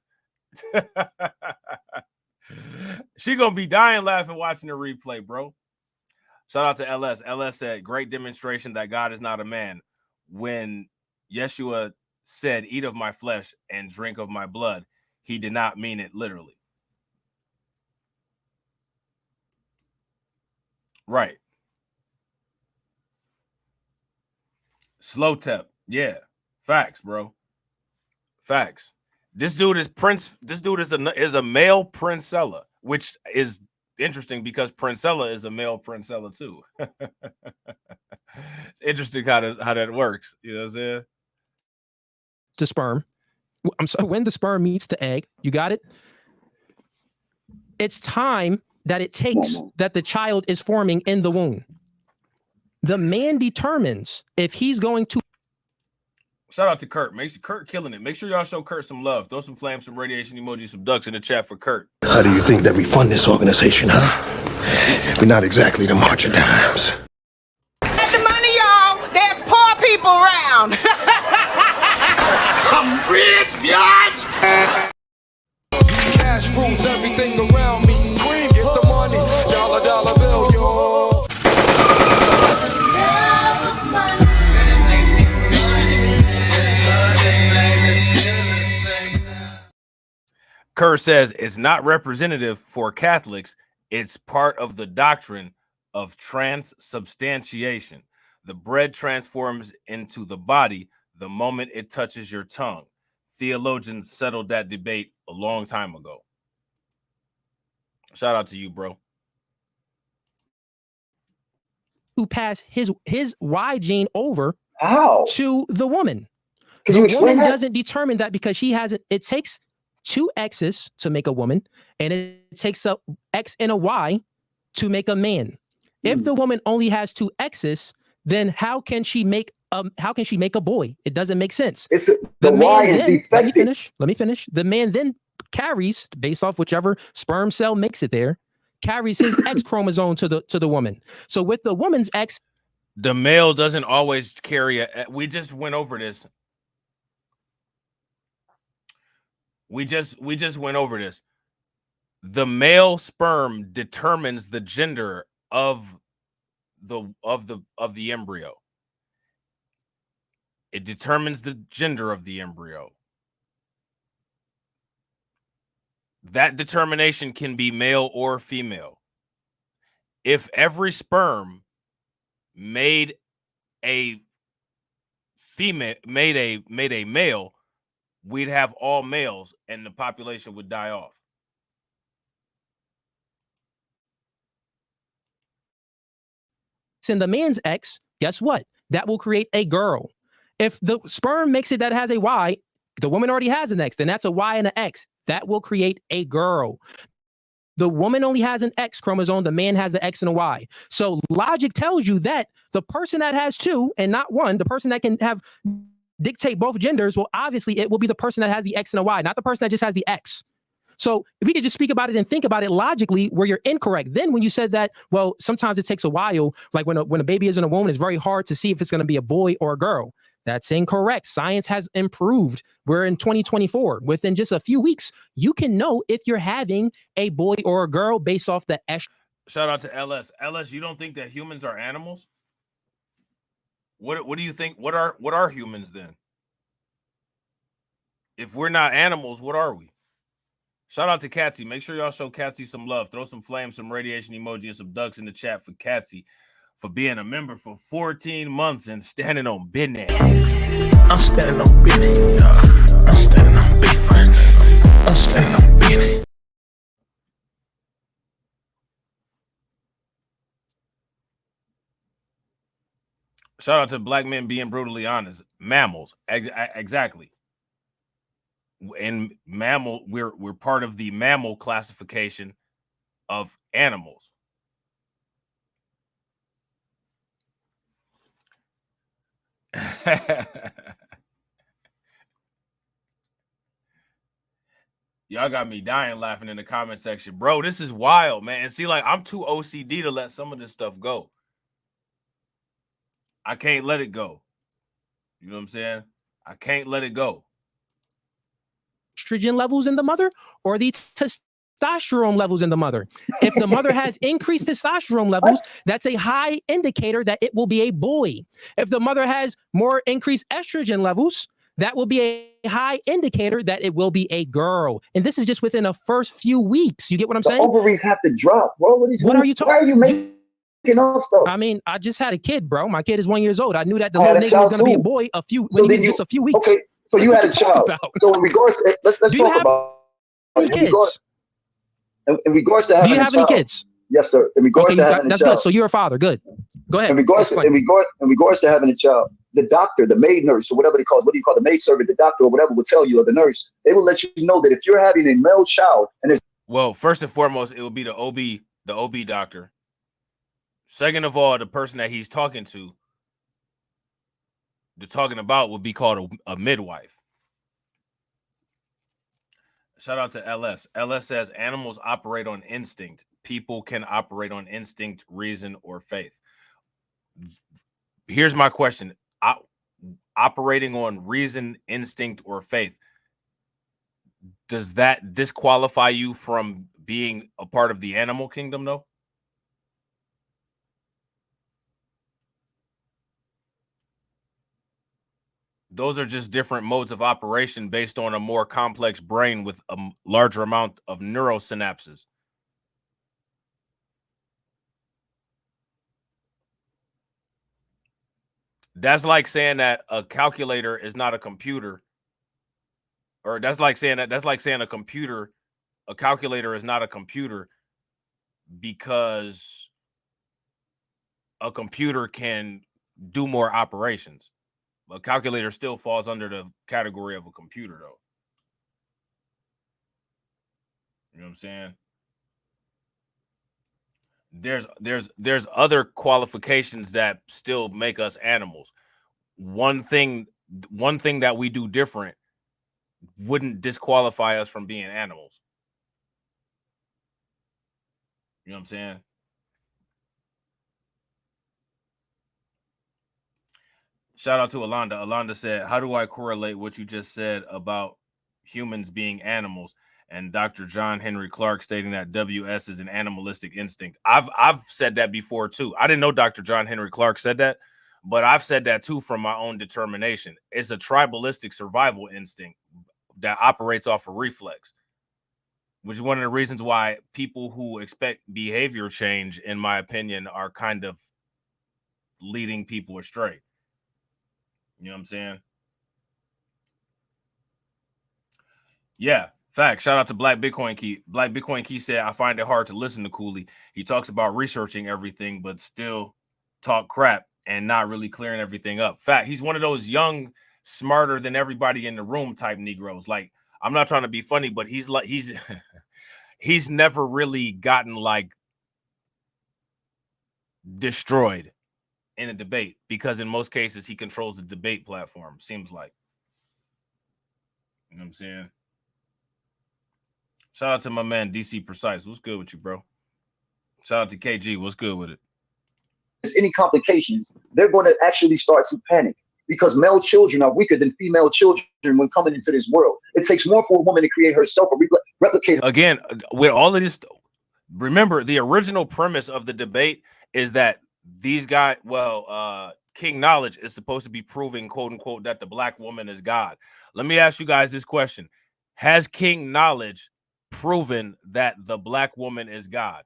She gonna be dying laughing watching the replay, bro. Shout out to LS. LS said, great demonstration that God is not a man. When Yeshua said, eat of my flesh and drink of my blood, he did not mean it literally. Right. Slow tap. Yeah. Facts, bro. Facts. This dude is a male Princella, which is interesting because Princella is a male Princella too. It's interesting how that works. You know what I'm saying? The sperm. When the sperm meets the egg, you got it? It's time that it takes that the child is forming in the womb. The man determines if he's going to. Shout out to Kurt. Kurt killing it. Make sure y'all show Kurt some love. Throw some flames, some radiation emojis, some ducks in the chat for Kurt. How do you think that we fund this organization, huh? We're not exactly the March of Dimes. Get the money, y'all. There's poor people around. I'm rich, bitch. Cash rules everything around me. Cream, get the money. Dollar bill, yo. Kerr says it's not representative for Catholics. It's part of the doctrine of transubstantiation. The bread transforms into the body the moment it touches your tongue. Theologians settled that debate a long time ago. Shout out to you, bro. to pass his Y gene over How? to the woman. Can The you explain woman that? doesn't determine that because she has it takes 2 X's to make a woman, and it takes a X and a Y to make a man. If the woman only has 2 X's, then how can she make a boy? It doesn't make sense. The Y is defective. Let me finish. The man then carries, based off whichever sperm cell makes it there, carries his X chromosome to the woman. So with the woman's X, the male doesn't always carry a. We just went over this. We just went over this. The male sperm determines the gender of the embryo. It determines the gender of the embryo. That determination can be male or female. If every sperm made a female, made a male, we'd have all males and the population would die off. in the man's X, guess what? That will create a girl. If the sperm makes it that has a Y, the woman already has an X, then that's a Y and an X. That will create a girl. The woman only has an X chromosome, the man has the X and a Y. So logic tells you that the person that has 2 and not 1, the person that can have dictate both genders, well, obviously it will be the person that has the X and a Y, not the person that just has the X. So if we could just speak about it and think about it logically, where you're incorrect. Then when you said that, well, sometimes it takes a while, like when a baby is in a womb, it's very hard to see if it's going to be a boy or a girl. That's incorrect. Science has improved. We're in 2024. Within just a few weeks, you can know if you're having a boy or a girl based off the estrogen. Shout out to LS. LS, you don't think that humans are animals? What do you think? What are humans then? If we're not animals, what are we? Shout out to Catsy. Make sure y'all show Catsy some love. Throw some flames, some radiation emoji, and some ducks in the chat for Catsy for being a member for 14 months and standing on business. I'm standing on business. I'm standing on business. I'm standing on business. Shout out to black men being brutally honest. Mammals, exactly. In mammal, we're part of the mammal classification of animals. Y'all got me dying laughing in the comment section. Bro, this is wild, man. And see, like, I'm too OCD to let some of this stuff go. I can't let it go. You know what I'm saying? I can't let it go. Estrogen levels in the mother or the testosterone levels in the mother. If the mother has increased testosterone levels, that's a high indicator that it will be a boy. If the mother has more increased estrogen levels, that will be a high indicator that it will be a girl. And this is just within the first few weeks. You get what I'm saying? Ovaries have to drop, bro. What are you talking? Why are you making all stuff? I mean, I just had a kid, bro. My kid is 1 year old. I knew that the little nigga was going to be a boy just a few weeks. Okay, so you had a child. So in regards to, let's talk about any kids. In regards to having do you have any kids? Yes, sir. In regards to having a that's child. good. So you're a father. Good. Go ahead. In regards to having a child, the doctor, the maid nurse, or whatever they call it, what do you call the maid servant, the doctor, or whatever will tell you, or the nurse, they will let you know that if you're having a male child, and it's well, first and foremost, it will be the OB doctor. Second of all, the person that he's talking to, about would be called a midwife. Shout out to LS. LS says animals operate on instinct. People can operate on instinct, reason, or faith. Here's my question. Operating on reason, instinct, or faith, does that disqualify you from being a part of the animal kingdom, though? Those are just different modes of operation based on a more complex brain with a larger amount of neurosynapses. That's like saying that a calculator is not a computer, or that's like saying a calculator is not a computer because a computer can do more operations. A calculator still falls under the category of a computer, though. You know what I'm saying? There's other qualifications that still make us animals. One thing that we do different wouldn't disqualify us from being animals. You know what I'm saying? Shout out to Alonda. Alonda said, how do I correlate what you just said about humans being animals and Dr. John Henry Clark stating that WS is an animalistic instinct? I've said that before too. I didn't know Dr. John Henry Clark said that, but I've said that too from my own determination. It's a tribalistic survival instinct that operates off of reflex, which is one of the reasons why people who expect behavior change, in my opinion, are kind of leading people astray. You know what I'm saying? Yeah, fact. Shout out to Black Bitcoin Key. Black Bitcoin Key said, I find it hard to listen to Cooley. He talks about researching everything, but still talk crap and not really clearing everything up. Fact, he's one of those young, smarter than everybody in the room type Negroes. Like, I'm not trying to be funny, but he's like, he's never really gotten like destroyed in a debate, because in most cases he controls the debate platform, seems like. You know what I'm saying? Shout out to my man DC Precise. What's good with you, bro? Shout out to KG. What's good with it? Any complications, they're going to actually start to panic, because male children are weaker than female children when coming into this world. It takes more for a woman to create herself or replicate. Again, with all of this, remember the original premise of the debate is that these guys, King Knowledge is supposed to be proving, quote unquote, that the black woman is God. Let me ask you guys this question. Has King Knowledge proven that the black woman is God?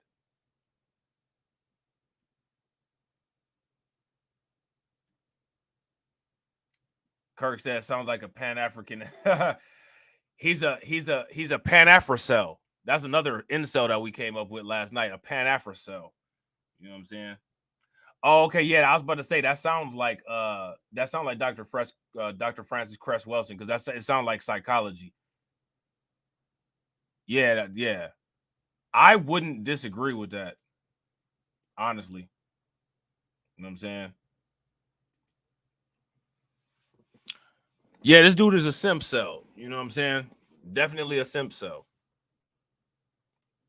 Kirk says sounds like a Pan-African. he's a Pan-Afrocel. That's another incel that we came up with last night, a Pan-Afrocel. You know what I'm saying? Oh, okay, yeah. I was about to say that sounds like Dr. Francis Cress Wilson, because it sounds like psychology. Yeah, yeah. I wouldn't disagree with that, honestly. You know what I'm saying? Yeah, this dude is a simp cell. You know what I'm saying? Definitely a simp cell.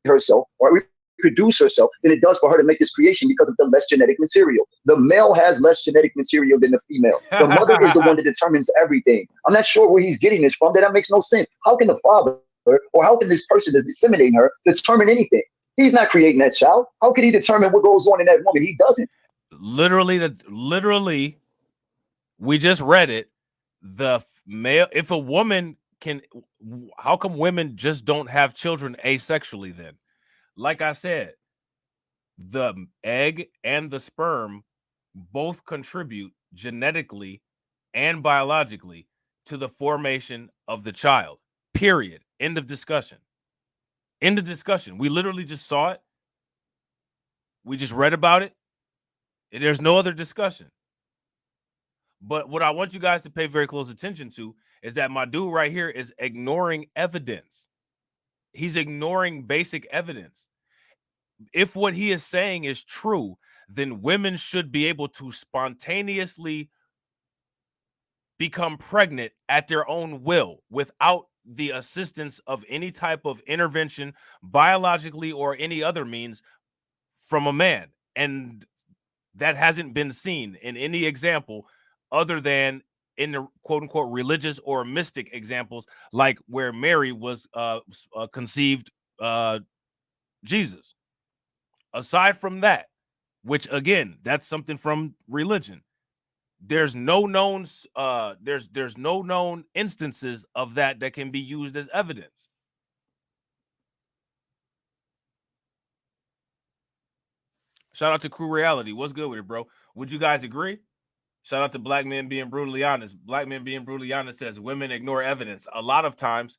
Herself or reproduce herself than it does for her to make this creation, because of the less genetic material. The male has less genetic material than the female. The mother is the one that determines everything. I'm not sure where he's getting this from. That makes no sense. How can the father, or how can this person that's disseminating her determine anything? He's not creating that child. How can he determine what goes on in that woman? He doesn't. Literally, we just read it. The male, if a woman can, how come women just don't have children asexually then? Like I said, the egg and the sperm both contribute genetically and biologically to the formation of the child. Period. End of discussion. End of discussion. We literally just saw it. We just read about it. There's no other discussion. But what I want you guys to pay very close attention to is that my dude right here is ignoring evidence. He's ignoring basic evidence. If what he is saying is true, then women should be able to spontaneously become pregnant at their own will without the assistance of any type of intervention, biologically or any other means, from a man. And that hasn't been seen in any example other than in the quote unquote religious or mystic examples, like where Mary was conceived Jesus. Aside from that, which again, that's something from religion, there's no known there's no known instances of that can be used as evidence. Shout out to Crew Reality. What's good with it, bro? Would you guys agree? Shout out to Black Men Being Brutally Honest. Black Men Being Brutally Honest says women ignore evidence. A lot of times,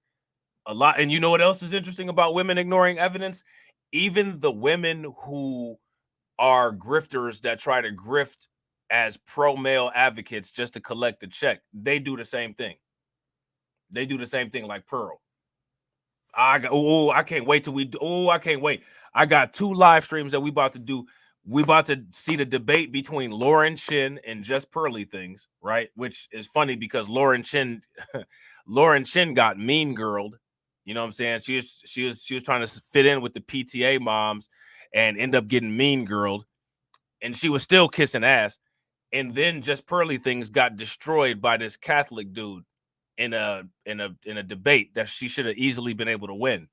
and you know what else is interesting about women ignoring evidence? Even the women who are grifters that try to grift as pro-male advocates just to collect a check. They do the same thing. They do the same thing like Pearl. I can't wait till we do. I can't wait. I got 2 live streams that we about to do. We about to see the debate between Lauren Chin and Just Pearly Things, right? Which is funny because Lauren Chin got mean girled. You know what I'm saying? She was trying to fit in with the PTA moms and end up getting mean girled, and she was still kissing ass. And then Just Pearly Things got destroyed by this Catholic dude in a debate that she should have easily been able to win,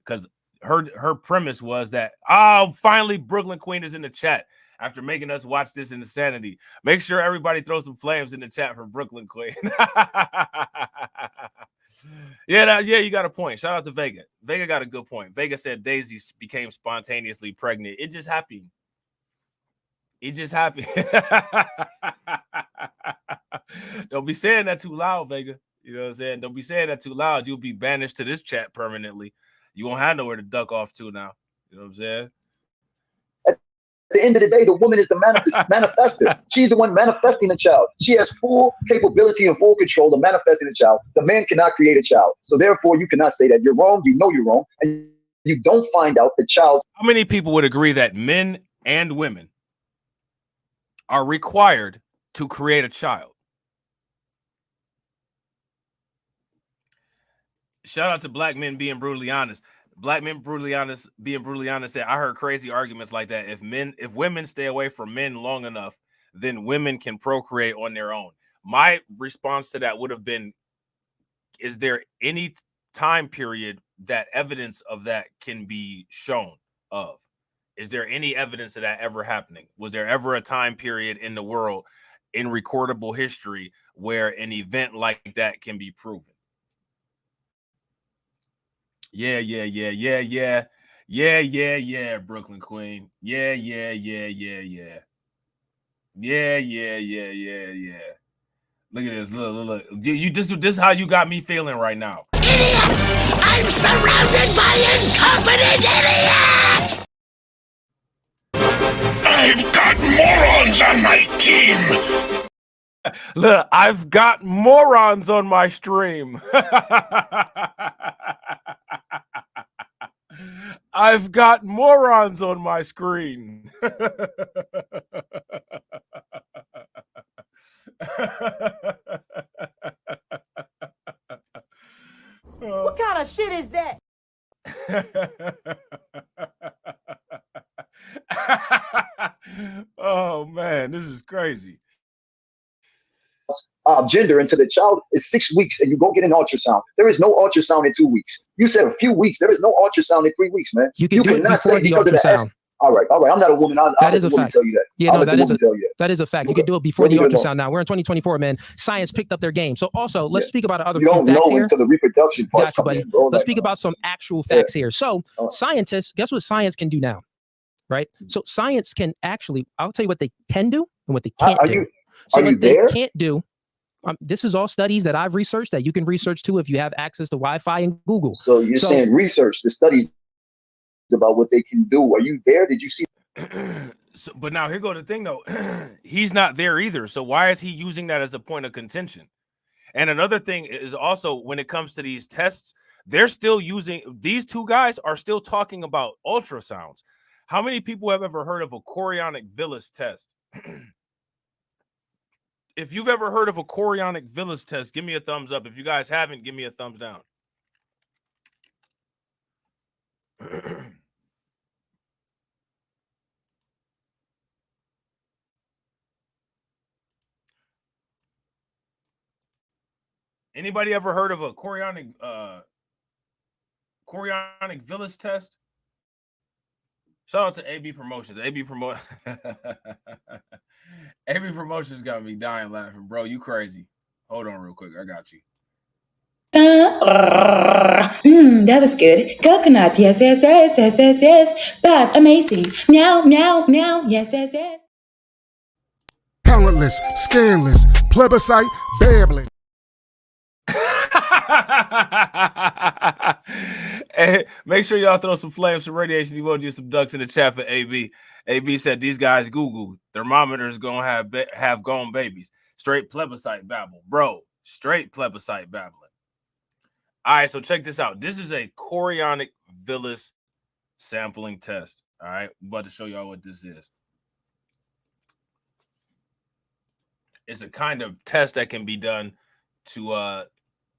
because her premise was that, oh, finally Brooklyn Queen is in the chat after making us watch this insanity. Make sure everybody throw some flames in the chat for Brooklyn Queen. Yeah, you got a point. Shout out to Vega. Vega got a good point. Vega said Daisy became spontaneously pregnant. It just happened. It just happened. Don't be saying that too loud, Vega. You know what I'm saying? Don't be saying that too loud. You'll be banished to this chat permanently. You won't have nowhere to duck off to now. You know what I'm saying? At the end of the day, the woman is the manifester. She's the one manifesting the child. She has full capability and full control of manifesting the child. The man cannot create a child. So therefore, you cannot say that you're wrong. You know you're wrong. And you don't find out the child. How many people would agree that men and women are required to create a child? Shout out to Black Men Being Brutally Honest. Black Men Being Brutally Honest said, I heard crazy arguments like that. If women stay away from men long enough, then women can procreate on their own. My response to that would have been, is there any time period that evidence of that can be shown of? Is there any evidence of that ever happening? Was there ever a time period in the world, in recordable history, where an event like that can be proven? Yeah, Brooklyn Queen. Yeah. Look at this. Look. This is how you got me feeling right now. Idiots! I'm surrounded by incompetent idiots! I've got morons on my team! Look, I've got morons on my stream. I've got morons on my screen. What kind of shit is that? Oh man, this is crazy. Gender into the child is 6 weeks, and you go get an ultrasound. There is no ultrasound in 2 weeks. You said a few weeks. There is no ultrasound in 3 weeks, man. You can do it before the ultrasound. All right. I'm not a woman. That is a fact. Tell you that. Yeah, no, that is a fact. You can do it before the ultrasound. Now we're in 2024, man. Science picked up their game. So also, let's speak about other facts here. You don't know until the reproduction part. Gotcha, buddy. Let's speak about some actual facts here. So scientists, guess what science can do now, right? So science can actually, I'll tell you what they can do and what they can't do. So what they can't do. This is all studies that I've researched that you can research too if you have access to Wi-Fi and Google. So you're saying research the studies about what they can do. Are you there? Did you see? But now here go the thing though. He's not there either. So why is he using that as a point of contention? And another thing is also when it comes to these tests, they're still using, these two guys are still talking about ultrasounds. How many people have ever heard of a chorionic villus test? If you've ever heard of a chorionic villus test, give me a thumbs up. If you guys haven't, give me a thumbs down. Anybody ever heard of a chorionic villus test? Shout out to AB Promotions. AB Promotions got me dying laughing, bro. You crazy. Hold on real quick. I got you. That was good. Coconut, yes. Bob, amazing. Meow, yes. Talentless, scandalous, plebiscite, babbling. Hey, make sure y'all throw some flames, some radiation emojis, some ducks in the chat for AB. AB said these guys Google thermometers gonna have gone babies. Straight plebiscite babble, bro. Straight plebiscite babbling. All right, so check this out. This is a chorionic villus sampling test. All right, I'm about to show y'all what this is. It's a kind of test that can be done to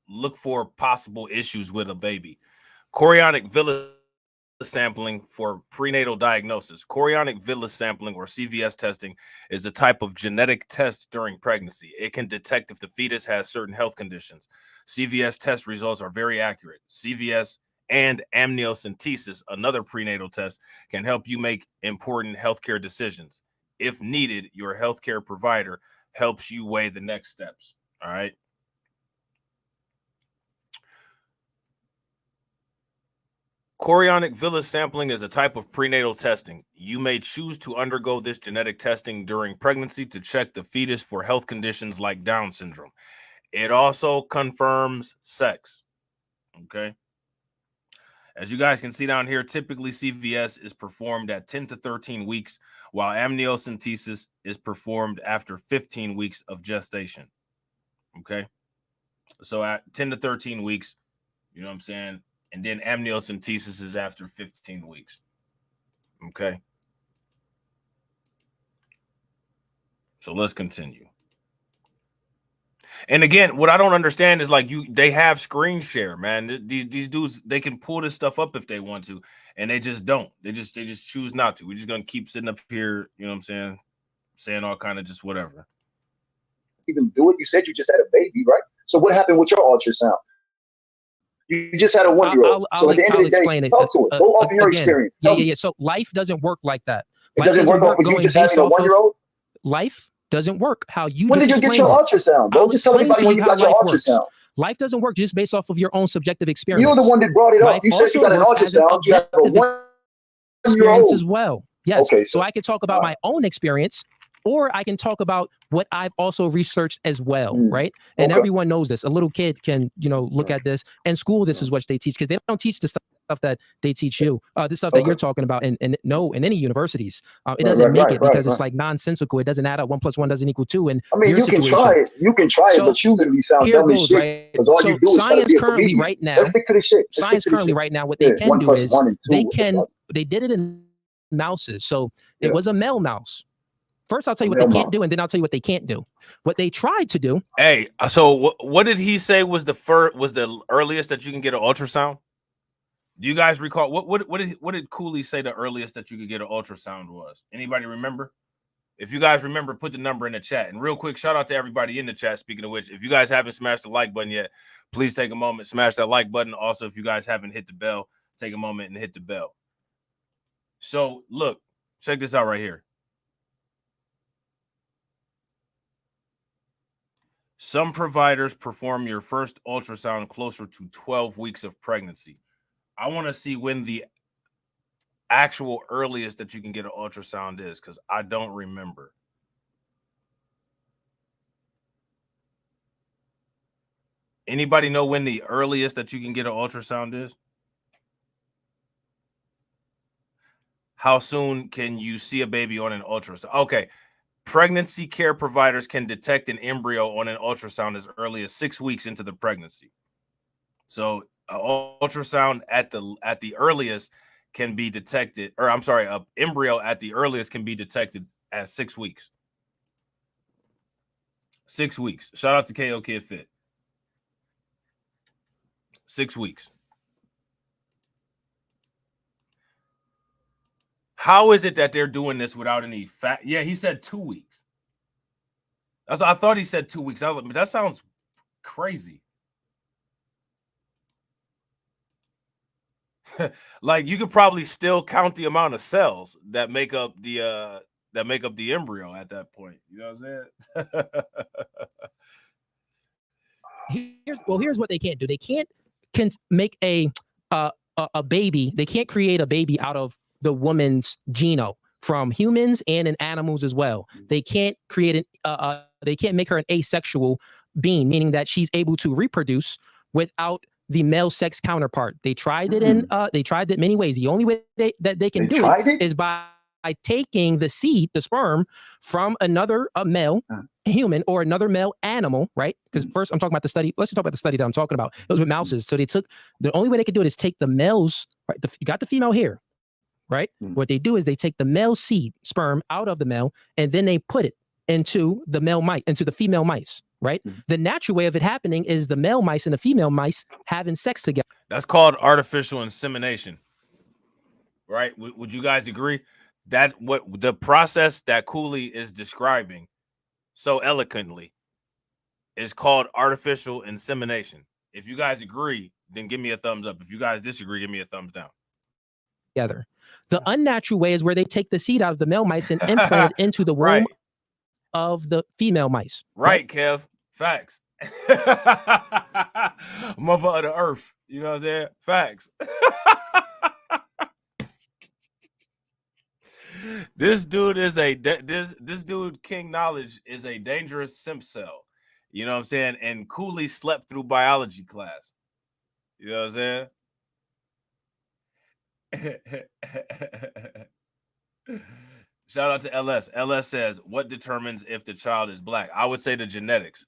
look for possible issues with a baby. Chorionic villus sampling for prenatal diagnosis. Chorionic villus sampling, or CVS testing, is a type of genetic test during pregnancy. It can detect if the fetus has certain health conditions. CVS test results are very accurate. CVS and amniocentesis, another prenatal test, can help you make important healthcare decisions. If needed, your healthcare provider helps you weigh the next steps. All right. Chorionic villus sampling is a type of prenatal testing. You may choose to undergo this genetic testing during pregnancy to check the fetus for health conditions like Down syndrome. It also confirms sex. Okay. As you guys can see down here, typically CVS is performed at 10 to 13 weeks, while amniocentesis is performed after 15 weeks of gestation. Okay. So at 10 to 13 weeks, you know what I'm saying? And then amniocentesis is after 15 weeks. Okay. So let's continue. And again, what I don't understand is like they have screen share, man. These dudes, they can pull this stuff up if they want to, and they just don't. They just choose not to. We're just gonna keep sitting up here, you know what I'm saying all kind of just whatever. Even do it. You said you just had a baby, right? So what happened with your ultrasound? You just had a 1-year-old. So at the end of the day, talk to it. Go off of your experience. Yeah. So life doesn't work like that. It doesn't work off of you just having a 1-year-old? Life doesn't work how you when just did you get your ultrasound, bro? Just tell everybody when you got your ultrasound. Life doesn't work just based off of your own subjective experience. You're the one that brought it up. You said you got an ultrasound. You have a 1-year-old as well. Yes. Okay, so I can talk about my own experience, or I can talk about what I've also researched as well, right? And everyone knows this. A little kid can, look at this. And school, this is what they teach, because they don't teach the stuff that they teach you. This stuff that you're talking about in any universities. It doesn't make it because it's like nonsensical. It doesn't add up. 1 + 1 doesn't equal 2. And I mean, you can try it. You can try it, but you literally sound dumb as shit. Because all you do is science currently right now. Let's stick to the shit. Science currently right now, what they can do is they did it in mouses. So it was a male mouse. First, I'll tell you what they can't do, and then I'll tell you what they can't do. What they tried to do. Hey, so what did he say was the earliest that you can get an ultrasound? Do you guys recall what did Cooley say the earliest that you could get an ultrasound was? Anybody remember? If you guys remember, put the number in the chat. And real quick, shout out to everybody in the chat. Speaking of which, if you guys haven't smashed the like button yet, please take a moment, smash that like button. Also, if you guys haven't hit the bell, take a moment and hit the bell. So look, check this out right here. Some providers perform your first ultrasound closer to 12 weeks of pregnancy. I want to see when the actual earliest that you can get an ultrasound is, because I don't remember. Anybody know when the earliest that you can get an ultrasound is? How soon can you see a baby on an ultrasound? Okay. Pregnancy care providers can detect an embryo on an ultrasound as early as 6 weeks into the pregnancy. So an ultrasound at the earliest can be detected, or I'm sorry, an embryo at the earliest can be detected at 6 weeks. 6 weeks. Shout out to KO Kid Fit. 6 weeks. How is it that they're doing this without any fact? Yeah, he said 2 weeks. I thought he said 2 weeks. I was like, but that sounds crazy. Like you could probably still count the amount of cells that make up the embryo at that point. You know what I'm saying? Here's what they can't do. They can't make a baby. They can't create a baby out of the woman's genome from humans and in animals as well. They can't create they can't make her an asexual being, meaning that she's able to reproduce without the male sex counterpart. They tried it in they tried it many ways. The only way that they can do it is by taking the seed, the sperm, from another male human or another male animal, right? Because first I'm talking about the study. Let's just talk about the study that I'm talking about. It was with mouses. So they took, the only way they could do it is take the males, right? You got the female here, right? What they do is they take the male seed, sperm, out of the male, and then they put it into the male mice, into the female mice, right? The natural way of it happening is the male mice and the female mice having sex together. That's called artificial insemination, right? Would you guys agree that what the process that Cooley is describing so eloquently is called artificial insemination? If you guys agree, then give me a thumbs up. If you guys disagree, give me a thumbs down. Together. The unnatural way is where they take the seed out of the male mice and implant it into the womb of the female mice. Right, Kev. Facts. Mother of the earth. You know what I'm saying? Facts. This dude is this dude, King Knowledge, is a dangerous simp cell. You know what I'm saying? And Cooley slept through biology class. You know what I'm saying? Shout out to LS. LS says, what determines if the child is black? I would say the genetics.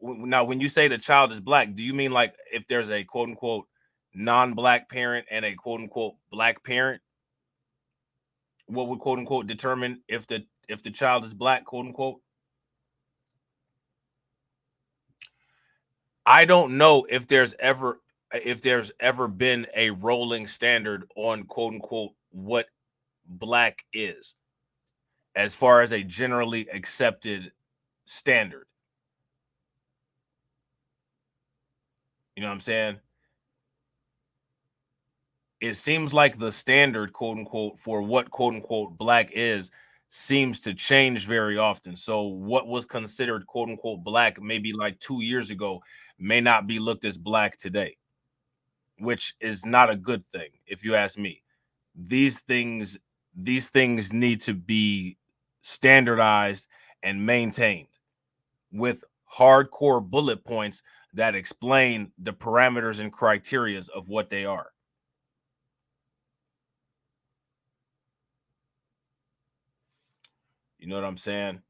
Now, when you say the child is black, do you mean like if there's a quote unquote non-black parent and a quote unquote black parent? What would quote unquote determine if the child is black, quote unquote? I don't know if there's ever been a rolling standard on quote unquote what black is as far as a generally accepted standard. You know what I'm saying? It seems like the standard, quote unquote, for what quote unquote black is seems to change very often. So what was considered quote unquote black maybe like 2 years ago may not be looked as black today, which is not a good thing, if you ask me. These things need to be standardized and maintained with hardcore bullet points that explain the parameters and criterias of what they are. You know what I'm saying?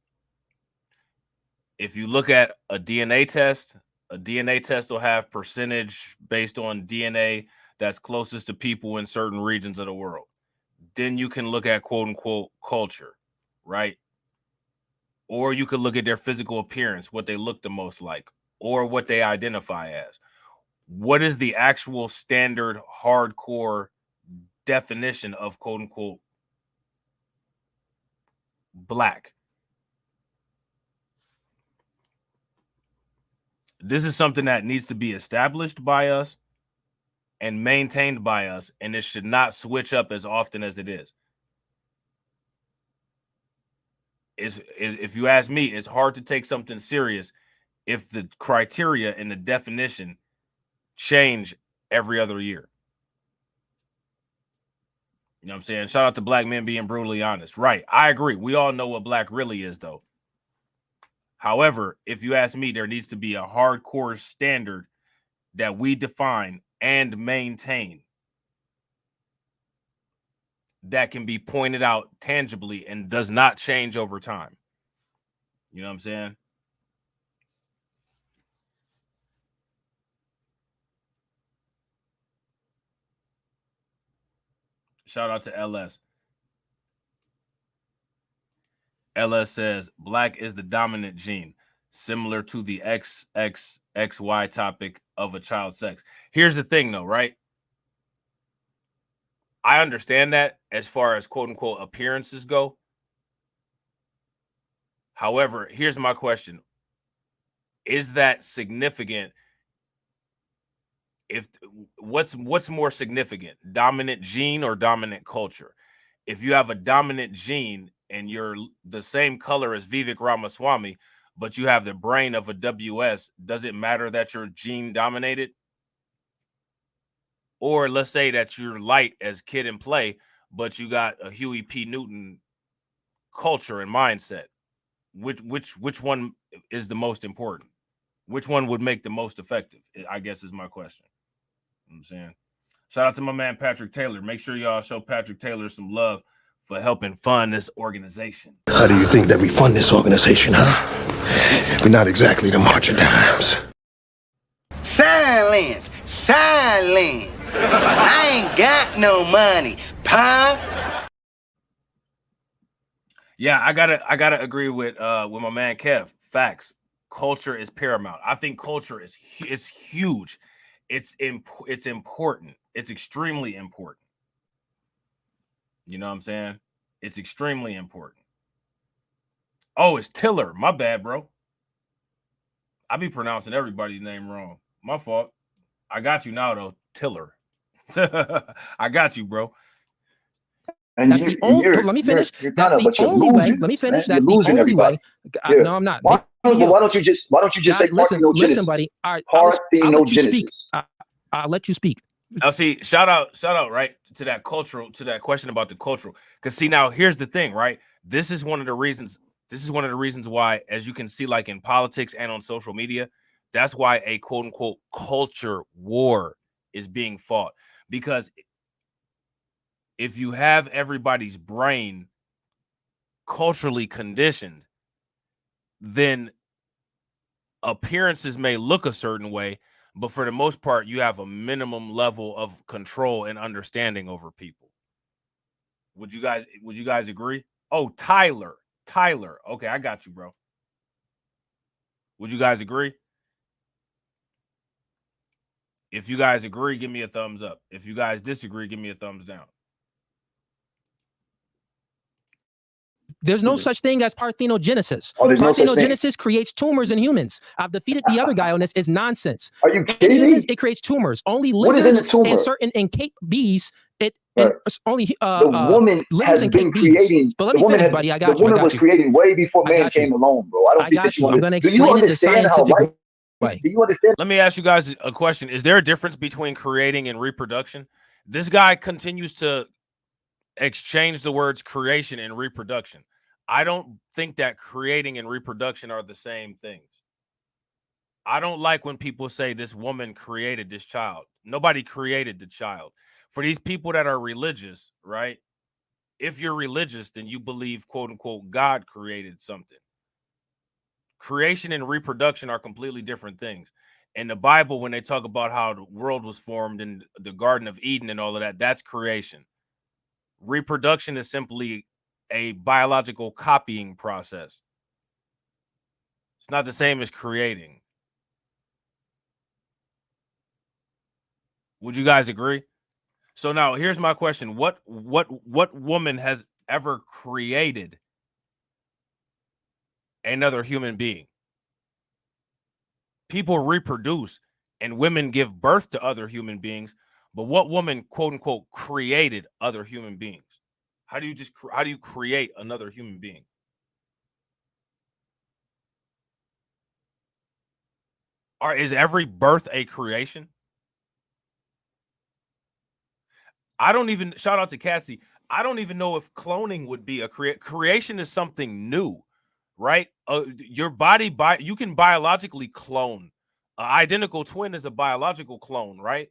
If you look at a DNA test will have percentage based on DNA that's closest to people in certain regions of the world. Then you can look at quote unquote culture, right? Or you could look at their physical appearance, what they look the most like, or what they identify as. What is the actual standard hardcore definition of quote unquote black? This is something that needs to be established by us and maintained by us, and it should not switch up as often as it is. If you ask me, it's hard to take something serious if the criteria and the definition change every other year. You know what I'm saying? Shout out to black men being brutally honest. Right. I agree. We all know what black really is, though. However, if you ask me, there needs to be a hardcore standard that we define and maintain that can be pointed out tangibly and does not change over time. You know what I'm saying? Shout out to LS. LS says, black is the dominant gene, similar to the XXXY topic of a child's sex. Here's the thing, though, right? I understand that as far as quote unquote appearances go. However, here's my question. Is that significant? If what's more significant, dominant gene or dominant culture? If you have a dominant gene and you're the same color as Vivek Ramaswamy, but you have the brain of a WS, does it matter that you're gene dominated? Or let's say that you're light as Kid and Play, but you got a Huey P. Newton culture and mindset. Which one is the most important? Which one would make the most effective? I guess is my question. You know what I'm saying? Shout out to my man Patrick Taylor. Make sure y'all show Patrick Taylor some love for helping fund this organization. How do you think that we fund this organization, huh? We're not exactly the March of Dimes. Silence. Silence. I ain't got no money, pa. Yeah, I gotta agree with my man Kev. Facts. Culture is paramount. I think culture is huge. It's important. It's extremely important. You know what I'm saying? It's extremely important. Oh, it's Tiller. My bad, bro. I be pronouncing everybody's name wrong. My fault. I got you now, though. Tiller. I got you, bro. And that's the only. Let me finish. That's the only way. Let me finish. That's the only way. No, I'm not. Why don't you just say listen, buddy. I'll let you speak. I'll see. Shout out, right, to that question about the cultural. Because see, now here's the thing, right? This is one of the reasons why, as you can see, like in politics and on social media, that's why a quote unquote culture war is being fought. Because if you have everybody's brain culturally conditioned, then appearances may look a certain way, but for the most part, you have a minimum level of control and understanding over people. Would you guys agree? Oh, Tyler. Okay, I got you, bro. Would you guys agree? If you guys agree, give me a thumbs up. If you guys disagree, give me a thumbs down. There's no such thing as parthenogenesis. Parthenogenesis creates tumors in humans. I've defeated the other guy on this. Is nonsense. Are you kidding in humans, me? It creates tumors. Only lizards and certain Cape bees. Only the woman has been creating. But let me finish, buddy. I got you. The woman was creating way before man came along, bro. I don't think that you understand. Do you understand how life? Do you understand? Let me ask you guys a question. Is there a difference between creating and reproduction? This guy continues to exchange the words creation and reproduction. I don't think that creating and reproduction are the same things. I don't like when people say this woman created this child. Nobody created the child. For these people that are religious, right? If you're religious, then you believe, quote unquote, God created something. Creation and reproduction are completely different things. In the Bible, when they talk about how the world was formed in the Garden of Eden and all of that, that's creation. Reproduction is simply a biological copying process. It's not the same as creating. Would you guys agree? So now here's my question. What woman has ever created another human being? People reproduce and women give birth to other human beings, but what woman, quote unquote, created other human beings? How do you create another human being? Or is every birth a creation? I don't even, shout out to Cassie, I don't even know if cloning would be a creation is something new, right? Your body, you can biologically clone. Identical twin is a biological clone, right?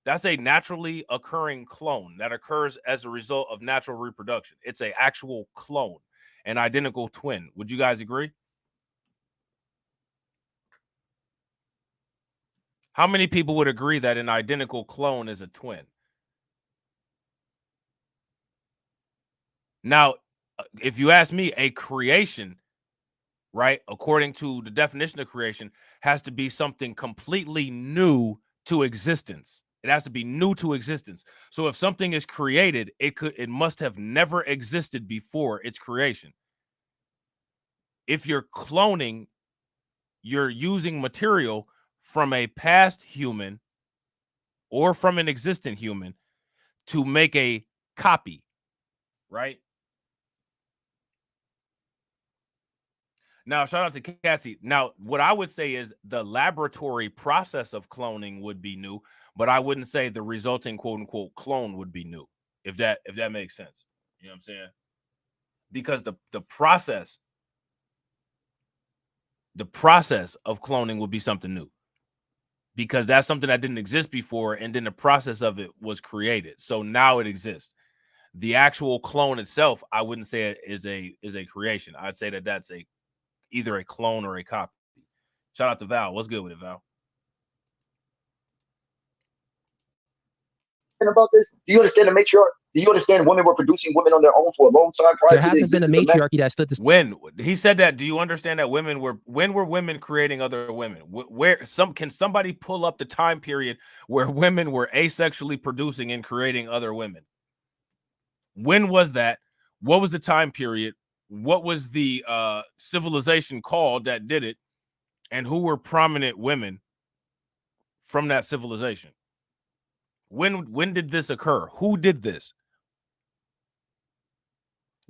That's a naturally occurring clone that occurs as a result of natural reproduction. It's an actual clone, an identical twin. Would you guys agree? How many people would agree that an identical clone is a twin? Now, if you ask me, a creation, right, according to the definition of creation, has to be something completely new to existence. It has to be new to existence. So if something is created, it must have never existed before its creation. If you're cloning, you're using material from a past human or from an existing human to make a copy, right? Now, shout out to Cassie. Now, what I would say is the laboratory process of cloning would be new, but I wouldn't say the resulting quote unquote clone would be new, if that makes sense. You know what I'm saying? Because the process The process of cloning would be something new, because that's something that didn't exist before, and then the process of it was created. So now it exists. The actual clone itself, I wouldn't say it is a creation. I'd say that that's either a clone or a copy. Shout out to Val. What's good with it, Val? About this, do you understand the matriarch? Do you understand women were producing women on their own for a long time prior there to hasn't been a matriarchy that stood this. When he said that, do you understand that when were women creating other women? Can somebody pull up the time period where women were asexually producing and creating other women? When was that? What was the time period? What was the civilization called that did it? And who were prominent women from that civilization? When did this occur? Who did this?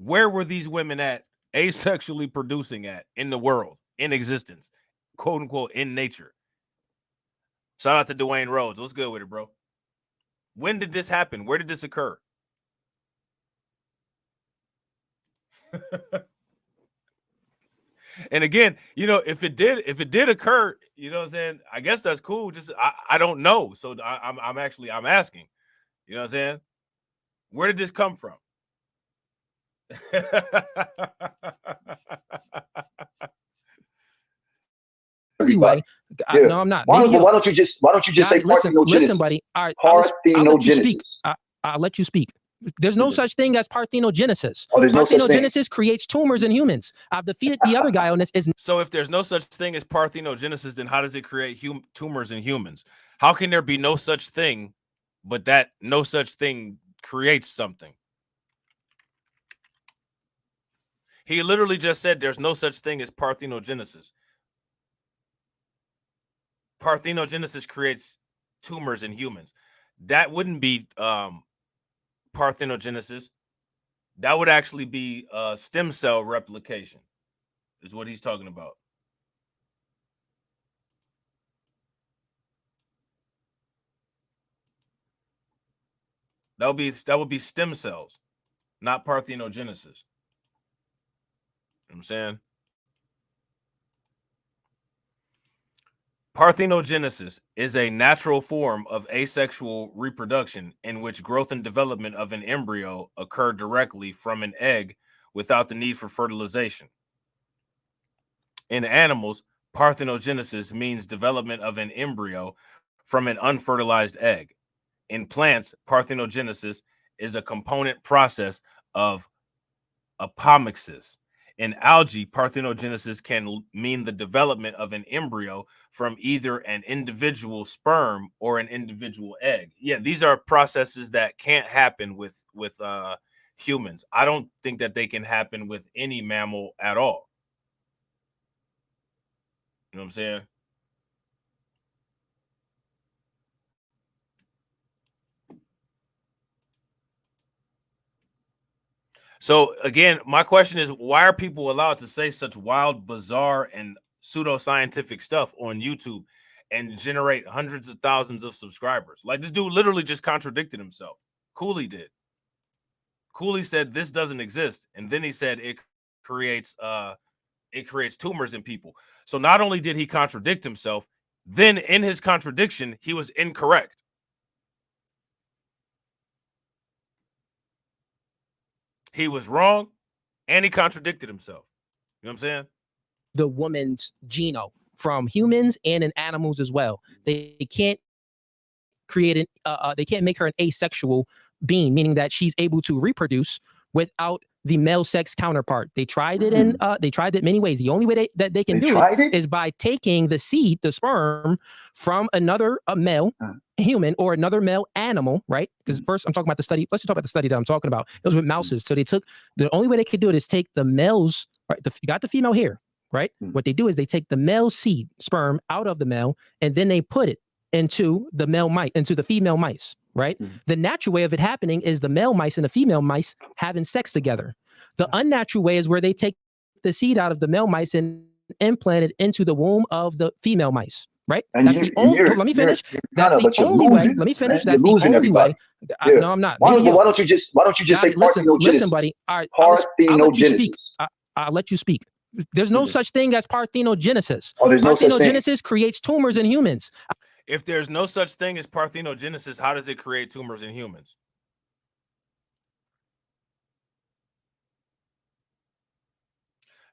Where were these women at, asexually producing at in the world, in existence, quote unquote, in nature? Shout out to Dwayne Rhodes. What's good with it, bro? When did this happen? Where did this occur? And again, you know, if it did occur, you know what I'm saying? I guess that's cool. Just I don't know. So I'm asking. You know what I'm saying? Where did this come from? Anyway, no, I'm not. Why don't you just say parthenogenesis? Listen, buddy. All right, I'll let you speak. There's no such thing as parthenogenesis. Parthenogenesis creates tumors in humans. I've defeated the other guy on this. So if there's no such thing as parthenogenesis, then how does it create tumors in humans? How can there be no such thing, but that no such thing creates something? He literally just said there's no such thing as parthenogenesis. Parthenogenesis creates tumors in humans. That wouldn't be parthenogenesis. That would actually be stem cell replication, is what he's talking about. That would be stem cells, not parthenogenesis. You know what I'm saying? Parthenogenesis is a natural form of asexual reproduction in which growth and development of an embryo occur directly from an egg without the need for fertilization. In animals, parthenogenesis means development of an embryo from an unfertilized egg. In plants, parthenogenesis is a component process of apomixis. In algae, parthenogenesis can mean the development of an embryo from either an individual sperm or an individual egg. Yeah, these are processes that can't happen with humans. I don't think that they can happen with any mammal at all. You know what I'm saying? So again, my question is, why are people allowed to say such wild, bizarre, and pseudoscientific stuff on YouTube and generate hundreds of thousands of subscribers? Like, this dude literally just contradicted himself. Cooley did. Cooley said this doesn't exist, and then he said it creates tumors in people. So not only did he contradict himself, then in his contradiction, he was incorrect. He was wrong, and he contradicted himself. You know what I'm saying? The woman's genome from humans and in animals as well. They can't create they can't make her an asexual being, meaning that she's able to reproduce without the male sex counterpart. They tried it in they tried it many ways. The only way that they can do it is by taking the seed, the sperm, from another male human or another male animal, right? Because first I'm talking about the study. Let's just talk about the study that I'm talking about. It was with mouses. So they took, the only way they could do it is take the males, right? You got the female here, right? What they do is they take the male seed, sperm, out of the male, and then they put it into the male mice, into the female mice, right? The natural way of it happening is the male mice and the female mice having sex together. The unnatural way is where they take the seed out of the male mice and implant it into the womb of the female mice, right? And that's the only, let me finish. That's the only way. Let me finish. That's the only way. No, I'm not. Why don't you just say parthenogenesis? Listen, buddy. All right, I'll let you speak. I'll let you speak. There's no such thing as parthenogenesis. Oh, there's no such thing. Parthenogenesis creates tumors in humans. If there's no such thing as parthenogenesis, how does it create tumors in humans?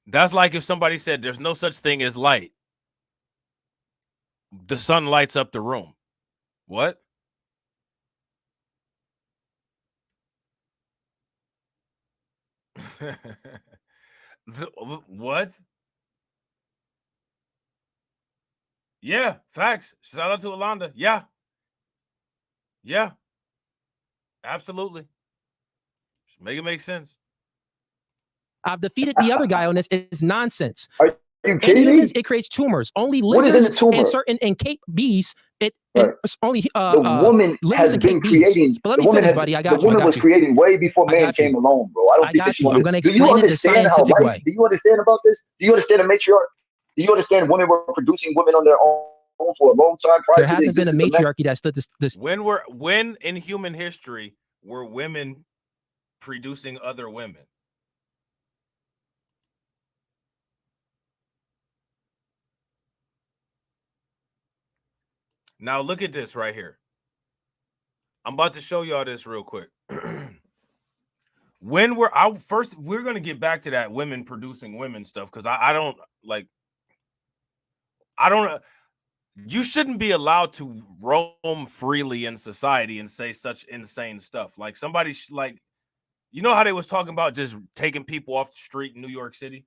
That's like if somebody said there's no such thing as light. The sun lights up the room. What? What? Yeah, facts. Shout out to Alonda. Yeah. Yeah. Absolutely. Just make it make sense. I've defeated the other guy on this. It's nonsense. Are you kidding me? Humans, it creates tumors. Only lizards and certain and Cape bees. It's only the woman has been creating. But let me finish, buddy. I got you. The woman was creating way before man came along, bro. I don't think that I'm going to explain it the scientific way. Do you understand about this? Do you understand the matriarch? Do you understand women were producing women on their own for a long time? There hasn't been a matriarchy that stood this. When in human history were women producing other women? Now look at this right here. I'm about to show y'all this real quick. When we're going to get back to that women producing women stuff, because I don't you shouldn't be allowed to roam freely in society and say such insane stuff. Like somebody you know how they was talking about just taking people off the street in New York City?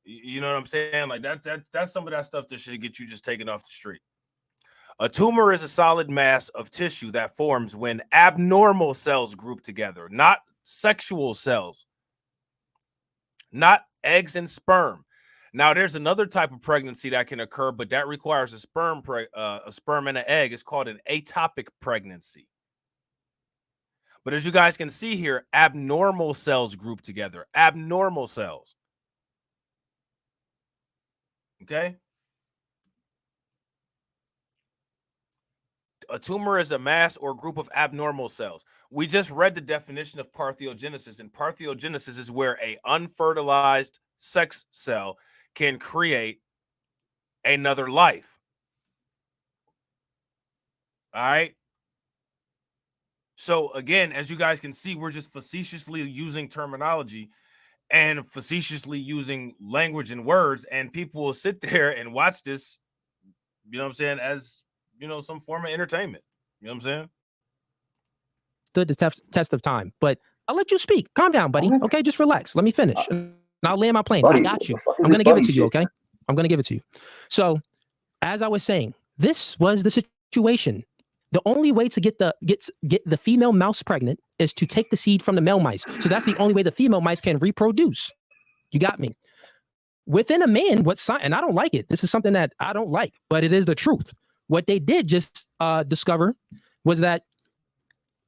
You know what I'm saying? Like that's some of that stuff that should get you just taken off the street. A tumor is a solid mass of tissue that forms when abnormal cells group together, not sexual cells, not eggs and sperm. Now, there's another type of pregnancy that can occur, but that requires a sperm and an egg. It's called an ectopic pregnancy. But as you guys can see here, abnormal cells group together. Abnormal cells. Okay? A tumor is a mass or group of abnormal cells. We just read the definition of parthenogenesis, and parthenogenesis is where an unfertilized sex cell can create another life. All right. So again, as you guys can see, we're just facetiously using terminology and facetiously using language and words, and people will sit there and watch this, you know what I'm saying, as some form of entertainment. You know what I'm saying? Stood the test of time. But I'll let you speak. Calm down, buddy. Okay, just relax. Let me finish. And I'll land my plane. I got you. I'm going to give it to you, okay? I'm going to give it to you. So, as I was saying, this was the situation. The only way to get the female mouse pregnant is to take the seed from the male mice. So that's the only way the female mice can reproduce. You got me. Within a man, and I don't like it. This is something that I don't like, but it is the truth. What they did just discover was that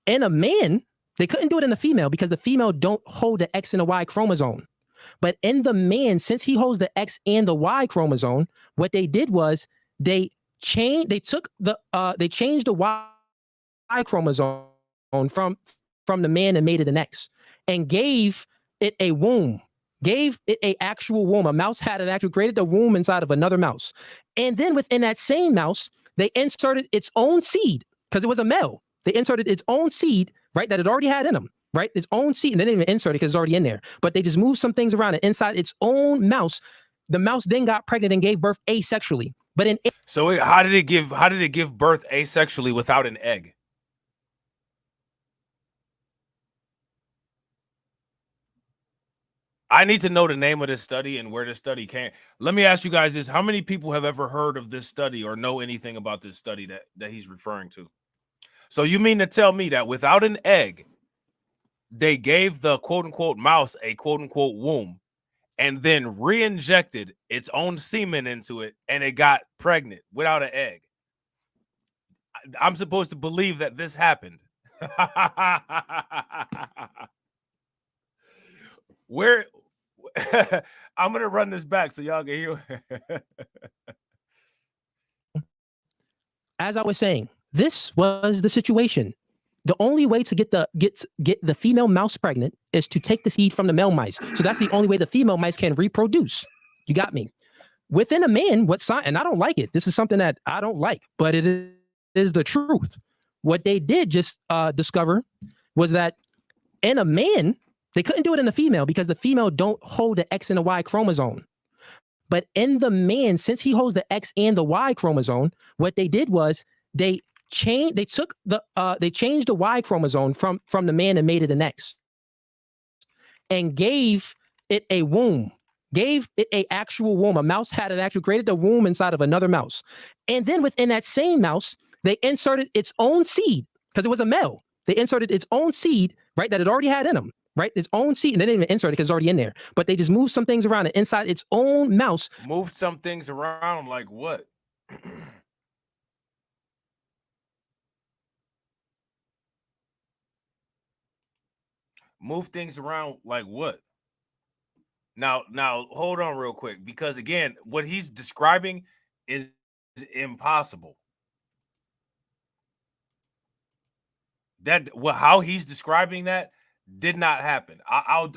in a man, they couldn't do it in a female because the female don't hold the X and the Y chromosome. But in the man, since he holds the X and the Y chromosome, what they did was they changed the Y chromosome from the man and made it an X and gave it a womb. Gave it a actual womb. A mouse had created the womb inside of another mouse. And then within that same mouse, they inserted its own seed because it was a male. They inserted its own seed, right, that it already had in them, right? Its own seed, and they didn't even insert it because it's already in there. But they just moved some things around, and inside its own mouse, the mouse then got pregnant and gave birth asexually. But so how did it give birth asexually without an egg? I need to know the name of this study and where this study came. Let me ask you guys this. How many people have ever heard of this study or know anything about this study that he's referring to? So you mean to tell me that without an egg, they gave the quote-unquote mouse a quote-unquote womb and then re-injected its own semen into it and it got pregnant without an egg? I'm supposed to believe that this happened. Where I'm gonna run this back so y'all can hear. As I was saying, this was the situation. The only way to get the female mouse pregnant is to take the seed from the male mice. So that's the only way the female mice can reproduce. You got me. Within a man, and I don't like it. This is something that I don't like, but it is the truth. What they did just discover was that in a man, they couldn't do it in a female because the female don't hold the X and the Y chromosome. But in the man, since he holds the X and the Y chromosome, what they did was they changed the Y chromosome from the man and made it an X, and gave it a womb, gave it a actual womb. A mouse had created a womb inside of another mouse, and then within that same mouse, they inserted its own seed because it was a male. They inserted its own seed, right, that it already had in them, right, its own seed, and they didn't even insert it because it's already in there. But they just moved some things around, and inside its own mouse, moved some things around, like what? Move things around like what? Now hold on real quick, because again, what he's describing is impossible. How he's describing that did not happen. I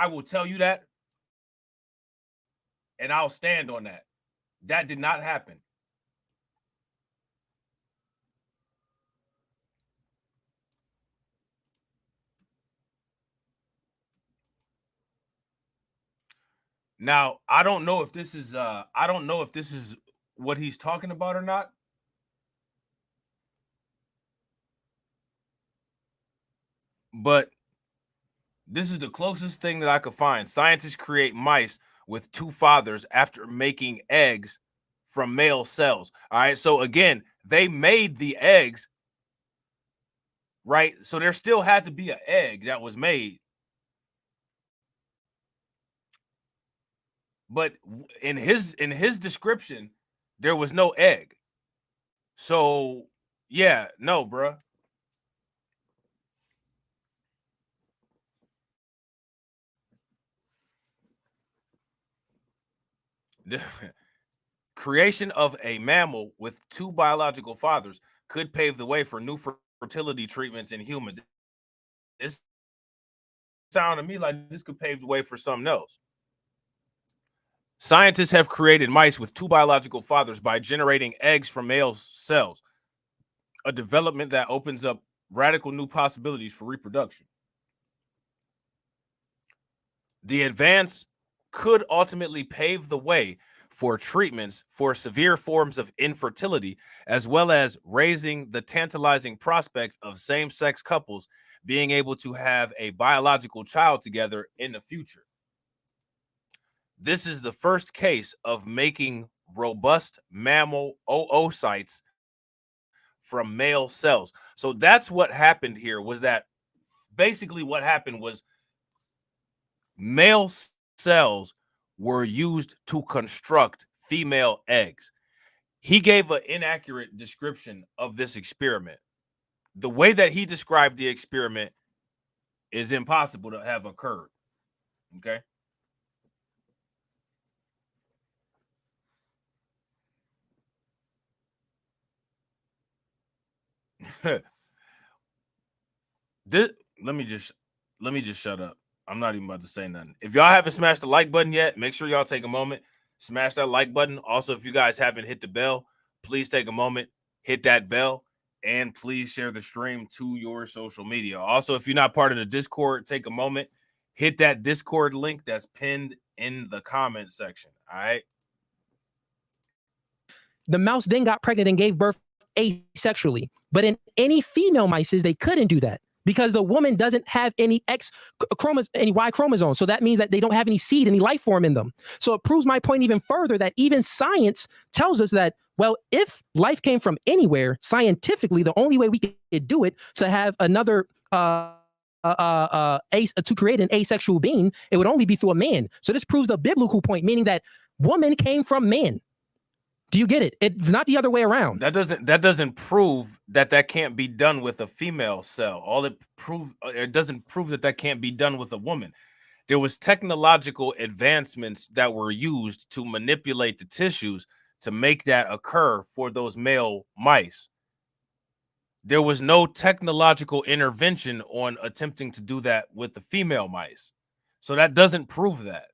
will tell you that, and I'll stand on that. That did not happen. Now, I don't know if this is what he's talking about or not. But this is the closest thing that I could find. Scientists create mice with two fathers after making eggs from male cells. All right. So again, they made the eggs, right? So there still had to be an egg that was made. But in his description, there was no egg. So yeah, no, bruh. The creation of a mammal with two biological fathers could pave the way for new fertility treatments in humans. It sounded to me like this could pave the way for something else. Scientists have created mice with two biological fathers by generating eggs from male cells, a development that opens up radical new possibilities for reproduction. The advance could ultimately pave the way for treatments for severe forms of infertility, as well as raising the tantalizing prospect of same-sex couples being able to have a biological child together in the future. This is the first case of making robust mammal oocytes from male cells. So that's what happened here, was that basically what happened was male cells were used to construct female eggs. He gave an inaccurate description of this experiment. The way that he described the experiment is impossible to have occurred. Okay. Let me just shut up. I'm not even about to say nothing. If y'all haven't smashed the like button yet, make sure y'all take a moment, smash that like button. Also, if you guys haven't hit the bell, please take a moment, hit that bell, and please share the stream to your social media. Also, if you're not part of the Discord, take a moment, hit that Discord link that's pinned in the comment section. All right. The mouse then got pregnant and gave birth asexually. But in any female mice, they couldn't do that because the woman doesn't have any any Y chromosome. So that means that they don't have any seed, any life form in them. So it proves my point even further that even science tells us that, well, if life came from anywhere, scientifically, the only way we could do it to have another to create an asexual being, it would only be through a man. So this proves the biblical point, meaning that woman came from man. Do you get it? It's not the other way around. That doesn't prove that can't be done with a female cell. It doesn't prove that can't be done with a woman. There was technological advancements that were used to manipulate the tissues to make that occur for those male mice. There was no technological intervention on attempting to do that with the female mice. So that doesn't prove that.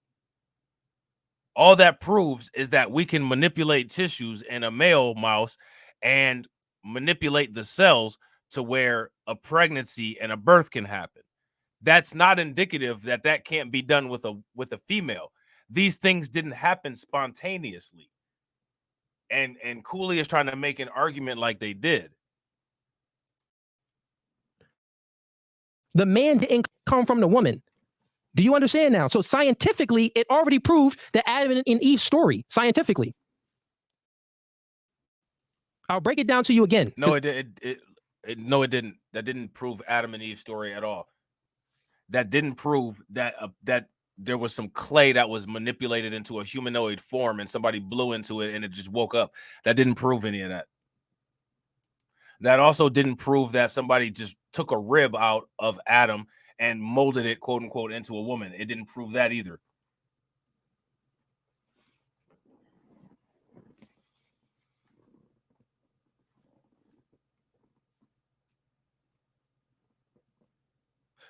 All that proves is that we can manipulate tissues in a male mouse and manipulate the cells to where a pregnancy and a birth can happen. That's not indicative that that can't be done with a female. These things didn't happen spontaneously. And Cooley is trying to make an argument like they did. The man didn't come from the woman. Do you understand now? So scientifically, it already proved the Adam and Eve story. Scientifically, I'll break it down to you again. No, it didn't. That didn't prove Adam and Eve story at all. That didn't prove that that there was some clay that was manipulated into a humanoid form and somebody blew into it and it just woke up. That didn't prove any of that. That also didn't prove that somebody just took a rib out of Adam and molded it, quote unquote, into a woman. It didn't prove that either.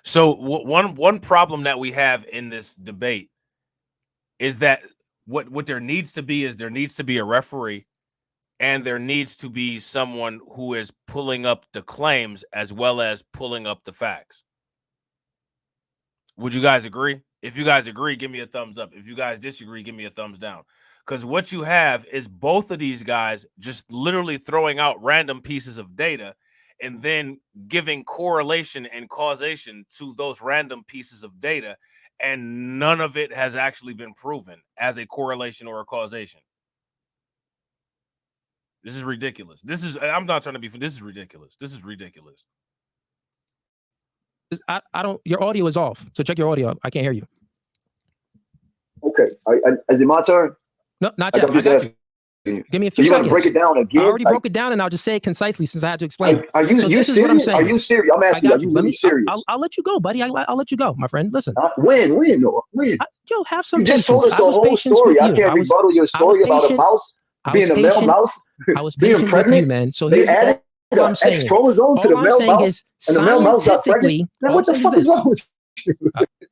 So one problem that we have in this debate is that what there needs to be is there needs to be a referee, and there needs to be someone who is pulling up the claims as well as pulling up the facts. Would you guys agree? If you guys agree, give me a thumbs up. If you guys disagree, give me a thumbs down. Because what you have is both of these guys just literally throwing out random pieces of data and then giving correlation and causation to those random pieces of data, and none of it has actually been proven as a correlation or a causation. This is ridiculous. I'm not trying to be, this is ridiculous. This is ridiculous. I don't, your audio is off. So check your audio. I can't hear you. Okay. Is it my turn? No, not yet. I got you. Give me a few seconds. Break it down again. I already broke it down, and I'll just say it concisely since I had to explain it. Are you this serious? Is what I'm saying. Are you serious? I'm asking you, are you really serious? I'll let you go, buddy. I'll let you go, my friend. Listen. When? Yo, have some patience. You just told us the whole story. I can't rebuttal your story about a mouse being a male mouse, being pregnant, man. So they added I'm saying. X chromosome to the male mouse, and the male mouse got pregnant. Now, what the fuck is wrong with you?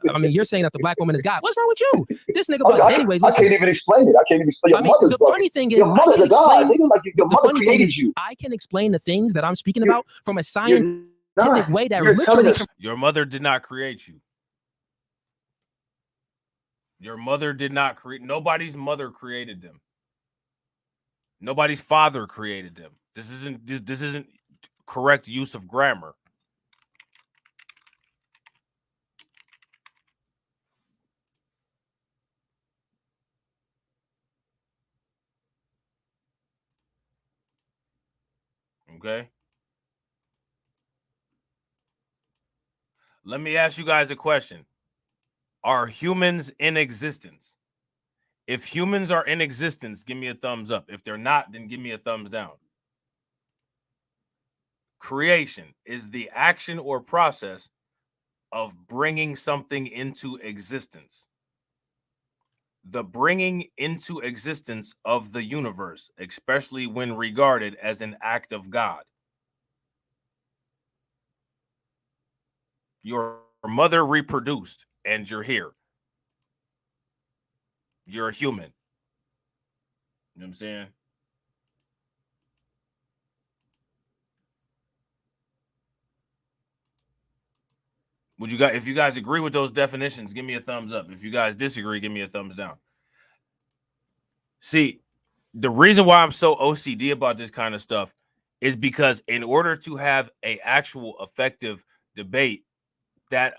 I mean, you're saying that the black woman is God. What's wrong with you? This nigga, but anyways, I can't even explain it. I can't even explain your mother's the funny thing is, your mother's a God. Nigga, like your mother created you. I can explain the things that I'm speaking about from a scientific way that literally. Your mother did not create you. Your mother did not create. Nobody's mother created them. Nobody's father created them. This isn't correct use of grammar. Okay. Let me ask you guys a question. Are humans in existence? If humans are in existence, give me a thumbs up. If they're not, then give me a thumbs down. Creation is the action or process of bringing something into existence. The bringing into existence of the universe, especially when regarded as an act of God. Your mother reproduced and you're here. You're a human. You know what I'm saying? Would you guys, if you guys agree with those definitions, give me a thumbs up. If you guys disagree, give me a thumbs down. See, the reason why I'm so OCD about this kind of stuff is because in order to have an actual effective debate that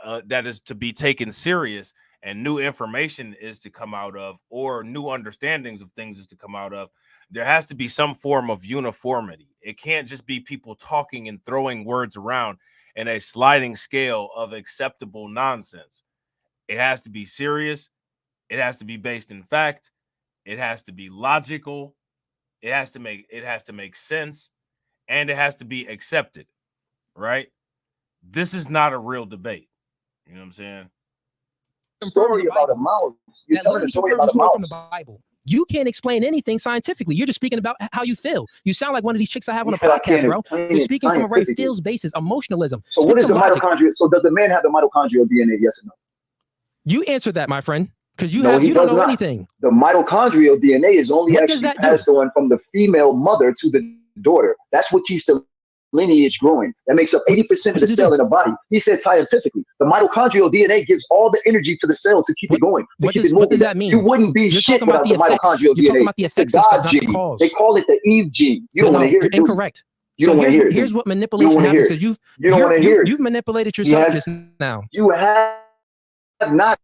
is to be taken serious and new information is to come out of, or new understandings of things is to come out of, there has to be some form of uniformity. It can't just be people talking and throwing words around in a sliding scale of acceptable nonsense. It has to be serious. It has to be based in fact. It has to be logical. It has to make sense, and it has to be accepted, right? This is not a real debate. You know what I'm saying? Story about a mouse. You're telling a story about a mouse from the Bible. You can't explain anything scientifically. You're just speaking about how you feel. You sound like one of these chicks I have on a podcast, bro. You're speaking from a very feels basis, emotionalism. So what is the mitochondria? So does the man have the mitochondrial DNA? Yes or no? You answer that, my friend, because you don't know anything. The mitochondrial DNA is only actually passed on from the female mother to the daughter. That's what keeps the lineage growing. That makes up 80% of the cell in the body. He said scientifically, the mitochondrial DNA gives all the energy to the cell to keep it going, to keep it moving. What does that mean? You wouldn't be shit without the mitochondrial DNA. You're talking about the effects it's the God of gene. cause. They call it the Eve gene. You don't want to hear it. Incorrect. You don't want to hear it. Here's what manipulation happens, because you don't want to hear it. You've manipulated yourself just now. You have not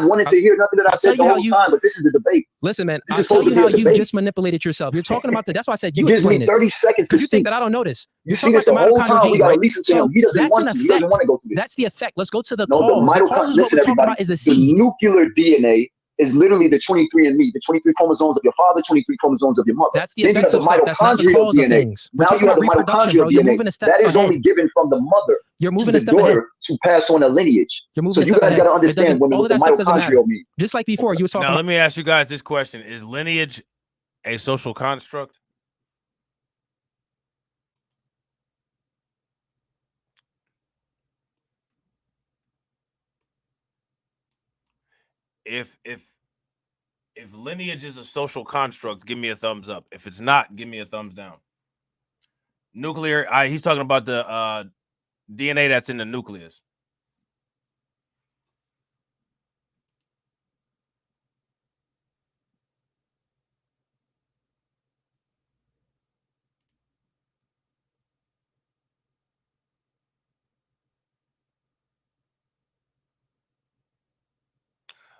wanted to hear nothing that I said the whole time, but this is the debate. Listen, man, I'll tell you how you just manipulated yourself. You're talking about that's why I said you explain it. 30 seconds to you think that I don't know this. You see this the whole time. We gotta listen to him. He doesn't want to. He doesn't want to go through this. That's the effect. Let's go to the cause. The cause is what we're talking about is the seed. The nuclear DNA is literally the 23andMe, the 23 chromosomes of your father, 23 chromosomes of your mother. That's the effects of stuff. That's not the cause of things. Now you have the mitochondrial DNA. That is only given from the mother. You're moving a step ahead to pass on a lineage. You're moving so you guys got to understand what the mitochondrial means. Just like before, you were talking. Now let me ask you guys this question: is lineage a social construct? If lineage is a social construct, give me a thumbs up. If it's not, give me a thumbs down. Nuclear, he's talking about the DNA that's in the nucleus.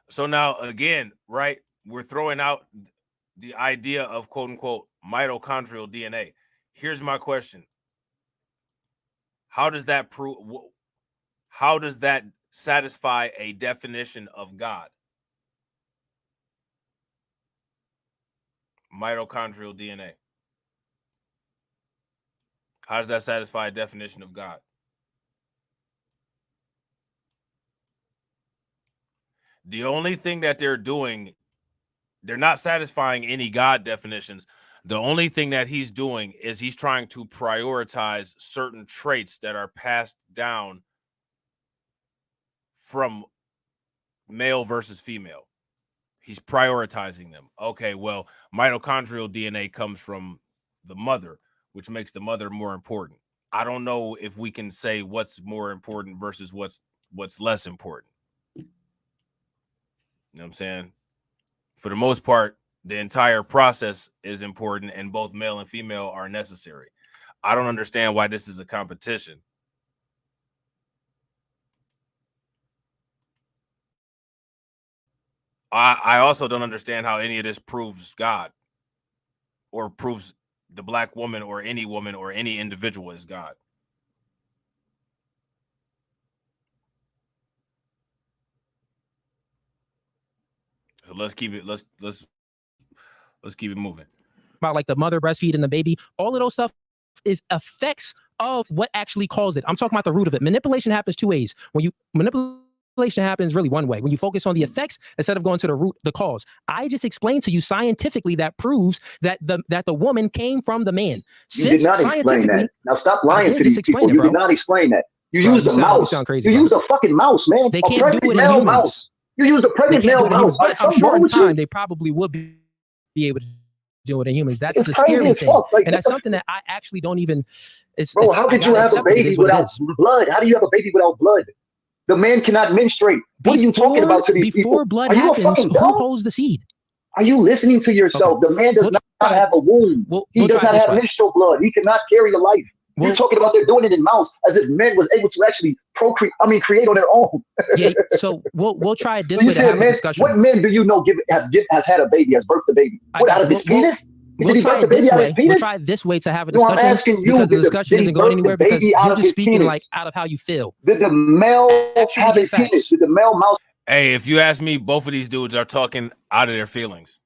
So now again, right, we're throwing out the idea of quote unquote mitochondrial DNA. Here's my question. How does that prove? How does that satisfy a definition of God? Mitochondrial DNA. How does that satisfy a definition of God? The only thing that they're doing, they're not satisfying any God definitions. The only thing that he's doing is he's trying to prioritize certain traits that are passed down from male versus female. He's prioritizing them. Okay, well, mitochondrial DNA comes from the mother, which makes the mother more important. I don't know if we can say what's more important versus what's less important. You know what I'm saying? For the most part, the entire process is important and both male and female are necessary. I don't understand why this is a competition. I also don't understand how any of this proves God or proves the black woman or any individual is God. So let's keep it keep it moving. About like the mother breastfeeding the baby, all of those stuff is effects of what actually caused it. I'm talking about the root of it. Manipulation happens two ways. When you manipulation happens really one way, when you focus on the effects instead of going to the root, the cause. I just explained to you scientifically that proves that the woman came from the man. You did not explain that. Now stop lying to these people. You did not explain that. You used the mouse. You used a fucking mouse, man. They can't do it in humans. Mouse. You used a pregnant male mouse. But I'm sure in time they probably would be able to do it in humans. That's the scary thing. Like, and that's something that I actually don't even. Bro, how could you have a baby without blood? How do you have a baby without blood? The man cannot menstruate. What are you talking about to these people? Before blood happens, who holds the seed? Are you listening to yourself? Okay. The man does not have a womb. He does not have menstrual blood. He cannot carry a life. You're talking about they're doing it in mouse as if men was able to actually create on their own. Yeah, so we'll try it this way to have a discussion. What men do you know has had a baby, has birthed a baby? What, out of his penis? We'll try it this way to have a discussion. No, I'm asking you, because the discussion isn't going anywhere because you're just speaking like out of how you feel. Did the male have a penis? Did the male mouse? Hey, if you ask me, both of these dudes are talking out of their feelings.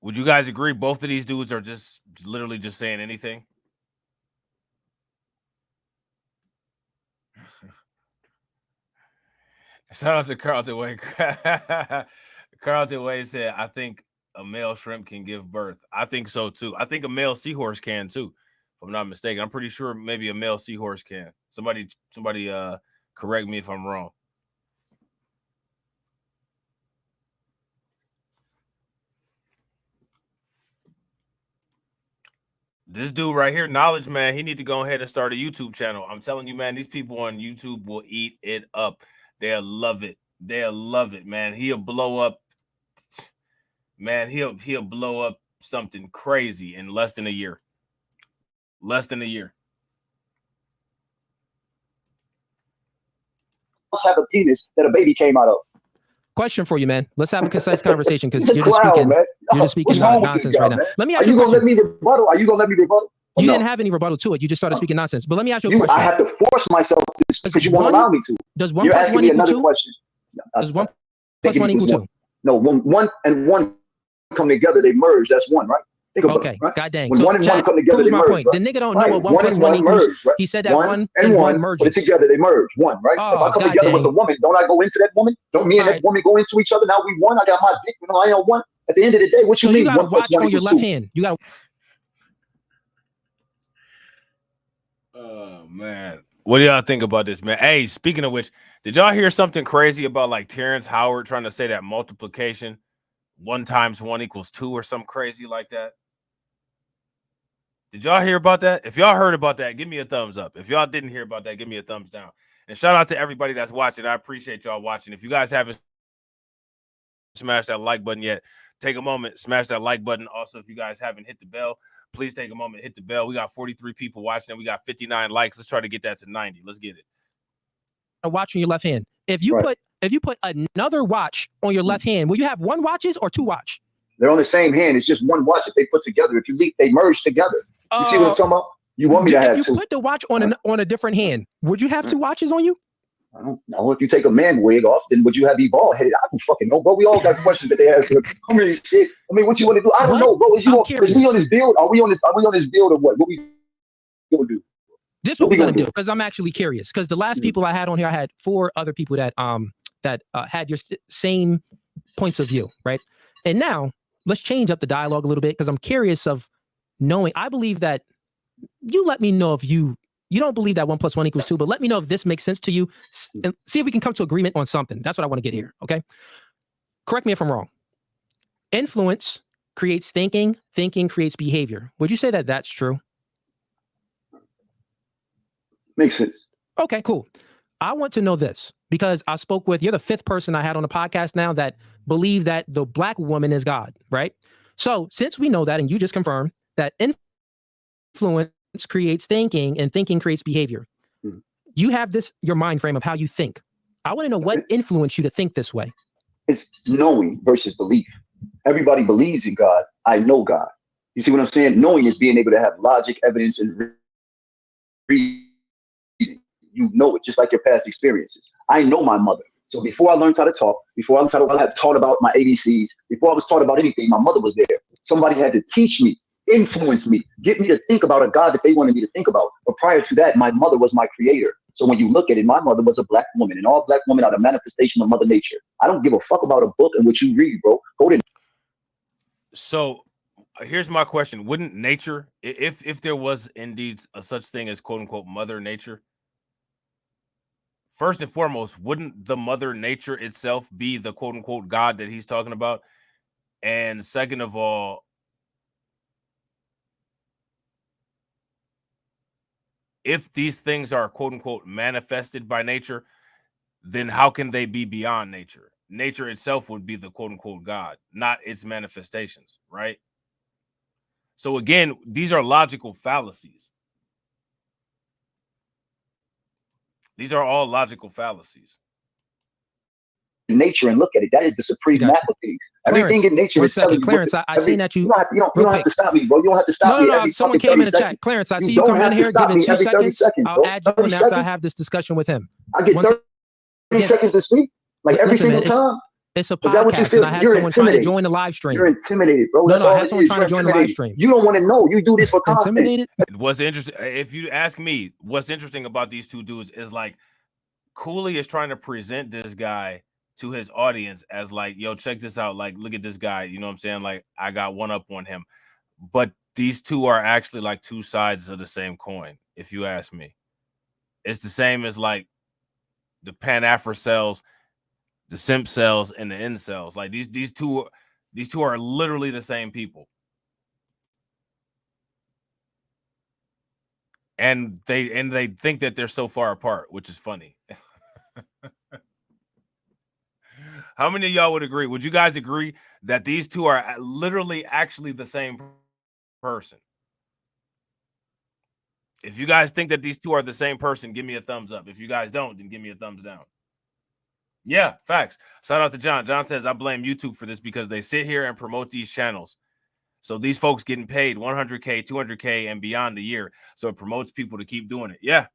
Would you guys agree both of these dudes are just literally just saying anything? Shout out to Carlton Wayne. Carlton Wade said, I think a male shrimp can give birth. I think so too. I think a male seahorse can too, if I'm not mistaken. I'm pretty sure maybe a male seahorse can. Somebody correct me if I'm wrong. This dude right here, Knowledge Man, he need to go ahead and start a YouTube channel. I'm telling you, man, these people on YouTube will eat it up. They'll love it. They'll love it, man. He'll blow up. Man, he'll blow up something crazy in less than a year. Less than a year. Have a penis that a baby came out of. Question for you, man. Let's have a concise conversation because you're just speaking nonsense right now. Let me ask you a question. Are you gonna let me rebuttal? Are you gonna let me rebuttal? You didn't have any rebuttal to it. You just started speaking nonsense. But let me ask you a question. I have to force myself to because you won't allow me to. Does 1 plus 1 equal 2? Question. Does 1 plus 1 equal 2? No, one and one come together, they merge. That's one, right? Think about it, right? God dang. When one and one come together, they merge. Right? The nigga don't know what 1 plus 1 equals. Right? He said that one and one merges. Put it together, they merge. One, right? Oh, if I come together with a woman, don't I go into that woman? Don't me and that woman go into each other? Now we one. I got my dick. I am one. At the end of the day, what you mean? You got to watch on your left hand. You got to. Oh man, what do y'all think about this, man? Hey, speaking of which, did y'all hear something crazy about like Terrence Howard trying to say that multiplication 1 times 1 equals 2 or something crazy like that? Did y'all hear about that? If y'all heard about that, give me a thumbs up. If y'all didn't hear about that, give me a thumbs down. And shout out to everybody that's watching. I appreciate y'all watching. If you guys haven't smashed that like button yet, take a moment, smash that like button. Also, if you guys haven't hit the bell, please take a moment, hit the bell. We got 43 people watching, and we got 59 likes. Let's try to get that to 90. Let's get it. A watch on your left hand. If you put another watch on your left hand, will you have 1 watches or 2 watch? They're on the same hand. It's just 1 watch. If they put together, if you leak, they merge together. You see what I'm talking about? You want me to have 2? If you put the watch on a different hand, would you have 2 watches on you? I don't know. If you take a man wig off, then would you have be bald headed? I don't fucking know, bro. We all got questions that they ask. I mean, shit. I mean, what you want to do? I don't know, bro. Is we on this build? Are we on this build or what? What we gonna do? This is what we're gonna do because I'm actually curious. Because the last people I had on here, I had 4 other people that had your same points of view, right? And now let's change up the dialogue a little bit because I'm curious of knowing. I believe that you let me know if you don't believe that 1 plus 1 equals 2, but let me know if this makes sense to you and see if we can come to agreement on something. That's what I want to get here. Okay. Correct me if I'm wrong. Influence creates thinking. Thinking creates behavior. Would you say that that's true? Makes sense. Okay, cool. I want to know this because I spoke with, you're the 5th person I had on the podcast now that believe that the black woman is God, right? So since we know that, and you just confirmed that influence creates thinking and thinking creates behavior, you have this, your mind frame of how you think. I want to know what influenced you to think this way. It's knowing versus belief. Everybody believes in God. I know God. You see what I'm saying? Knowing is being able to have logic, evidence, and reason. You know it, just like your past experiences. I know my mother. So before I learned how to talk, before I had taught about my ABCs, before I was taught about anything, my mother was there. Somebody had to teach me, influence me, get me to think about a God that they wanted me to think about. But prior to that, my mother was my creator. So when you look at it, my mother was a black woman, and all black women are the manifestation of Mother Nature. I don't give a fuck about a book and what you read, bro. Go to. So here's my question. Wouldn't nature, if there was indeed a such thing as quote unquote Mother Nature, first and foremost, wouldn't the Mother Nature itself be the quote unquote God that he's talking about? And second of all, if these things are quote unquote manifested by nature, then how can they be beyond nature? Nature itself would be the quote unquote God, not its manifestations, right? So again, these are logical fallacies. These are all logical fallacies. Nature and look at it. That is the supreme map of things. Everything in nature is telling you. Clarence, I seen that you don't have to stop me, bro. You don't have to stop me. No, someone came in the chat. Clarence, I see you come in here, give it 2 seconds. I'll add you in after I have this discussion with him. I get 30 seconds to speak, like every single time. It's a podcast, and I had someone trying to join the live stream. You're intimidated, bro. No, I had someone trying to join the live stream. You don't want to know. You do this for content. Intimidated? What's interesting, if you ask me, what's interesting about these two dudes is like Cooley is trying to present this guy to his audience as like, yo, check this out. Like, look at this guy. You know what I'm saying? Like, I got one up on him. But these two are actually like two sides of the same coin, if you ask me. It's the same as like the Pan-Afro-cells, the MPCELS, and the incels. Like these two are literally the same people. And they think that they're so far apart, which is funny. How many of y'all would agree? Would you guys agree that these two are literally actually the same person? If you guys think that these two are the same person, give me a thumbs up. If you guys don't, then give me a thumbs down. Yeah, facts. Shout out to John. John says, I blame YouTube for this because they sit here and promote these channels. So these folks getting paid 100K, 200K, and beyond a year. So it promotes people to keep doing it. Yeah.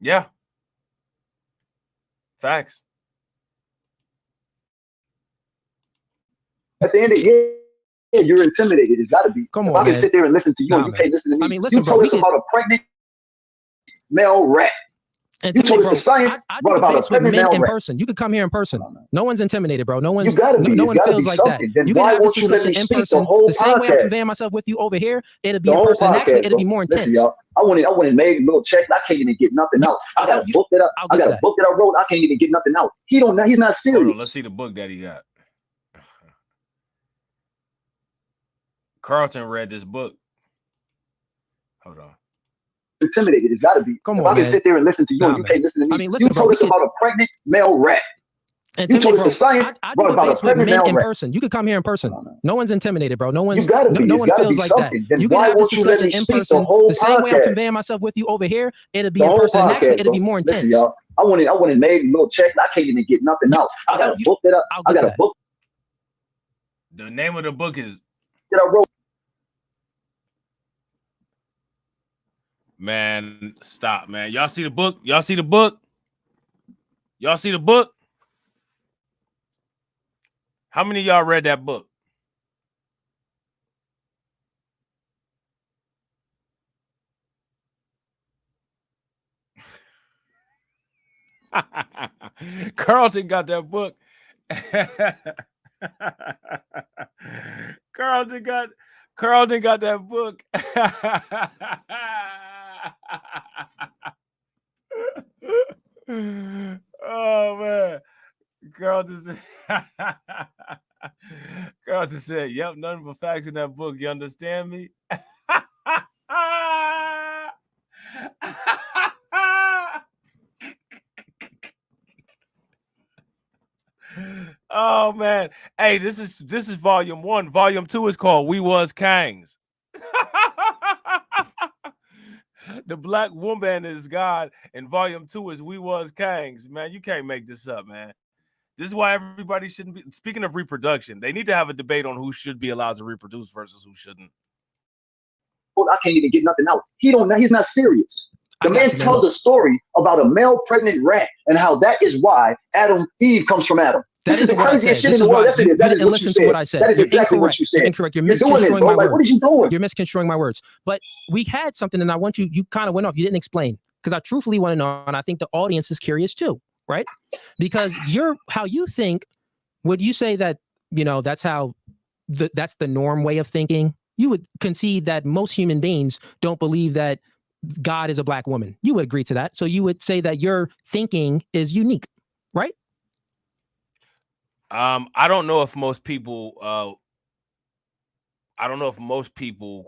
Yeah. Facts. At the end of the year, you're intimidated. It's got to be. Come if on, I can man. sit there and listen to you, Nah, and you man. can't listen to me. I mean, listen, you bro, told we us can- about a pregnant male rat. And You to told me, us bro, the science. I What do about a debates with pregnant men male in rat? person. You could come here in person. No one's intimidated, bro. No one's You gotta be. no It's one gotta feels be like something. that. Then You can why have this won't you let discussion me in speak the person whole the same way I'm podcast? conveying myself with you over here. It'll be The in whole person. And actually, podcast, it'll be bro. more intense. Listen, y'all. I went and made a little check. I can't even get nothing out. I got a book that I'll I get got to a that. book that I wrote. I can't even get nothing out. He's not Hold on, serious. let's see the book that he got. Carlton read this book. Hold on. Intimidated. It's got to be. Come if on, I can man. sit there and listen to you, Nah, and you man. can't listen to me. I mean, listen, you bro, told we us can- about a pregnant male rat. And You to told me, us bro, the science. I What do about a debates with pregnant men male in rat? person. You could come here in person. Come on, man. No one's intimidated, bro. No one's You gotta be. no It's one gotta feels be like that. something. Then You can why have this won't you let discussion me in speak the person whole the same way I'm podcast? conveying myself with you over here. It'll be The in whole person. And actually, podcast, it'll be bro. more intense. Listen, y'all. I went and made a little check. I can't even get nothing out. I got a book that I'll I get got to a that. book The name of the book is, that I wrote. man, stop, man. Y'all see the book? Y'all see the book? Y'all see the book? How many of y'all read that book? Carlton got that book. Carlton got that book. Oh man. Carlton said, yep, nothing but facts in that book. You understand me? Oh man. Hey, this is volume 1. Volume 2 is called We Was Kangs. The Black Woman is God, and volume 2 is We Was Kangs. Man, you can't make this up, man. This is why everybody shouldn't be. Speaking of reproduction, they need to have a debate on who should be allowed to reproduce versus who shouldn't. I can't even get nothing out. He's not serious. The man tells a story about a male pregnant rat and how that is why Eve comes from Adam. This is the craziest shit in the world. That is what you said. That is exactly what you said. You're incorrect. You're doing this, misconstruing bro. my Like, words. what are you doing? You're misconstruing my words. But we had something, and I want you kind of went off. You didn't explain, because I truthfully want to know, and I think the audience is curious too, right? Because how you think, would you say that, that's how that's the norm way of thinking? You would concede that most human beings don't believe that God is a black woman. You would agree to that. So you would say that your thinking is unique, right? I don't know if most people,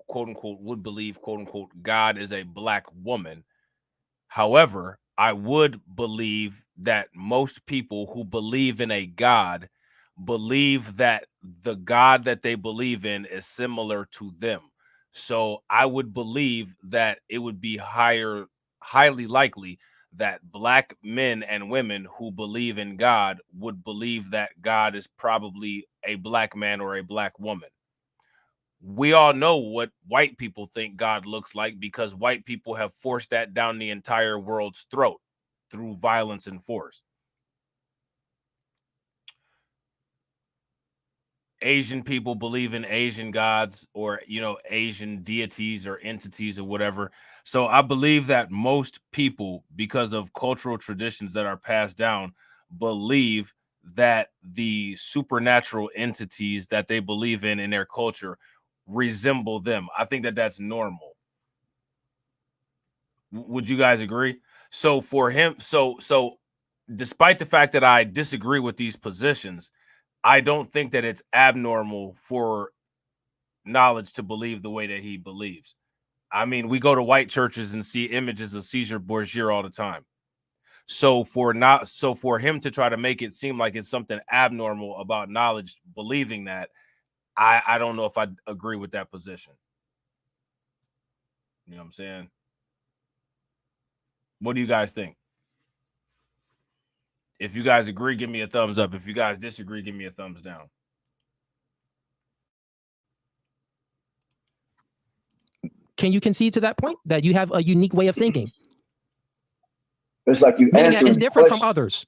quote unquote, would believe, quote unquote, God is a black woman. However, I would believe that most people who believe in a God believe that the God that they believe in is similar to them. So I would believe that it would be highly likely that black men and women who believe in God would believe that God is probably a black man or a black woman. We all know what white people think God looks like because white people have forced that down the entire world's throat through violence and force. Asian people believe in Asian gods or, you know, Asian deities or entities or whatever. So I believe that most people, because of cultural traditions that are passed down, believe that the supernatural entities that they believe in their culture resemble them. I think that that's normal. Would you guys agree? So for him, so despite the fact that I disagree with these positions, I don't think that it's abnormal for knowledge to believe the way that he believes. I mean, we go to white churches and see images of Caesar Borgia all the time. So for him to try to make it seem like it's something abnormal about knowledge believing that, I don't know if I agree with that position. You know what I'm saying? What do you guys think? If you guys agree, give me a thumbs up. If you guys disagree, give me a thumbs down. Can you concede to that point that you have a unique way of thinking? It's like you answer. It's different from others.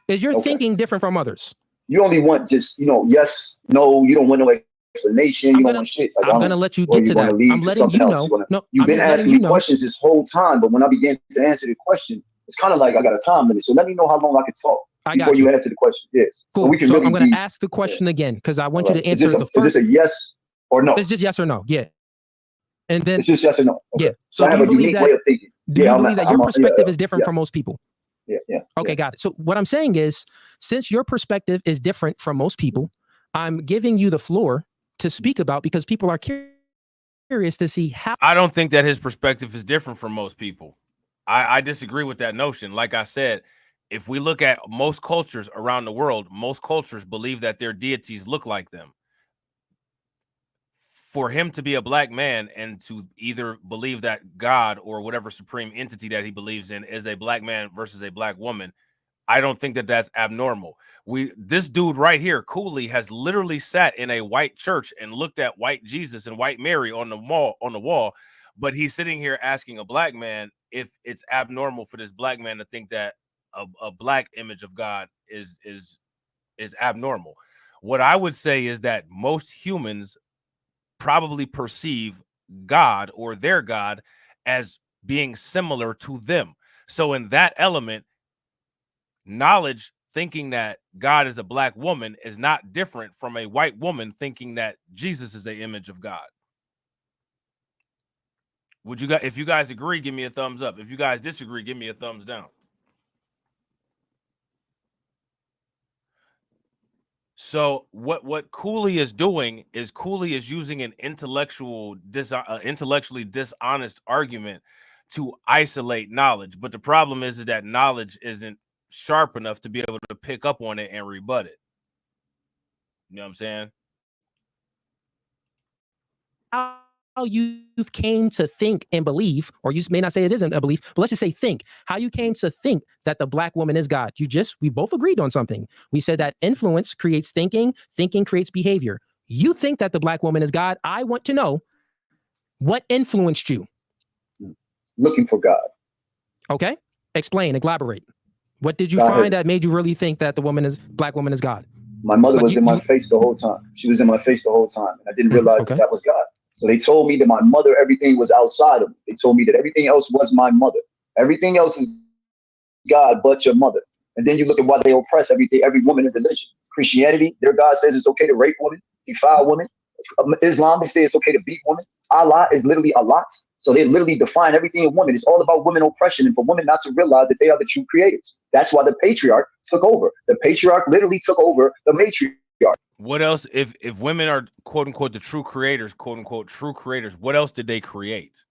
Is your thinking different from others? You only want just, you know, yes, no. You don't want no explanation. You don't want shit. Like, I'm gonna let you get to that. I'm letting you know. You've been asking me questions this whole time, but when I began to answer the question, it's kind of like I got a time limit. So let me know how long I can talk before you answer the question. Yes. Cool. So I'm going to ask the question again because I want you to answer the first. Is this a yes or no? It's just yes or no. Yeah. And then it's just yes or no. Okay. Yeah. So I have a unique way of thinking. Do you believe that your perspective is different from most people? Yeah. Okay, got it. So what I'm saying is, since your perspective is different from most people, I'm giving you the floor to speak about because people are curious to see how. I don't think that his perspective is different from most people. I disagree with that notion. Like I said, if we look at most cultures around the world, most cultures believe that their deities look like them. For him to be a black man and to either believe that God or whatever supreme entity that he believes in is a black man versus a black woman, I don't think that that's abnormal. This dude right here, Cooley, has literally sat in a white church and looked at white Jesus and white Mary on the wall, but he's sitting here asking a black man if it's abnormal for this black man to think that a black image of God is abnormal. What I would say is that most humans probably perceive God or their God as being similar to them. So in that element, knowledge thinking that God is a black woman is not different from a white woman thinking that Jesus is an image of God. Would you guys, if you guys agree, give me a thumbs up. If you guys disagree, give me a thumbs down. So what Cooley is doing is Cooley is using an intellectually dishonest argument to isolate knowledge. But the problem is that knowledge isn't sharp enough to be able to pick up on it and rebut it. You know what I'm saying? How you came to think and believe, or you may not say it isn't a belief, but let's just say think, how you came to think that the black woman is God. We both agreed on something. We said that influence creates thinking, thinking creates behavior. You think that the black woman is God. I want to know what influenced you. Looking for God. Okay. Explain, elaborate. What did you find that made you really think that the black woman is God? My mother was in my face the whole time. She was in my face the whole time. And I didn't realize that was God. So they told me that my mother, everything was outside of me. They told me that everything else was my mother. Everything else is God but your mother. And then you look at why they oppress every woman in religion. Christianity, their God says it's okay to rape women, defile women. Islam, they say it's okay to beat women. Allah is literally a lot. So they literally define everything in women. It's all about women oppression and for women not to realize that they are the true creators. That's why the patriarch took over. The patriarch literally took over the matriarch. What else, if women are quote unquote the true creators, quote unquote true creators, what else did they create?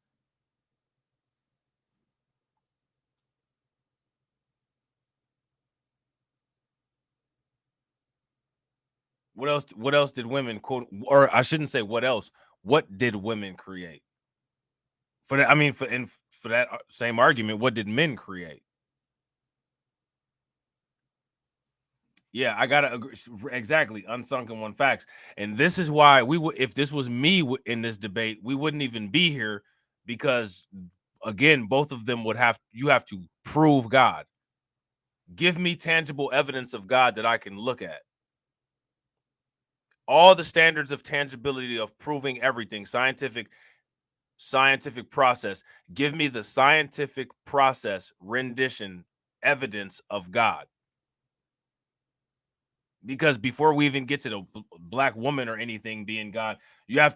What else did women quote, or I shouldn't say what else, what did women create? For that, I mean, for that same argument, what did men create? Yeah, I gotta agree. Exactly, unsunken one facts, and this is why we would. If this was me in this debate, we wouldn't even be here, because again, both of them would have. You have to prove God. Give me tangible evidence of God that I can look at. all the standards of tangibility of proving everything, scientific process. Give me the scientific process rendition evidence of God. Because before we even get to the black woman or anything being God, you're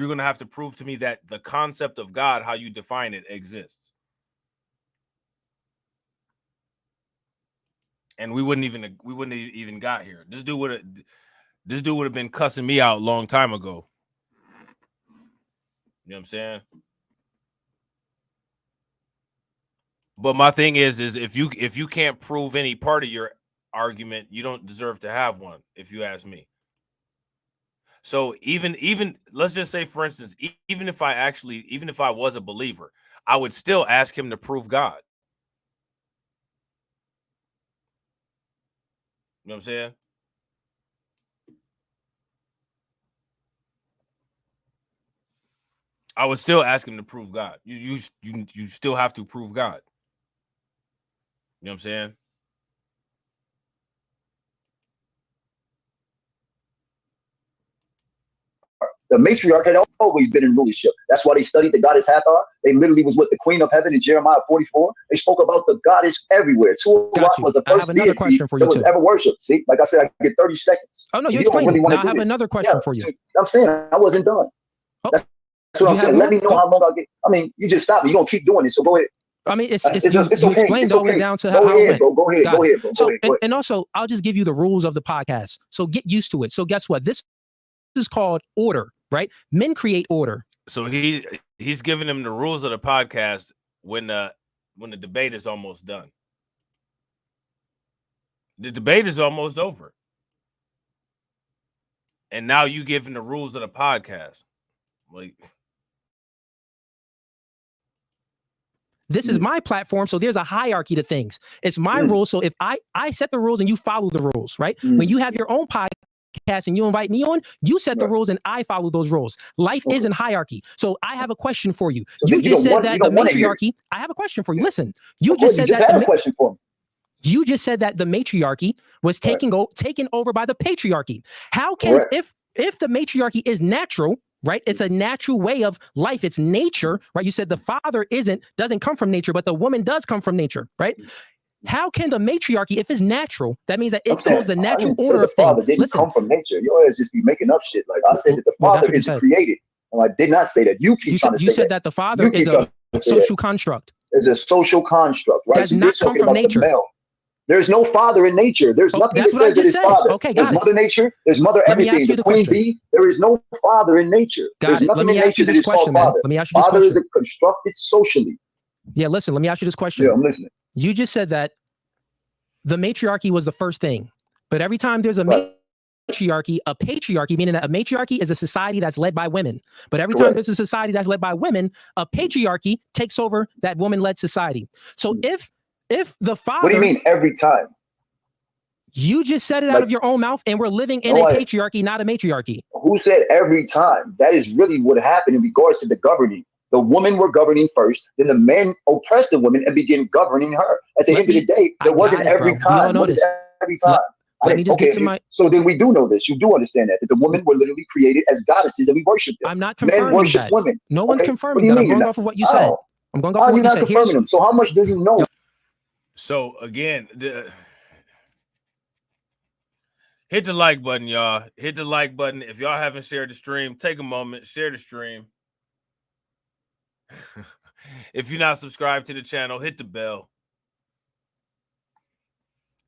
gonna have to prove to me that the concept of God, how you define it, exists. And we wouldn't even got here. This dude would have been cussing me out a long time ago. You know what I'm saying? But my thing is if you can't prove any part of your argument, you don't deserve to have one, if you ask me. So even let's just say, for instance, even if I was a believer, I would still ask him to prove God. You know what I'm saying? I would still ask him to prove God. You still have to prove God. You know what I'm saying? The matriarch had always been in rulership. That's why they studied the goddess Hathor. They literally was with the queen of heaven in Jeremiah 44. They spoke about the goddess everywhere. Tuath was the first deity that was ever worshipped. See, like I said, I get 30 seconds. Oh, no, you explained it. Now I have another question for you. I'm saying I wasn't done. Oh, that's what I'm saying. Let me know how long I get. I mean, you just stop me. You're going to keep doing it, so go ahead. I mean, you explained all the way down to how it went. Go ahead, bro. So, and also, I'll just give you the rules of the podcast. So get used to it. So guess what? This is called order, right? Men create order. So he's giving them the rules of the podcast when the debate is almost done. The debate is almost over. And now you giving the rules of the podcast. Like, this is my platform, so there's a hierarchy to things. It's my rules. So if I set the rules and you follow the rules, right? When you have your own podcast and you invite me on, you set the rules and I follow those rules. Life is in hierarchy. So I have a question for you. So you just said that the matriarchy. I have a question for you. Listen, you just said that. Question for me. You just said that the matriarchy was taken over by the patriarchy. How can if the matriarchy is natural? Right, it's a natural way of life. It's nature, right? You said the father doesn't come from nature, but the woman does come from nature, right? How can the matriarchy, if it's natural, that means that it follows the natural order of things? The father didn't come from nature. Your ass just be making up shit. Like I said that the father is created. Well, I did not say that. You keep trying to say that. You said that the father is a social construct. It's a social construct, right? Does not come from nature. There's no father in nature. There's nothing that says that is father. Okay, there's Mother Nature. There's Mother everything. The Queen Bee. There is no father in nature. There's nothing in nature that is called father. Let me ask you this question. Father is constructed socially. Yeah, listen. Let me ask you this question. Yeah, I'm listening. You just said that the matriarchy was the first thing, but every time there's a matriarchy, a patriarchy, meaning that a matriarchy is a society that's led by women. But every time there's a society that's led by women, a patriarchy takes over that woman-led society. So if the father... What do you mean every time? You just said it out of your own mouth, and we're living in a patriarchy, not a matriarchy. Who said every time? That is really what happened in regards to the governing. The women were governing first, then the men oppressed the woman and began governing her. At the end of the day, there wasn't every time. What is every time? Let me just get to my... So then we do know this. You do understand that the women were literally created as goddesses and we worship them. I'm not confirming Men worship that. women. No one's confirming that. I'm going off of what you said. I'm going off of what you said. Confirming them. So how much do you know? So again, hit the like button, y'all. Hit the like button. If y'all haven't shared the stream, take a moment, share the stream. If you're not subscribed to the channel, hit the bell.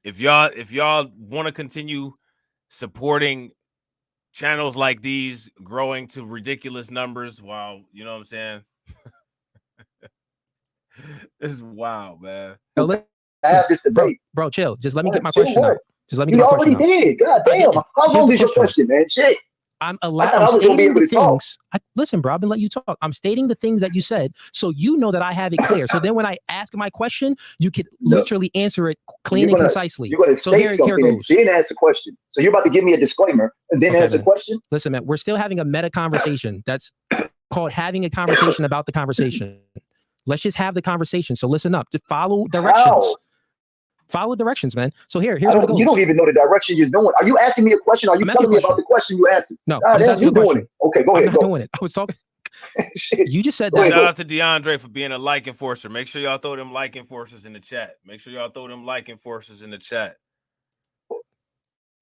If y'all want to continue supporting channels like these growing to ridiculous numbers, wow, you know what I'm saying? This is wild, man. I have this debate. Bro, chill. Just let me get my question out. Just let me get my question out. You already did. God damn. How long is your question, man? Shit. I'm stating the things. Listen, bro, I've been letting you talk. I'm stating the things that you said, so you know that I have it clear. So then when I ask my question, you could literally answer it clean and concisely. You're going to say something and then ask a question. So you're about to give me a disclaimer and then ask a question? Listen, man, we're still having a meta conversation. That's called having a conversation about the conversation. Let's just have the conversation. So listen up. To follow directions. Follow directions, man. So here's what it goes. You don't even know the direction you're doing. Are you asking me a question? Are you telling me about the question you asked? No, I'm just asking you a question. Okay, go ahead. I'm not doing it. I was talking. You just said that. Shout out to DeAndre for being a like enforcer. Make sure y'all throw them like enforcers in the chat. Make sure y'all throw them like enforcers in the chat.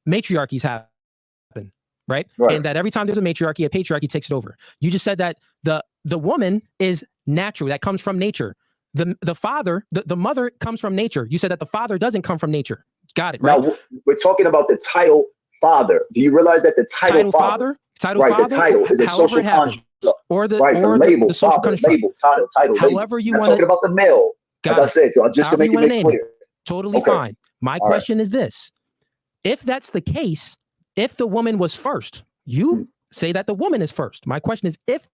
Matriarchies happen, right? And that every time there's a matriarchy, a patriarchy takes it over. You just said that the woman is natural. That comes from nature. The father, the mother comes from nature. You said that the father doesn't come from nature. Got it, right? Now, we're talking about the title father. Do you realize that the title father? Title right, father, the title is a social construct. Or the label, the social father, construct. label, title, however label. you I'm want talking about the male. Like I said, just to make it clear. Totally fine. My question is this. If that's the case, if the woman was first, you say that the woman is first. My question is, if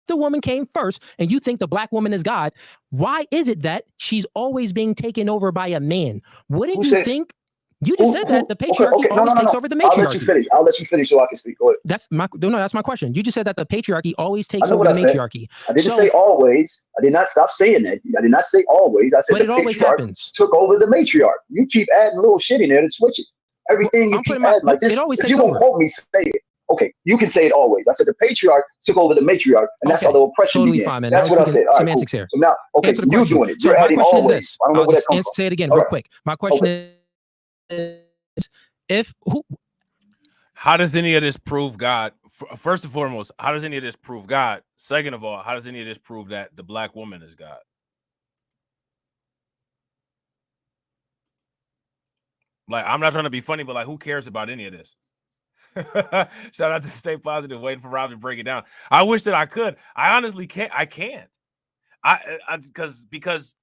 the woman came first and you think the black woman is God, why is it that she's always being taken over by a man? Wouldn't you think? You just said that the patriarchy always takes over the matriarchy. I'll let you finish so I can speak. Go ahead. That's my question. You just said that the patriarchy always takes over the matriarchy. I didn't say always. I did not stop saying that. I did not say always. I said but it always happens. Took over the matriarch. You keep adding little shit in there to switch it. Everything you keep adding, like this. It always if takes you over. won't quote me, say it. Okay, you can say it always. I said the patriarch took over the matriarch, and that's how the oppression totally began. fine, man. That's what I said. Semantics here. So now, okay, you're doing it. So You're my adding question is always. this. I don't know where that comes from. Say it again real quick. My question is, how does any of this prove God? First and foremost, how does any of this prove God? Second of all, how does any of this prove that the black woman is God? Like, I'm not trying to be funny, but like, who cares about any of this? Shout out to Stay Positive, waiting for Rob to break it down. I wish that I could. I honestly can't. I can't. Because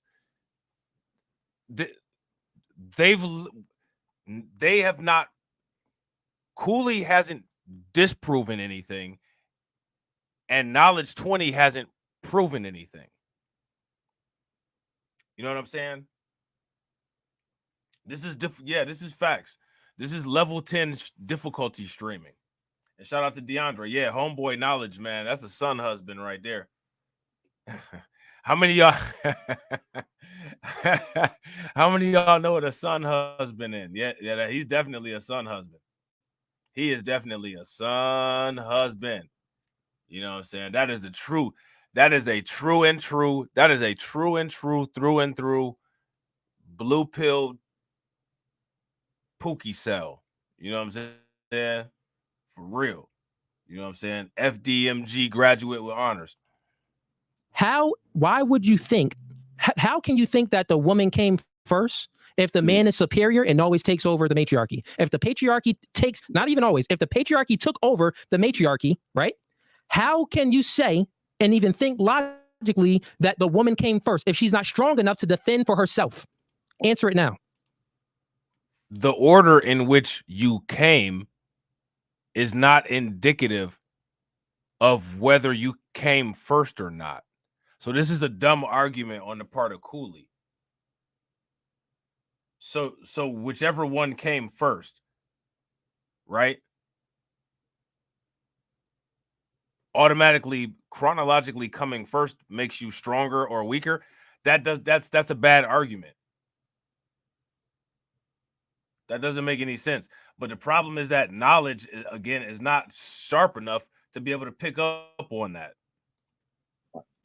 they have not. Cooley hasn't disproven anything, and Knowledge 20 hasn't proven anything. You know what I'm saying? This is this is facts. This is level 10 difficulty streaming. And shout out to DeAndre. Yeah, homeboy Knowledge, man. That's a son husband right there. How many of y'all know what a son husband is? Yeah, he's definitely a son husband. He is definitely a son husband. You know what I'm saying? That is a true through and through blue pill MPCEL. You know what I'm saying? For real. You know what I'm saying? FDMG graduate with honors. Why would you think, how can you think that the woman came first if the man is superior and always takes over the matriarchy? If the patriarchy takes, not even always, if the patriarchy took over the matriarchy, right? How can you say and even think logically that the woman came first if she's not strong enough to defend for herself? Answer it now. The order in which you came is not indicative of whether you came first or not. So this is a dumb argument on the part of Cooley. So whichever one came first, right? Automatically, chronologically coming first makes you stronger or weaker. That's a bad argument. That doesn't make any sense. But the problem is that knowledge, again, is not sharp enough to be able to pick up on that.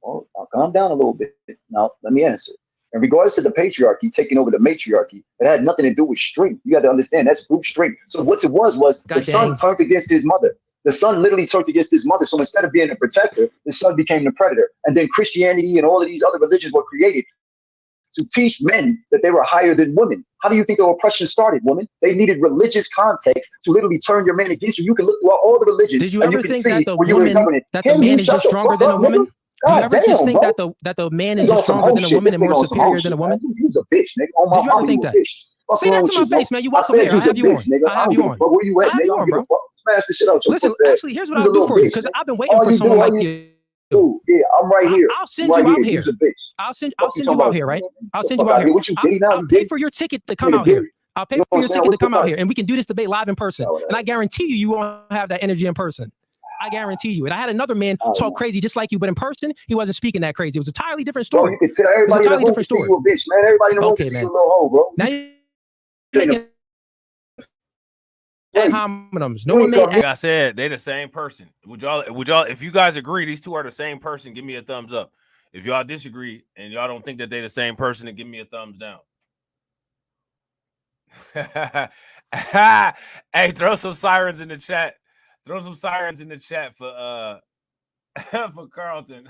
Well, I'll calm down a little bit. Now, let me answer. In regards to the patriarchy taking over the matriarchy, it had nothing to do with strength. You got to understand that's brute strength. So what it was the son turned against his mother. The son literally turned against his mother. So instead of being the protector, the son became the predator. And then Christianity and all of these other religions were created to teach men that they were higher than women. How do you think the oppression started, woman? They needed religious context to literally turn your man against you. You can look throughout all the religions. Did you ever think that the man is just stronger than a woman? Do you ever just think that the man is just stronger than a woman and more superior than a woman? He's a bitch, nigga. Did you ever think that? Say that to my face, man. You welcome here. I have you on. I have you on. Where you at, nigga? Bro. Smash the shit out your Listen, actually, here's what I'll do for you, because I've been waiting for someone like you. Yeah, I'm right here. I'll send you out here. I'll send you out here, right? I'll send you out here. I'll pay for your ticket to come out here. I'll pay for your ticket to come out here, and we can do this debate live in person. And I guarantee you won't have that energy in person. I guarantee you. And I had another man talk crazy just like you, but in person, he wasn't speaking that crazy. It was a entirely different story. Bro, you can tell everybody in the room see you a bitch, man. Everybody in the room see you a little hoe, bro. Now making ad hominems. No one made. Like I said, they the same person. Would y'all, if you guys agree these two are the same person, give me a thumbs up. If y'all disagree and y'all don't think that they the same person, then give me a thumbs down. Hey, throw some sirens in the chat. Throw some sirens in the chat for for Carlton.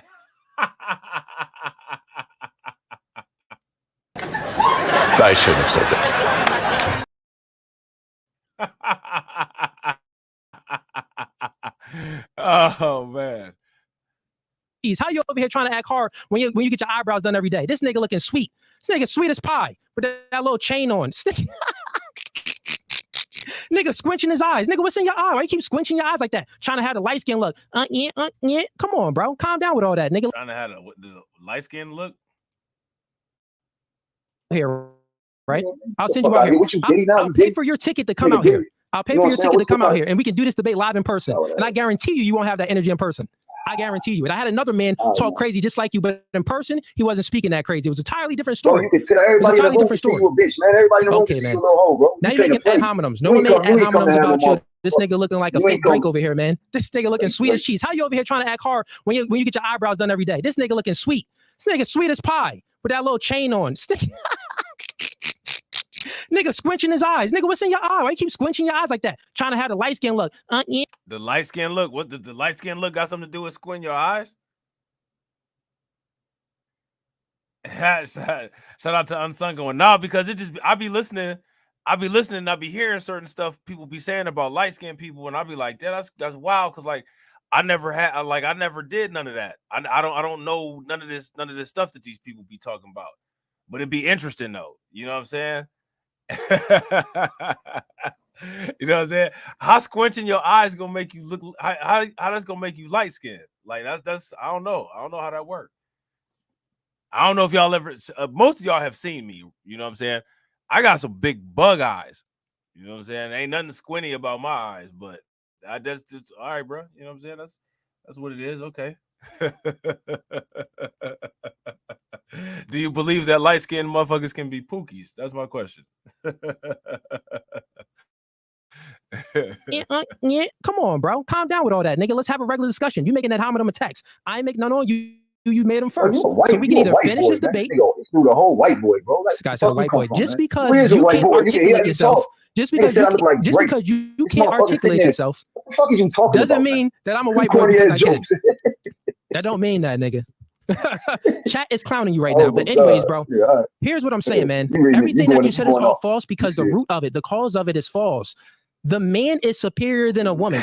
I shouldn't have said that. Oh man. How you over here trying to act hard when you get your eyebrows done every day? This nigga looking sweet. This nigga sweet as pie with that little chain on. Nigga squinching his eyes. Nigga, what's in your eye? Why you keep squinching your eyes like that? Trying to have the light skin look. Yeah. Come on, bro. Calm down with all that, nigga. Trying to have the light skin look. Here, right? I'll send you out here. I'll pay for your ticket to come out here. I'll pay for your ticket to come out here, and we can do this debate live in person. And I guarantee you won't have that energy in person. I guarantee you. And I had another man talk crazy just like you, but in person, he wasn't speaking that crazy. It was a entirely different story. You can tell everybody in the room see you a bitch, man. Everybody in the room see you a little hoe, bro. Now you're making ad hominems. No one made ad hominems about you. This nigga looking like a fake Drake over here, man. This nigga looking sweet as cheese. How you over here trying to act hard when you get your eyebrows done every day? This nigga looking sweet. This nigga sweet as pie with that little chain on. Nigga squinching his eyes. Nigga, what's in your eye? Why you keep squinching your eyes like that? Trying to have the light skin look. Yeah. The light skin look. What the light skin look got something to do with squinting your eyes? Shout out to Unsung going, nah, because it just I be listening and I be hearing certain stuff people be saying about light skinned people, and I be like, that's wild, because like I never did none of that. I don't know none of this stuff that these people be talking about. But it'd be interesting though. You know what I'm saying? You know what I'm saying? How squinching your eyes gonna make you look? How that's gonna make you light skinned? Like that's I don't know. I don't know how that works. I don't know if y'all ever. Most of y'all have seen me. You know what I'm saying? I got some big bug eyes. You know what I'm saying? Ain't nothing squinty about my eyes, but that's just all right, bro. You know what I'm saying? That's what it is. Okay. Do you believe that light-skinned motherfuckers can be pookies? That's my question. Yeah. Come on, bro. Calm down with all that, nigga. Let's have a regular discussion. You making that hominem attacks. I ain't making none on you. You made them first. So we can either finish this debate. Through the whole white boy, bro. This guy said a white boy. Just because you can't articulate yourself. Just because you can't articulate yourself. What the fuck is you talking about? Doesn't mean that I'm a white boy because I can. That don't mean that, nigga. Chat is clowning you right now. But anyways, bro, here's what I'm saying, man. Everything that you said is all false because the root of it, the cause of it is false. The man is superior than a woman.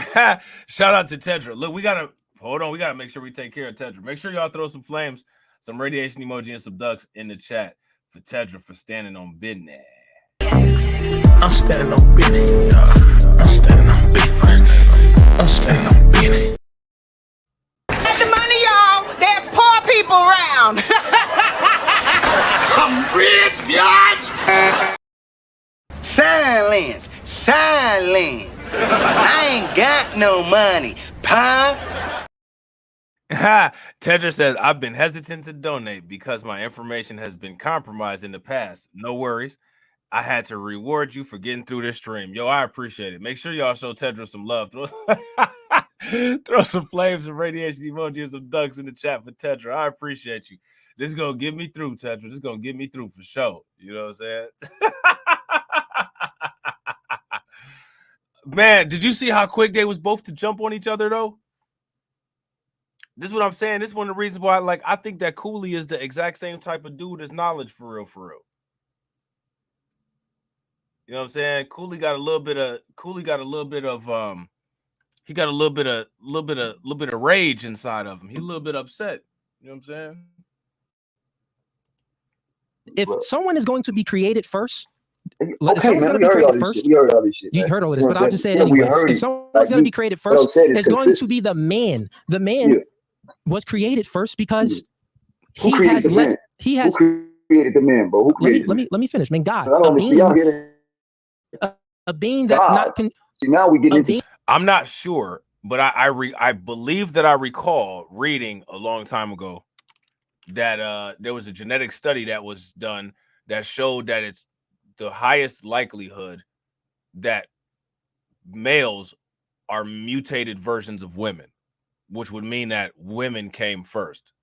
Shout out to Tedra. Look, we gotta make sure we take care of Tedra. Make sure y'all throw some flames, some radiation emoji, and some ducks in the chat for Tedra for standing on business. I'm standing on business. I'm standing on business. I'm standing on business. Get the money, y'all. There's poor people around. I'm rich, bitch. Silence. I ain't got no money, pie. Tedra says, I've been hesitant to donate because my information has been compromised in the past. No worries. I had to reward you for getting through this stream. Yo, I appreciate it. Make sure y'all show Tedra some love. Throw some flames and radiation emojis and some ducks in the chat for Tedra. I appreciate you. This is going to get me through, Tedra. This is going to get me through for sure. You know what I'm saying? Man, did you see how quick they was both to jump on each other, though? This is what I'm saying. This is one of the reasons why, like, I think that Cooley is the exact same type of dude as Knowledge for real, for real. You know what I'm saying? Cooley got a little bit of rage inside of him. He's a little bit upset. You know what I'm saying? If someone is going to be created first, okay, man, we heard all this shit. We heard all this shit. You heard all this, but I'll just say it anyway. If someone's going to be created first, it's going to be the man. The man was created first because he has less. He has created the man, bro. Who created? Let me finish, man. God, a being that's not. Now we get into. I'm not sure, but I believe that I recall reading a long time ago that there was a genetic study that was done that showed that it's the highest likelihood that males are mutated versions of women, which would mean that women came first.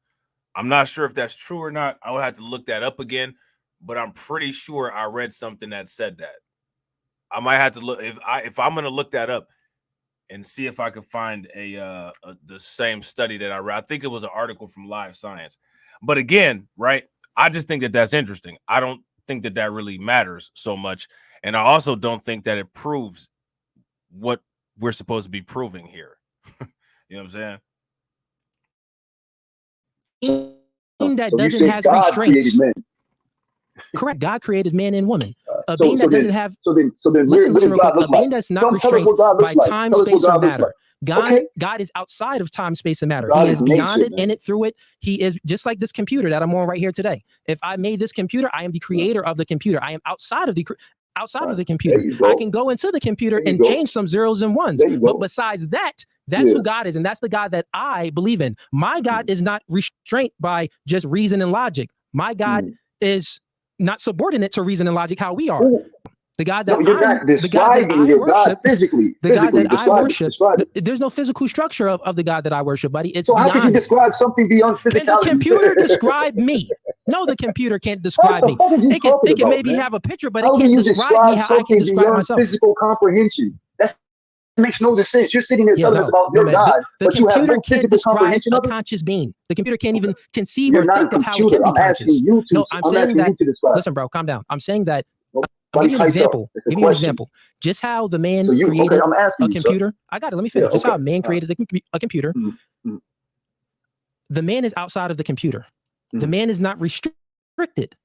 I'm not sure if that's true or not. I would have to look that up again, but I'm pretty sure I read something that said that. I might have to look if I'm going to look that up and see if I can find the same study that I read. I think it was an article from Live Science. But again, right, I just think that that's interesting. I don't think that that really matters so much. And I also don't think that it proves what we're supposed to be proving here. You know what I'm saying? That So you doesn't say have God restraints. created men. Correct. God created man and woman. A being that doesn't have. So then, Listen what does real God quick. look A being like? that's not Tell us restrained what God looks by like. time, Tell us what space, or God looks matter. like. God, Okay. God is outside of time, space, and matter. God He is is beyond nature, it, man. in it, through it. He is just like this computer that I'm on right here today. If I made this computer, I am the creator of the computer. I am outside of the computer. There you go. I can go into the computer There you and go. change some zeros and ones. There you go. But besides that, that's Yeah. who God is, and that's the God that I believe in. My God is not restrained by just reason and logic. My God is not subordinate to reason and logic, how we are. Ooh. The God that No, you're not describing your God physically. the God that I Describe worship, it. there's no physical structure of the God that I worship, buddy. It's So how beyond could you it. describe something beyond Can the physicality? computer describe me? No, the computer can't What describe the me. fuck are you It can talking about, maybe man? have a picture, but How it do can't you describe me how I can something describe beyond myself. physical comprehension? That makes no sense. You're sitting there Yeah, telling no, us about no, your man. God, The but you have computer no can't physical describe comprehension a of it? conscious being. The computer can't even conceive You're or not a think of how it computer. can be I'm conscious. asking you to. No, I'm I'm saying asking that. you to describe. Listen, bro, calm down. I'm saying that. I'll Nobody's give you an hyped up. example. It's a Give you an question. example. Just how the man So you okay? created I'm asking a you, sir. computer. I got it. Let me finish. Yeah, Just how a okay. man created a computer. Mm-hmm. The man is outside of the computer. The man is not restricted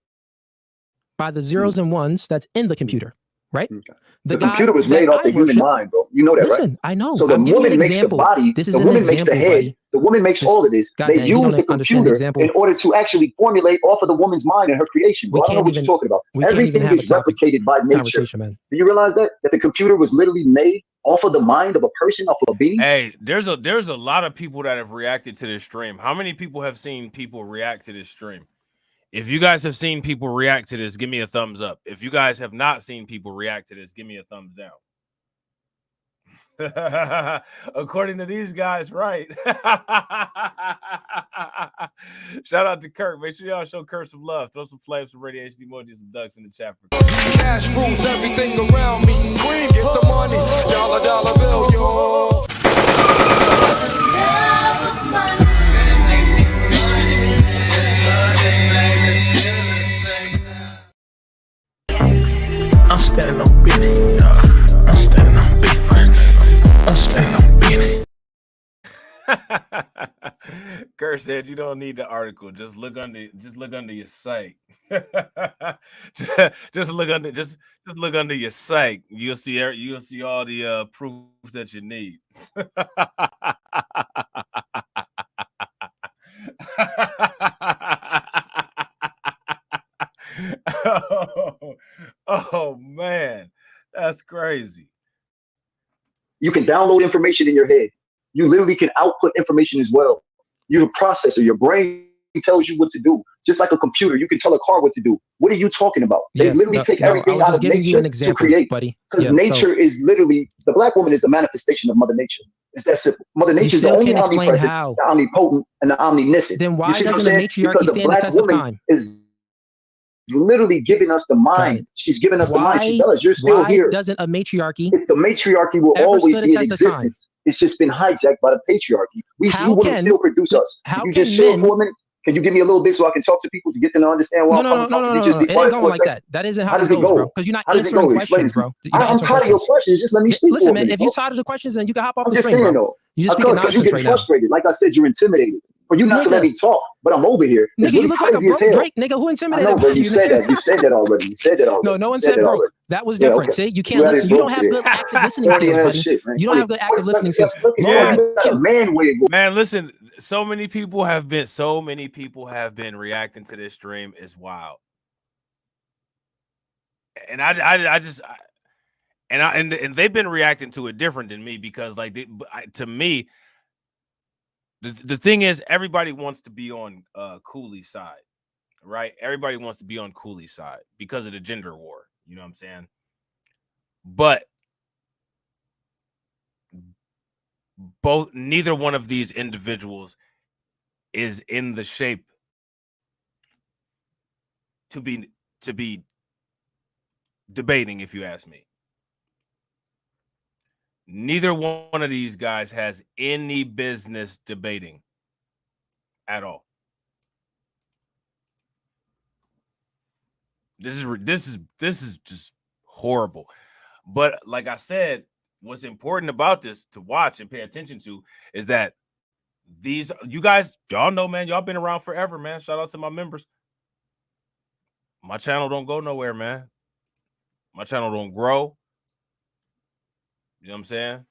by the zeros and ones that's in the computer, right? Okay. The computer was God made that off the I human worship. mind, bro. You know that, Listen, right? I know. So the I'm giving you an woman makes the example. body, This is the an woman makes the example, head, buddy. the woman makes all of this. God They dang, you use don't the understand the computer example. in order to actually formulate off of the woman's mind and her creation, bro. We I don't know can't what even- you're talking about. we can't even Everything have a is topic replicated by nature. conversation, man. Do you realize that? That the computer was literally made off of the mind of a person, off of a being? Hey, there's a lot of people that have reacted to this stream. How many people have seen people react to this stream? If you guys have seen people react to this, give me a thumbs up. If you guys have not seen people react to this, give me a thumbs down. According to these guys, right? Shout out to Kirk. Make sure y'all show Kirk some love. Throw some flames, some radiation emojis, some ducks in the chat. Cash rules everything around me. Green, get the money. Dollar bill, yo. I'm standing on business. I'm standing on business. I'm standing on business. Kurt said you don't need the article. Just look under your site. just look under your site. You'll see all the proof that you need. oh man, that's crazy. You can download information in your head. You literally can output information as well. You're a processor. Your brain tells you what to do. Just like a computer, you can tell a car what to do. What are you talking about? They literally take everything out of nature to create. Because nature is literally, the black woman is the manifestation of Mother Nature. It's that simple. Mother Nature is the only omnipresent, the omnipotent, and the omniscient. Then why doesn't the matriarchy stand the test of time? Is literally giving us the mind. She's giving us the mind. She tells us you're still here. Why doesn't a matriarchy? If the matriarchy will always be in existence. It's just been hijacked by the patriarchy. You want to still produce us. Can you just chill for a minute? Can you give me a little bit so I can talk to people to get them to understand why I'm coming from? No. It ain't going like that. That isn't how it goes, bro. Because you're not answering questions, bro. I'm tired of your questions. Just let me speak. Listen, man, if you're tired of the questions, then you can hop off the stream, bro. You just speaking nonsense right now. Frustrated. Like I said, you're intimidated. For you not to let me talk, but I'm over here. Nigga, you look like a broke Drake, nigga. Who intimidated you? I know, but you said that. You said that already. No one said broke. That was different. See, you can't listen. You don't have good active listening skills, buddy. You don't have good active listening skills. Man, listen. So many people have been reacting to this stream. It's wild. And and they've been reacting to it different than me because, like, to me, the thing is, everybody wants to be on Cooley's side, right? Everybody wants to be on Cooley's side because of the gender war. You know what I'm saying? But neither one of these individuals is in the shape to be debating, if you ask me. Neither one of these guys has any business debating at all. This is just horrible. But like I said, what's important about this to watch and pay attention to is that you guys, y'all know, man, y'all been around forever, man. Shout out to my members. My channel don't go nowhere, man. My channel don't grow. You know what I'm saying?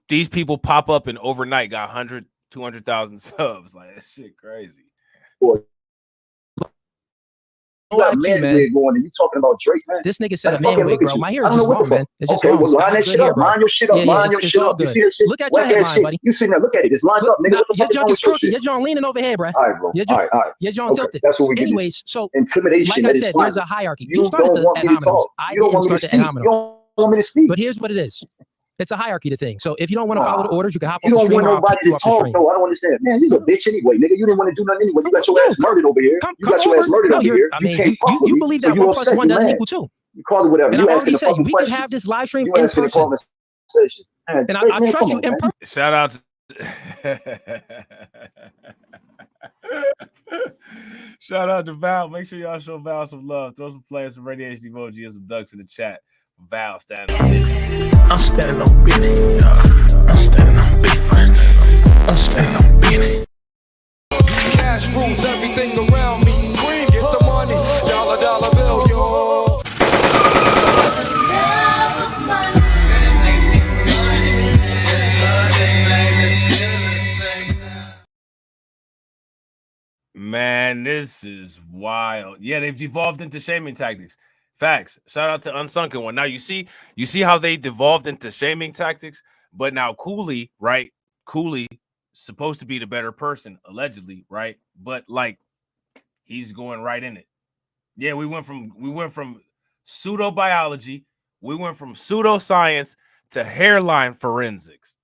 These people pop up and overnight got 100, 200,000 subs. Like, that shit crazy. You got a man wig going and you talking about Drake, man. This nigga said a man wig, bro. My hair is just long, man. It's just okay, long. well, line that shit up. Line your shit up. Line your shit up. You see that shit? Look at your headline, buddy. You sitting there, look at it. It's lined up, nigga. Your junk is crooked. Your junk leaning overhead, bro. All right, bro. All right. Your junk tilted. That's what we get. Anyways, so intimidation. like I said, there's a hierarchy. You started the ad hominems. I didn't start the ad hominems. You don't want me to speak. But here's what it is. It's a hierarchy to thing. So if you don't want to follow the orders, you can hop on the stream. You don't want nobody to talk, though. I don't understand. Man, you're a bitch anyway, nigga. You didn't want to do nothing anyway. You got your ass murdered over here. You got your ass murdered over here. I mean, you believe that 1 + 1 doesn't equal 2. You call it whatever. And I already said we could have this live stream in person. And I trust you in person. Shout out to shout out to Val. Make sure y'all show Val some love. Throw some flames, some radiation emoji, and some ducks in the chat. Val standing on business. I'm standing on business. I'm standing on business. I'm standing on business. Cash rules everything around me. Green, get the money. Dollar bill, yo. Man, this is wild. Yeah, they've evolved into shaming tactics. Facts. Shout out to Unsunken One. Now you see how they devolved into shaming tactics, but now Cooley, right? Cooley supposed to be the better person, allegedly, right? But like he's going right in it. Yeah, we went from pseudo-biology, we went from pseudoscience to hairline forensics.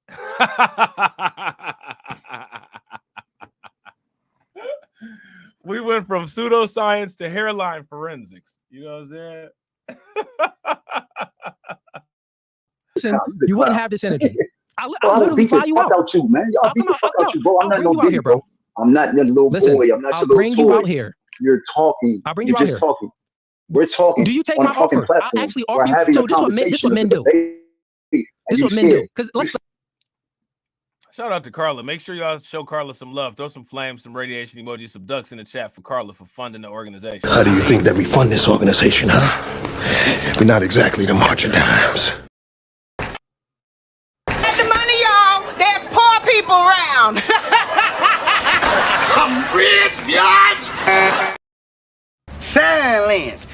We went from pseudoscience to hairline forensics. You know what I'm saying? Listen, you wouldn't have this energy. I'll literally fly you out. You, man. Y'all beat the fuck out you, bro. I'm not no big bro. I'm not your little boy. I'm not your little toy. I'll bring you out here. You're talking. I'll bring you out here. Talking. We're talking. Do you take my offer? I'll actually offer you. So this is what men do. This is what men do. Because let's. Shout out to Carla. Make sure y'all show Carla some love. Throw some flames, some radiation emojis, some ducks in the chat for Carla for funding the organization. How do you think that we fund this organization, huh? We're not exactly the marching dimes. Get the money, y'all. There's poor people around. I'm rich, bitch. Silence.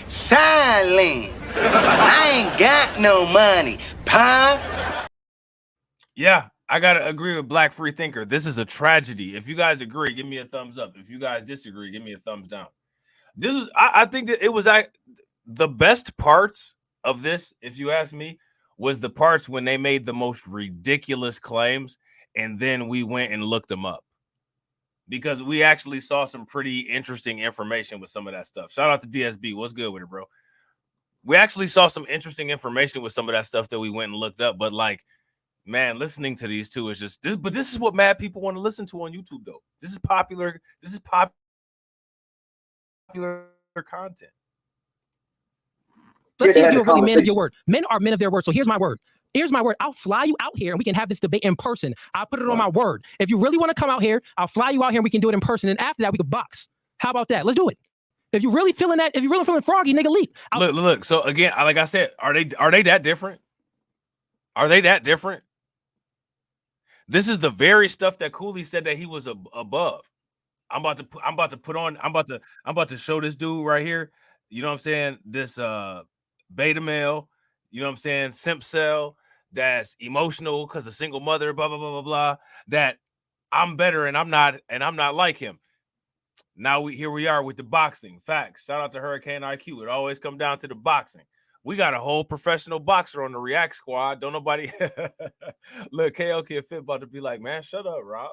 I ain't got no money, pie. Yeah. I gotta agree with Black Free Thinker. This is a tragedy. If you guys agree, give me a thumbs up. If you guys disagree, give me a thumbs down. This is, I think that it was the best parts of this, if you ask me, was the parts when they made the most ridiculous claims, and then we went and looked them up because we actually saw some pretty interesting information with some of that stuff. Shout out to DSB. What's good with it, bro? We actually saw some interesting information with some of that stuff that we went and looked up, but like, man, listening to these two is just this, but this is what mad people want to listen to on YouTube, though. This is popular content. Let's see if you're really men of your word. Men are men of their word. So here's my word. I'll fly you out here and we can have this debate in person. I'll put it on my word. If you really want to come out here, I'll fly you out here and we can do it in person. And after that, we can box. How about that? Let's do it. If you're really feeling froggy, nigga, leap. Look. So again, like I said, are they that different? Are they that different? This is the very stuff that Cooley said that he was above. I'm about to show this dude right here. You know what I'm saying? This beta male, you know what I'm saying? MPCEL, that's emotional because a single mother, blah, blah, blah, blah, blah. That I'm better and I'm not like him. Now here we are with the boxing. Facts. Shout out to Hurricane IQ. It always come down to the boxing. We got a whole professional boxer on the React squad. Don't nobody look. KO Kid Fit about to be like, man, shut up, Rob.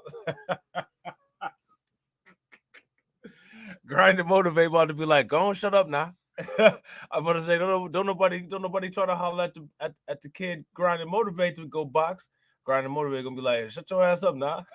Grind and Motivate about to be like, go on, shut up now. I'm about to say, don't nobody try to holler at the kid Grind and Motivate to go box. Grind and Motivate gonna be like, shut your ass up now.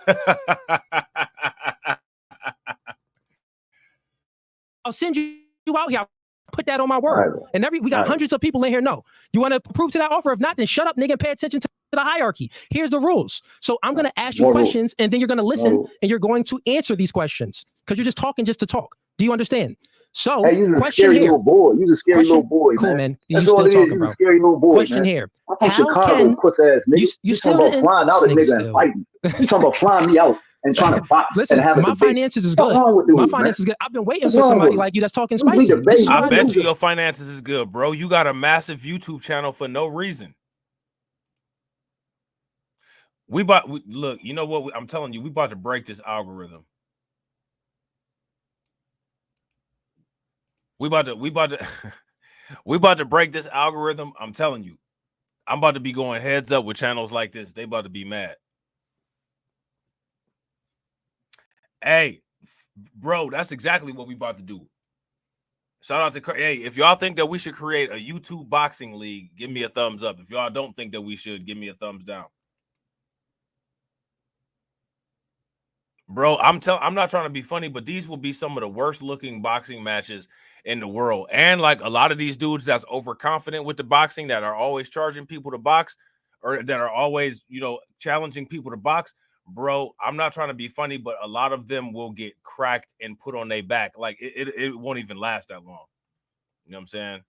I'll send you out here. I'll put that on my word. Right. And we got hundreds of people in here. No, you want to approve to that offer? If not, then shut up, nigga, and pay attention to the hierarchy. Here's the rules. So I'm going to ask you questions, and then you're going to listen, and you're going to answer these questions because you're just talking just to talk. Do you understand? So, hey, you're a scary little boy. You're a scary little boy, cool, man. You still talking, bro. A scary little boy, question man. here. I'm from Chicago, puss ass nigga. You talking about flying out a nigga and fighting. You talking about flying me out and trying to box. Listen, and having my finances is good. My finances is good. I've been waiting for somebody like you that's talking spicy. I bet you your finances is good, bro. You got a massive YouTube channel for no reason. Look, you know what? I'm telling you, we about to break this algorithm. We about to break this algorithm. I'm telling you, I'm about to be going heads up with channels like this. They about to be mad. Hey, bro, that's exactly what we about to do. Shout out to hey, if y'all think that we should create a YouTube boxing league, give me a thumbs up. If y'all don't think that we should, give me a thumbs down. Bro, I'm not trying to be funny, but these will be some of the worst looking boxing matches in the world. And like a lot of these dudes that's overconfident with the boxing, that are always charging people to box, or that are always, you know, challenging people to box. Bro, I'm not trying to be funny, but a lot of them will get cracked and put on their back. Like it won't even last that long. You know what I'm saying?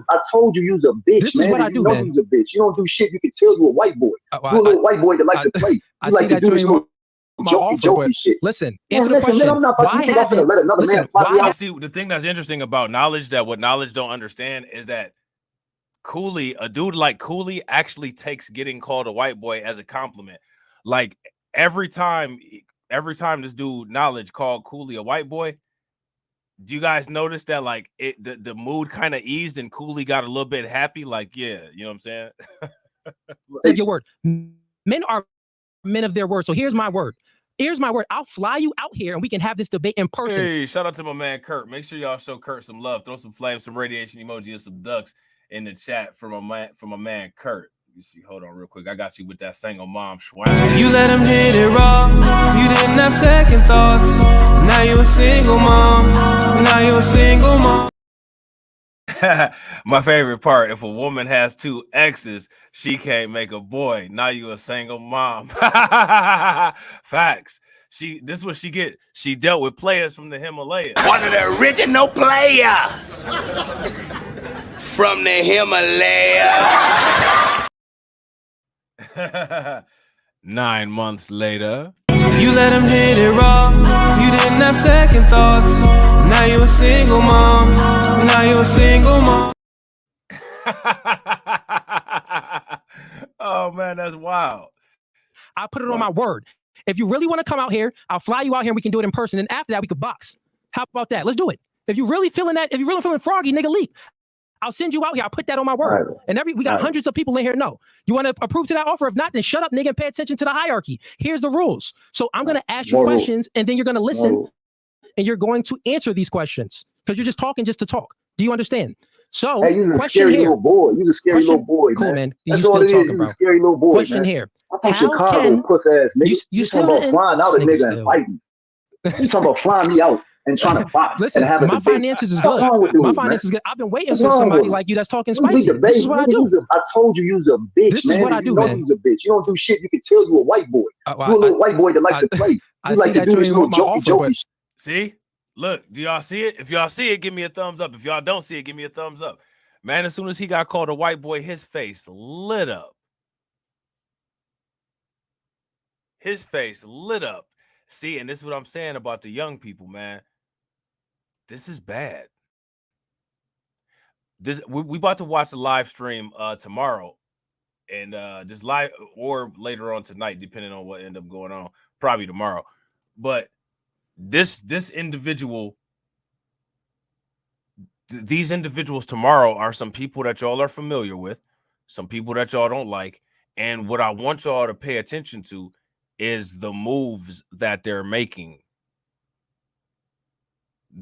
I told you you's a bitch, this man. Is what I do, you know man. You's a bitch. You don't do shit. You can tell you a white boy. You a little white boy that likes to play. You like to do this little jokey shit. Listen, answer the question. Man, why haven't let another man fly me out? See, the thing that's interesting about Knowledge, that what Knowledge don't understand, is that Cooley, a dude like Cooley, actually takes getting called a white boy as a compliment. Like every time this dude Knowledge called Cooley a white boy, do you guys notice that like the mood kind of eased and Cooley got a little bit happy? Like, yeah, you know what I'm saying? Your word. Men are men of their word. So here's my word. Here's my word. I'll fly you out here and we can have this debate in person. Hey, shout out to my man Kurt. Make sure y'all show Kurt some love. Throw some flames, some radiation emoji, and some ducks in the chat from a man Kurt. You see, hold on real quick. I got you with that single mom swag. You let him hit it raw. You didn't have second thoughts. Now you a single mom. Now you a single mom. My favorite part: if a woman has two exes, she can't make a boy. Now you a single mom. Facts. This is what she get. She dealt with players from the Himalayas. One of the original players from the Himalayas. 9 months later. You let him hit it raw. You didn't have second thoughts. Now you a single mom. Now you a single mom. Oh man, that's wild. I put it on my word. If you really want to come out here, I'll fly you out here and we can do it in person. And after that, we could box. How about that? Let's do it. If you really feeling that, if you're really feeling froggy, nigga, leap. I'll send you out here. I'll put that on my word. Right. And we got hundreds of people in here. No, you want to approve to that offer? If not, then shut up, nigga, and pay attention to the hierarchy. Here's the rules. So I'm going to ask you questions, and then you're going to listen, and you're going to answer these questions because you're just talking just to talk. Do you understand? So, hey, you're a question scary here. Little boy. You're a scary little boy, cool, man. That's all it is. You're a scary little boy, question man. Here. I'm from Chicago, puss ass nigga. You talking about flying out a nigga and fighting. You talking about flying me out and trying to box. Listen, and have my finances is good. My finances is good. I've been waiting for somebody like you that's talking spicy. This is what I do. I told you you's a bitch, this man. Is what I do, man. You's a bitch. You don't do shit. You can tell you a white boy. You a little white boy that likes to play. You like to do this little jokey shit. See? Look, do y'all see it? If y'all see it, give me a thumbs up. If y'all don't see it, give me a thumbs up. Man, as soon as he got called a white boy, his face lit up. His face lit up. See, and this is what I'm saying about the young people, man. This is bad. We about to watch the live stream tomorrow, and this live or later on tonight, depending on what end up going on. Probably tomorrow. But this individual, these individuals tomorrow are some people that y'all are familiar with, some people that y'all don't like. And what I want y'all to pay attention to is the moves that they're making.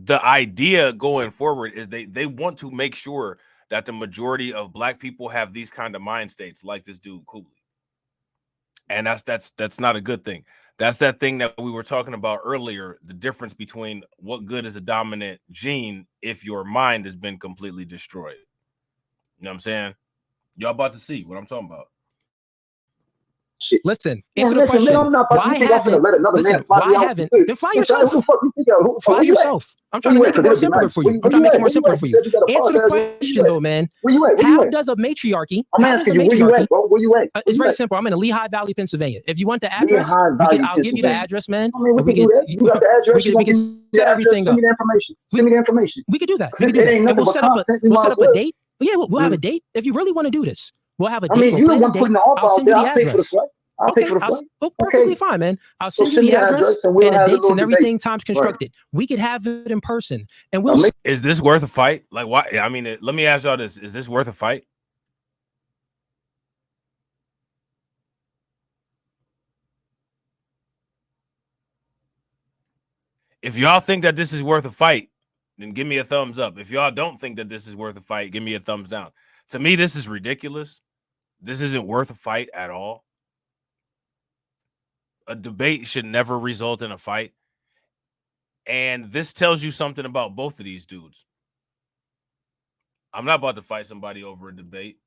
The idea going forward is they want to make sure that the majority of black people have these kind of mind states like this dude Cooley. And that's not a good thing. That's that thing that we were talking about earlier, the difference between what good is a dominant gene if your mind has been completely destroyed. You know what I'm saying? Y'all about to see what I'm talking about. Shit. Listen, Man, answer the listen, question. man, I'm not about Why to think I'm haven't? gonna let another Listen, man fly me why out. haven't? Dude, Then fly listen, yourself. who the fuck you think who Fly where you at? yourself. I'm trying to Where make you it at? more 'Cause it'll be simpler nice. for you. Where I'm trying to make it more you simpler at? for You you. said you gotta Answer the apologize. Where question though, man. you at? Where How you at? does a matriarchy? I'm How does asking a you, where you matriarchy? at, bro? Where you at? Where It's you very at? simple. I'm in Lehigh Valley, Pennsylvania. If you want the Lehigh address, Valley, I'll give you the Pennsylvania. address, man. I mean, we And can do that. You got the address. You we want can me to set the everything address? Send up. me the information. Send me the information. We could do that. 'Cause We could do it that. ain't And nothing we'll but set up content. We we'll might set as up a well. date. Yeah, we'll have a date. If you really want to do this, we'll have a I date. mean, We'll you the plan a one date. putting the offer I'll out send you there. the I'll pay for the address. flight. I'll pay for the flight. Perfectly fine, man. I'll So send you send me the the address and we'll and the have a dates little and debate. everything times Right. constructed. We could have it in person, and we'll. Is this worth a fight? Like, why? I mean, let me ask y'all this: is this worth a fight? If y'all think that this is worth a fight, then give me a thumbs up. If y'all don't think that this is worth a fight, give me a thumbs down. To me, this is ridiculous. This isn't worth a fight at all. A debate should never result in a fight. And this tells you something about both of these dudes. I'm not about to fight somebody over a debate.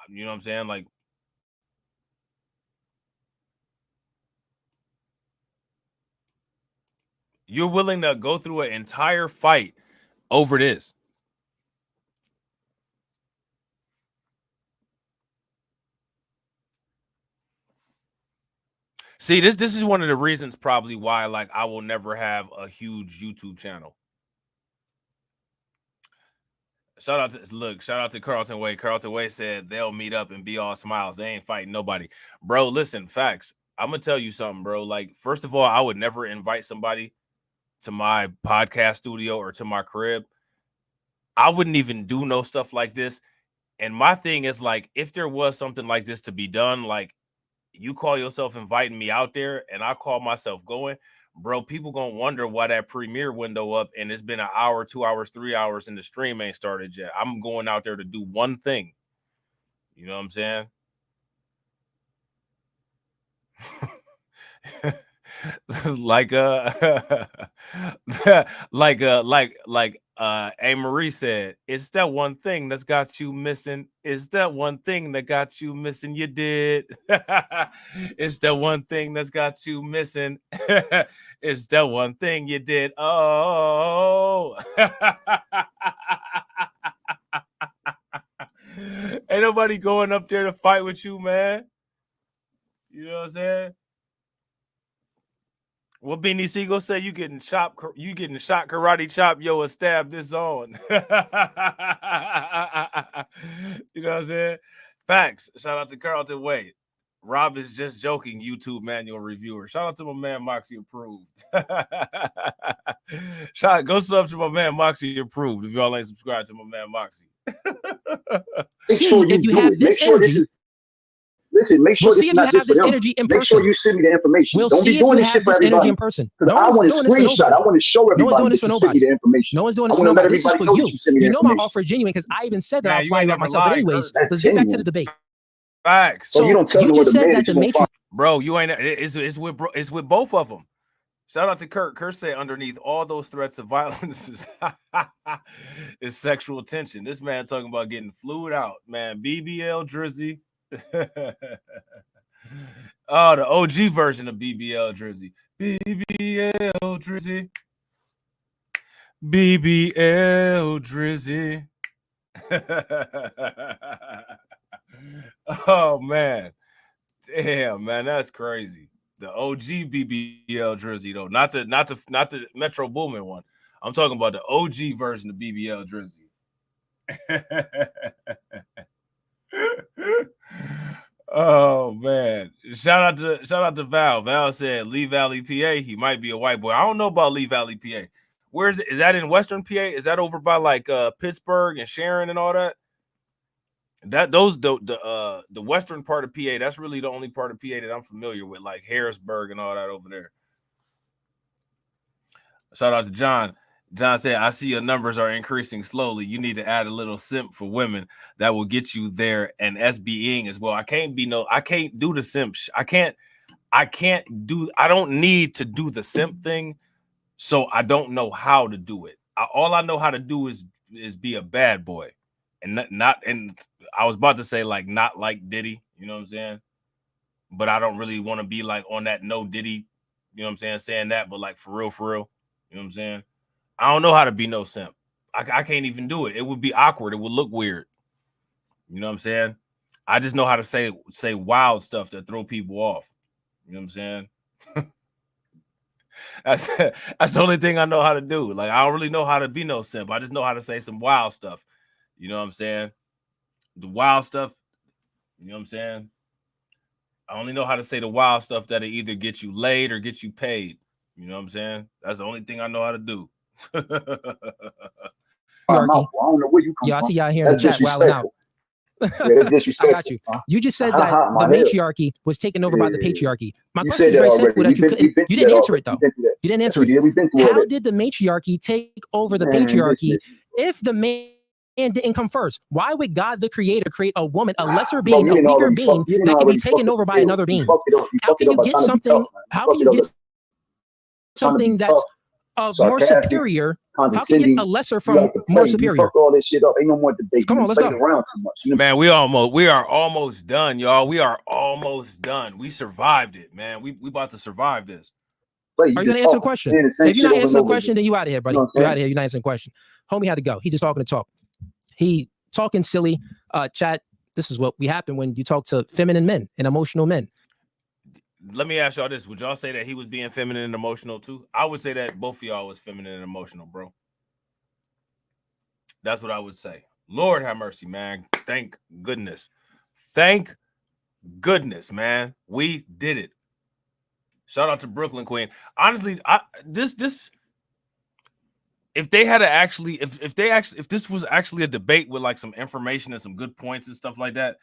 You know what I'm saying? Like, you're willing to go through an entire fight over this. See, this is one of the reasons probably why, like, I will never have a huge YouTube channel. Shout out to Carlton Way. Carlton Way said they'll meet up and be all smiles. They ain't fighting nobody. Bro, listen, facts. I'm going to tell you something, bro. Like, first of all, I would never invite somebody to my podcast studio or to my crib. I wouldn't even do no stuff like this. And my thing is, like, if there was something like this to be done, like, you call yourself inviting me out there and I call myself going, bro, people gonna wonder why that premiere window up and it's been an hour, 2 hours, 3 hours and the stream ain't started yet. I'm going out there to do one thing. You know what I'm saying? like A. Marie said, it's that one thing that's got you missing. It's that one thing that got you missing. You did. It's that one thing that's got you missing. It's that one thing you did. Oh. Ain't nobody going up there to fight with you, man. You know what I'm saying? What Beanie Siegel say? You getting shot karate chop, yo, and stab this on. You know what I'm saying? Facts. Shout out to Carlton Way. Rob is just joking, YouTube manual reviewer. Shout out to my man Moxie Approved. Go sub to my man Moxie Approved if y'all ain't subscribed to my man Moxie. Make sure you do it. Make sure this is. Listen, make sure this is not just for them. Make sure you send me the information. Don't be doing this shit for everybody. Because I want a screenshot. I want to show everybody that you send me the information. No one's doing this for nobody. This is for you. You know my offer is genuine because I even said that I'll fly you out myself. But anyways, let's get back to the debate. Facts. So you don't tell me what the man is going to find. Bro, you ain't. It's with both of them. Shout out to Kurt. Kurt said underneath all those threats of violence is sexual tension. This man talking about getting flued out, man. BBL Drizzy. Oh, the OG version of BBL Drizzy. BBL Drizzy. BBL Drizzy. Oh man. Damn, man, that's crazy. The OG BBL Drizzy though, not the Metro Boomin one. I'm talking about the OG version of BBL Drizzy. Oh man! Shout out to Val. Val said Lee Valley, PA. He might be a white boy. I don't know about Lee Valley, PA. Where is it? Is that in Western PA? Is that over by like Pittsburgh and Sharon and all that? That those the western part of PA. That's really the only part of PA that I'm familiar with, like Harrisburg and all that over there. Shout out to John. John said, I see your numbers are increasing slowly. You need to add a little simp for women that will get you there and SBing as well. I can't do the simp. I don't need to do the simp thing. So I don't know how to do it. All I know how to do is be a bad boy and and I was about to say like, not like Diddy, you know what I'm saying? But I don't really want to be like on that no Diddy, you know what I'm saying that, but like for real, you know what I'm saying? I don't know how to be no simp. I can't even do it. It would be awkward. It would look weird. You know what I'm saying? I just know how to say wild stuff that throw people off. You know what I'm saying? That's the only thing I know how to do. Like, I don't really know how to be no simp. I just know how to say some wild stuff. You know what I'm saying? The wild stuff, you know what I'm saying? I only know how to say the wild stuff that'll either get you laid or get you paid. You know what I'm saying? That's the only thing I know how to do. I don't know where you come from. I see y'all here in the chat wilding out. Yeah, that's disrespectful. I got you. You just said that the matriarchy was taken over by the patriarchy. My You question is said very that simple. already. You didn't answer it though. We've been through that. You didn't Yes, answer we it. did. We've been through all How that. did the matriarchy take over the Man, patriarchy listen. if the man didn't come first? Why would God the Creator create a woman, a lesser Bro, being, you a didn't weaker already being fuck- you didn't that can be already taken fuck over it by up. another You being? fucked it up. You How fucked can it you up by get trying to be something? tough, man. You How fucked can it you up get by trying to be something that's tough, more sarcastic, superior? How can you get condescending. a lesser You from like to play. more You superior? fucked all this shit up. Ain't no more debate. Come You on, let's played go. around too much. You know? Man, we are almost done, y'all. We are almost done. We survived it, man. We about to survive this. Are you going to answer the question? If you're not answering the question, then you out of here, buddy. You know You're out of here. You're not answering the question. Homie had to go. He just talking to talk. He talking silly. Chat. This is what we happen when you talk to feminine men and emotional men. Let me ask y'all this. Would y'all say that he was being feminine and emotional too? I would say that both of y'all was feminine and emotional, bro. That's what I would say. Lord have mercy, man. Thank goodness. Thank goodness, man. We did it. Shout out to Brooklyn Queen. Honestly, if they had to actually, if this was actually a debate with like some information and some good points and stuff like that,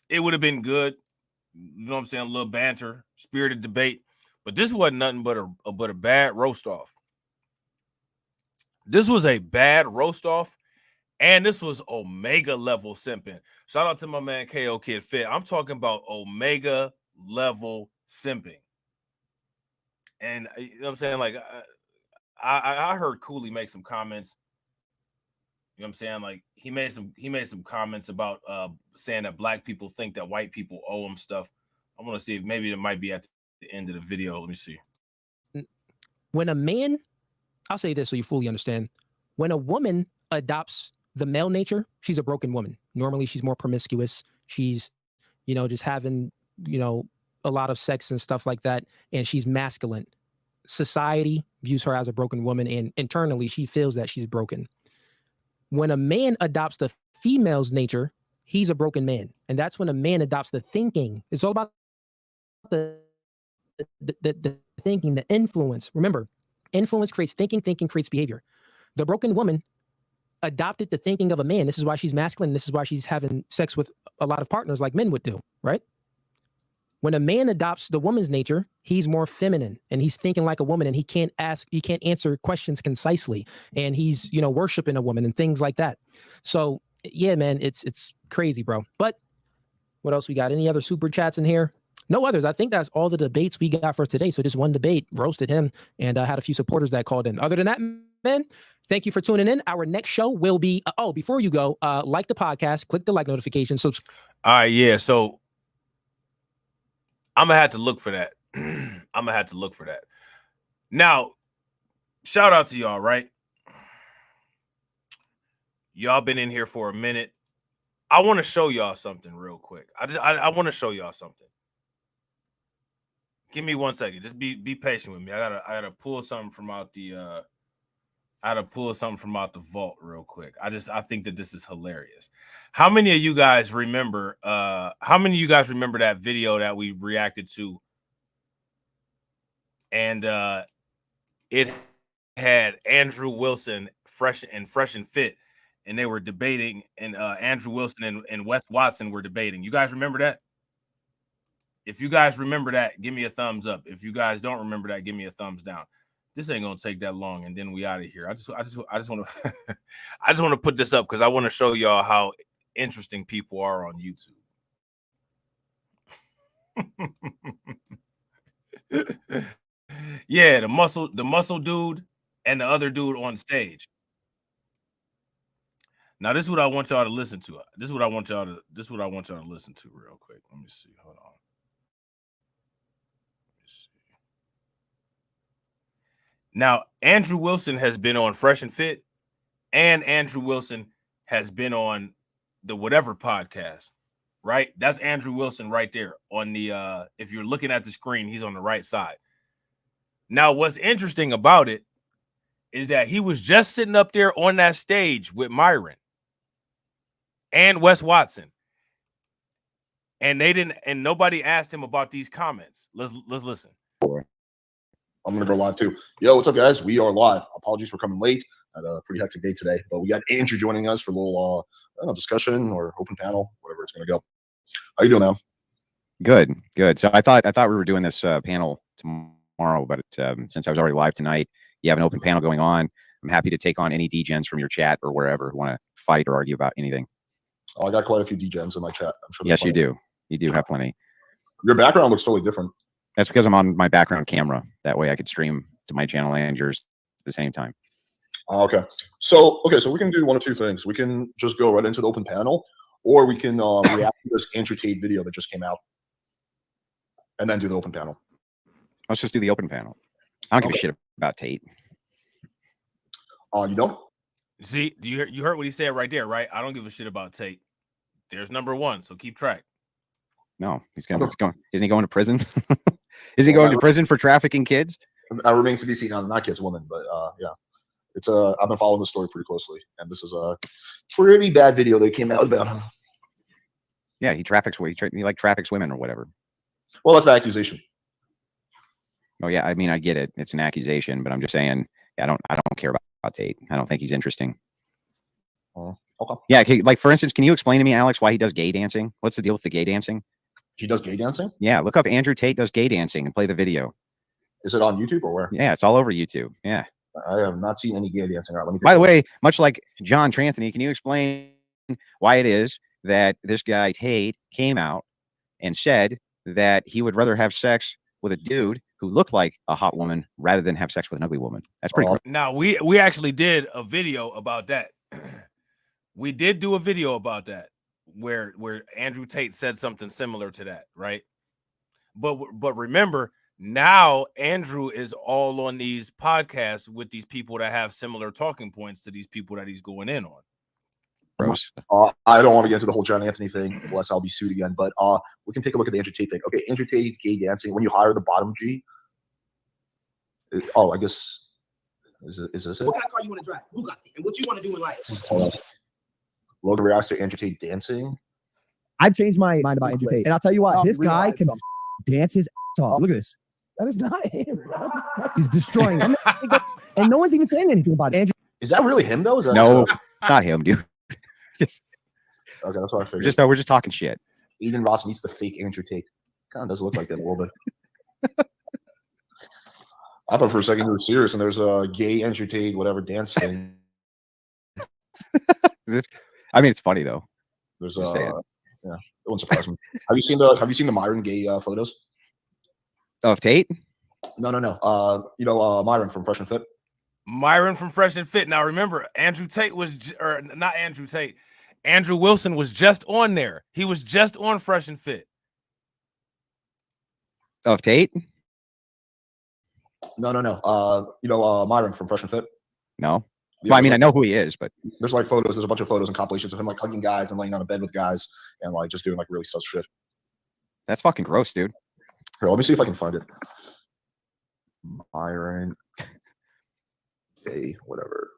it would have been good. You know what I'm saying? A little banter, spirited debate. But this wasn't nothing but a bad roast off. This was a bad roast off, and this was Omega level simping. Shout out to my man KO Kid Fit. I'm talking about Omega level simping. And you know what I'm saying? Like, I heard Cooley make some comments. You know what I'm saying? Like, he made some comments about saying that black people think that white people owe them stuff. I want to see if maybe it might be at the end of the video. Let me see. When a man, I'll say this so you fully understand. When a woman adopts the male nature, she's a broken woman. Normally, she's more promiscuous. She's, just having, a lot of sex and stuff like that. And she's masculine. Society views her as a broken woman. And internally, she feels that she's broken. When a man adopts the female's nature, he's a broken man. And that's when a man adopts the thinking. It's all about the thinking, the influence. Remember, influence creates thinking, thinking creates behavior. The broken woman adopted the thinking of a man. This is why she's masculine. This is why she's having sex with a lot of partners like men would do, right? When a man adopts the woman's nature, he's more feminine and he's thinking like a woman, and he can't answer questions concisely, and he's, worshiping a woman and things like that. So yeah, man, it's crazy, bro. But what else we got? Any other super chats in here? No others. I think that's all the debates we got for today. So just one debate, roasted him, and had a few supporters that called in. Other than that, man, thank you for tuning in. Our next show will be, before you go, like the podcast, click the like notification. So, all right, yeah. So I'm gonna have to look for that. I'm gonna have to look for that. Now, shout out to y'all, right? Y'all been in here for a minute. I want to show y'all something real quick. I want to show y'all something. Give me 1 second. Just be patient with me. I gotta pull something from out the I had to pull something from out the vault real quick. I think that this is hilarious. How many of you guys remember? How many of you guys remember that video that we reacted to? And it had Andrew Wilson fresh and fit, and they were debating, and Andrew Wilson and Wes Watson were debating. You guys remember that? If you guys remember that, give me a thumbs up. If you guys don't remember that, give me a thumbs down. This ain't gonna take that long, and then we out of here. I just want to I just want to put this up because I want to show y'all how interesting people are on YouTube. Yeah, the muscle dude and the other dude on stage. Now, this is what I want y'all to listen to. This is what I want y'all to listen to real quick. Let me see. Hold on. Now, Andrew Wilson has been on Fresh and Fit, and Andrew Wilson has been on the Whatever podcast, right? That's Andrew Wilson right there on the if you're looking at the screen, he's on the right side. Now, what's interesting about it is that he was just sitting up there on that stage with Myron and Wes Watson. And nobody asked him about these comments. Let's listen. I'm gonna go live too. Yo, what's up, guys? We are live. Apologies for coming late. Had a pretty hectic day today, but we got Andrew joining us for a little discussion or open panel, whatever it's gonna go. How you doing, man? Good. So I thought we were doing this panel tomorrow, but since I was already live tonight, you have an open panel going on. I'm happy to take on any degens from your chat or wherever who want to fight or argue about anything. Oh, I got quite a few degens in my chat. I'm sure. Yes, you do. You do have plenty. Your background looks totally different. That's because I'm on my background camera. That way I could stream to my channel and yours at the same time. Okay. So we can do one of two things. We can just go right into the open panel, or we can react to this Andrew Tate video that just came out and then do the open panel. Let's just do the open panel. I don't give a shit about Tate. You don't? See, you heard what he said right there, right? I don't give a shit about Tate. There's number one, so keep track. No, isn't he going to prison? Is he going to prison for trafficking kids? That remains to be seen. Not kids, women, but yeah. It's I've been following the story pretty closely, and this is a pretty bad video that came out about him. Yeah, he traffics women or whatever. Well, that's the accusation. Oh yeah, I mean I get it. It's an accusation, but I'm just saying, I don't care about Tate. I don't think he's interesting. Okay. Yeah, like for instance, can you explain to me, Alex, why he does gay dancing? What's the deal with the gay dancing? He does gay dancing? Yeah, look up Andrew Tate does gay dancing and play the video. Is it on YouTube or where? Yeah, it's all over YouTube. Yeah. I have not seen any gay dancing. All right, by the way, much like John Tranthony, can you explain why it is that this guy Tate came out and said that he would rather have sex with a dude who looked like a hot woman rather than have sex with an ugly woman? That's pretty cool. Now, we actually did a video about that. We did do a video about that where Andrew Tate said something similar to that, right? But remember, now Andrew is all on these podcasts with these people that have similar talking points to these people that he's going in on. Gross. I don't want to get into the whole John Anthony thing, unless I'll be sued again. But we can take a look at the Andrew Tate thing. Okay, Andrew Tate gay dancing. When you hire the bottom G, I guess is this it? What kind of car you want to drive? Bugatti. And what you want to do in life? Logan reacts to Andrew Tate dancing. I've changed my mind about Andrew Tate, and I'll tell you what, this guy can dance his ass off. Look at this. That is not him. He's destroying him. And no one's even saying anything about Andrew. Is that really him though? No, it's not him, dude. Okay, that's what I figured. We're just talking shit. Eden Ross meets the fake Andrew Tate. Kind of does look like that a little bit. I thought for a second you were serious, and there's a gay Andrew Tate, whatever dance thing. I mean, it's funny though. There's yeah, it won't surprise me. Have you seen the Myron gay photos of Tate? No. Myron from Fresh and Fit. Myron from Fresh and Fit. Now remember, Andrew Tate not Andrew Tate. Andrew Wilson was just on there. He was just on Fresh and Fit. Of Tate? No. Myron from Fresh and Fit. No. Yeah, well, I mean, I know who he is, but there's like photos. There's a bunch of photos and compilations of him like hugging guys and laying on a bed with guys and like just doing like really sus shit. That's fucking gross, dude. Here, let me see if I can find it. Myron. Okay, whatever.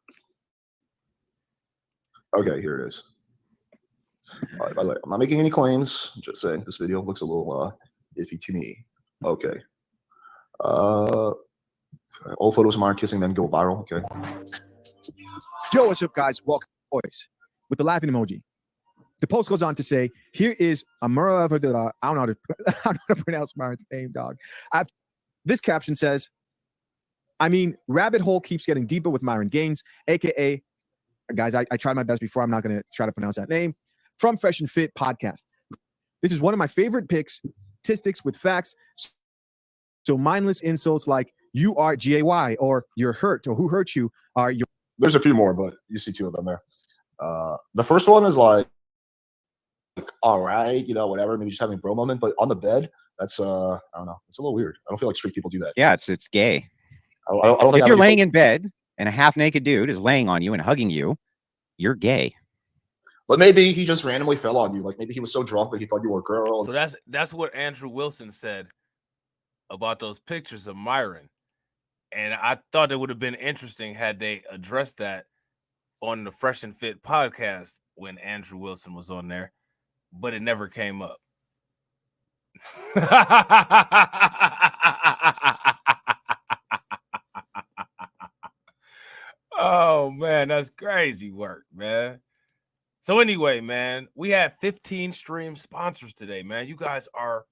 Okay, here it is. All right, by the way, I'm not making any claims. I'm just saying this video looks a little iffy to me. Okay. All photos of Myron kissing then go viral. Okay. Yo, what's up, guys? Welcome, boys, with the laughing emoji. The post goes on to say, here is Amura, I don't know how to pronounce Myron's name, dog. This caption says, I mean, rabbit hole keeps getting deeper with Myron Gaines, aka, guys, I tried my best before. I'm not going to try to pronounce that name, from Fresh and Fit podcast. This is one of my favorite picks, statistics with facts. So mindless insults like you are GAY or you're hurt or who hurt you are your. There's a few more, but you see two of them there. The first one is like, all right, you know, whatever, maybe just having a bro moment, but on the bed, that's I don't know, it's a little weird. I don't feel like straight people do that. Yeah, it's gay. I don't think if you're laying in bed and a half naked dude is laying on you and hugging you, you're gay. But maybe he just randomly fell on you. Like maybe he was so drunk that he thought you were a girl. So that's what Andrew Wilson said about those pictures of Myron. And I thought it would have been interesting had they addressed that on the Fresh and Fit podcast when Andrew Wilson was on there, but it never came up. Oh, man, that's crazy work, man. So anyway, man, we had 15 stream sponsors today, man. You guys are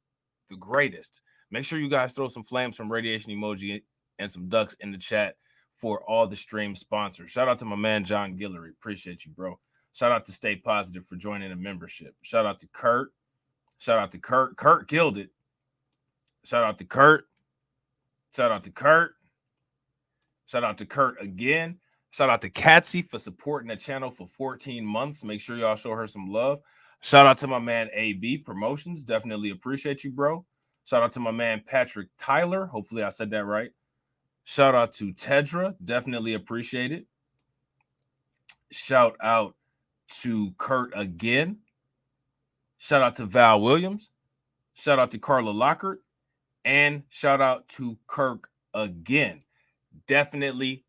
the greatest. Make sure you guys throw some flames, some radiation emoji, and some ducks in the chat for all the stream sponsors. Shout out to my man, John Guillory. Appreciate you, bro. Shout out to Stay Positive for joining the membership. Shout out to Kurt. Shout out to Kurt. Kurt killed it. Shout out to Kurt. Shout out to Kurt. Shout out to Kurt again. Shout out to Katsy for supporting the channel for 14 months. Make sure y'all show her some love. Shout out to my man, AB Promotions. Definitely appreciate you, bro. Shout out to my man, Patrick Tyler. Hopefully I said that right. Shout out to Tedra. Definitely appreciate it. Shout out to Kurt again. Shout out to Val Williams. Shout out to Carla Lockhart. And shout out to Kirk again. Definitely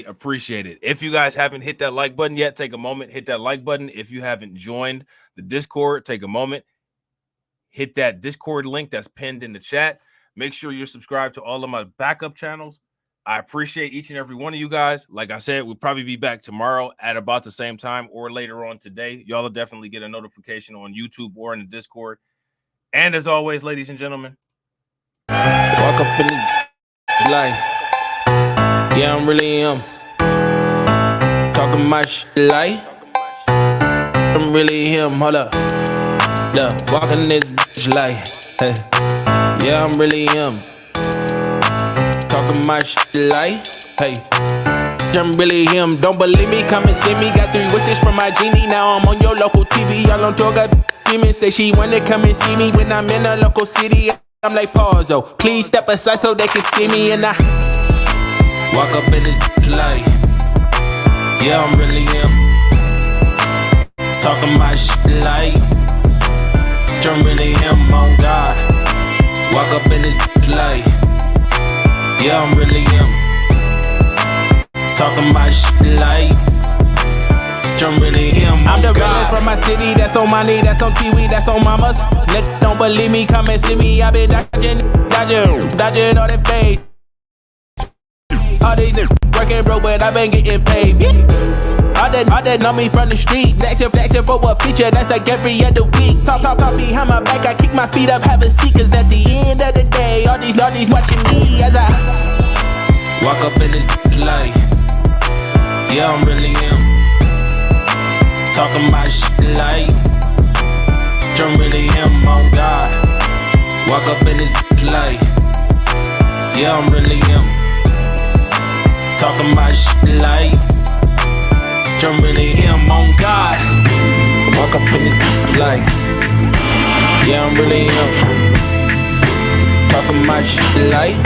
appreciate it. If you guys haven't hit that like button yet, take a moment, hit that like button. If you haven't joined the Discord, take a moment, hit that Discord link that's pinned in the chat. Make sure you're subscribed to all of my backup channels. I appreciate each and every one of you guys. Like I said, we'll probably be back tomorrow at about the same time or later on today. Y'all will definitely get a notification on YouTube or in the Discord. And as always, ladies and gentlemen, walk up in the life. Yeah, I'm really talking my shit like I'm really him. Hold up, look, walking this bitch like, hey. Yeah, I'm really talking my shit like, hey. I'm really him. Don't believe me? Come and see me. Got 3 wishes from my genie. Now I'm on your local TV. Y'all on tour. Got demons. Say she wanna come and see me when I'm in a local city. I'm like, pause though. Please step aside so they can see me and I walk up in this light. Yeah, I'm really talking my shit like I'm really on God. Walk up in this light. Yeah, I'm really talking my shit like I'm really I'm the realest from my city. That's on money, that's on TV, that's on mamas. Nigga, don't believe me, come and see me. I been dodging all that fade. All these niggas working broke, but I been getting paid. All that know me from the street. Flexing for what feature, that's like every other week. Talk behind my back, I kick my feet up, have a seat. Cause at the end of the day, all these watching me as I walk up in this light. Yeah, I'm really talking my shit like I'm really on God. Walk up in this light. Yeah, I'm really talking my shit like I'm really on God. Walk up in this light. Yeah, I'm really talking my shit like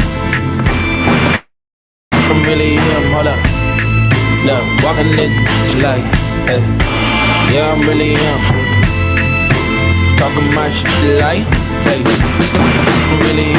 I'm really hold up. Look, walking this light. Hey. Yeah, I'm really talking my shit like, hey, I'm really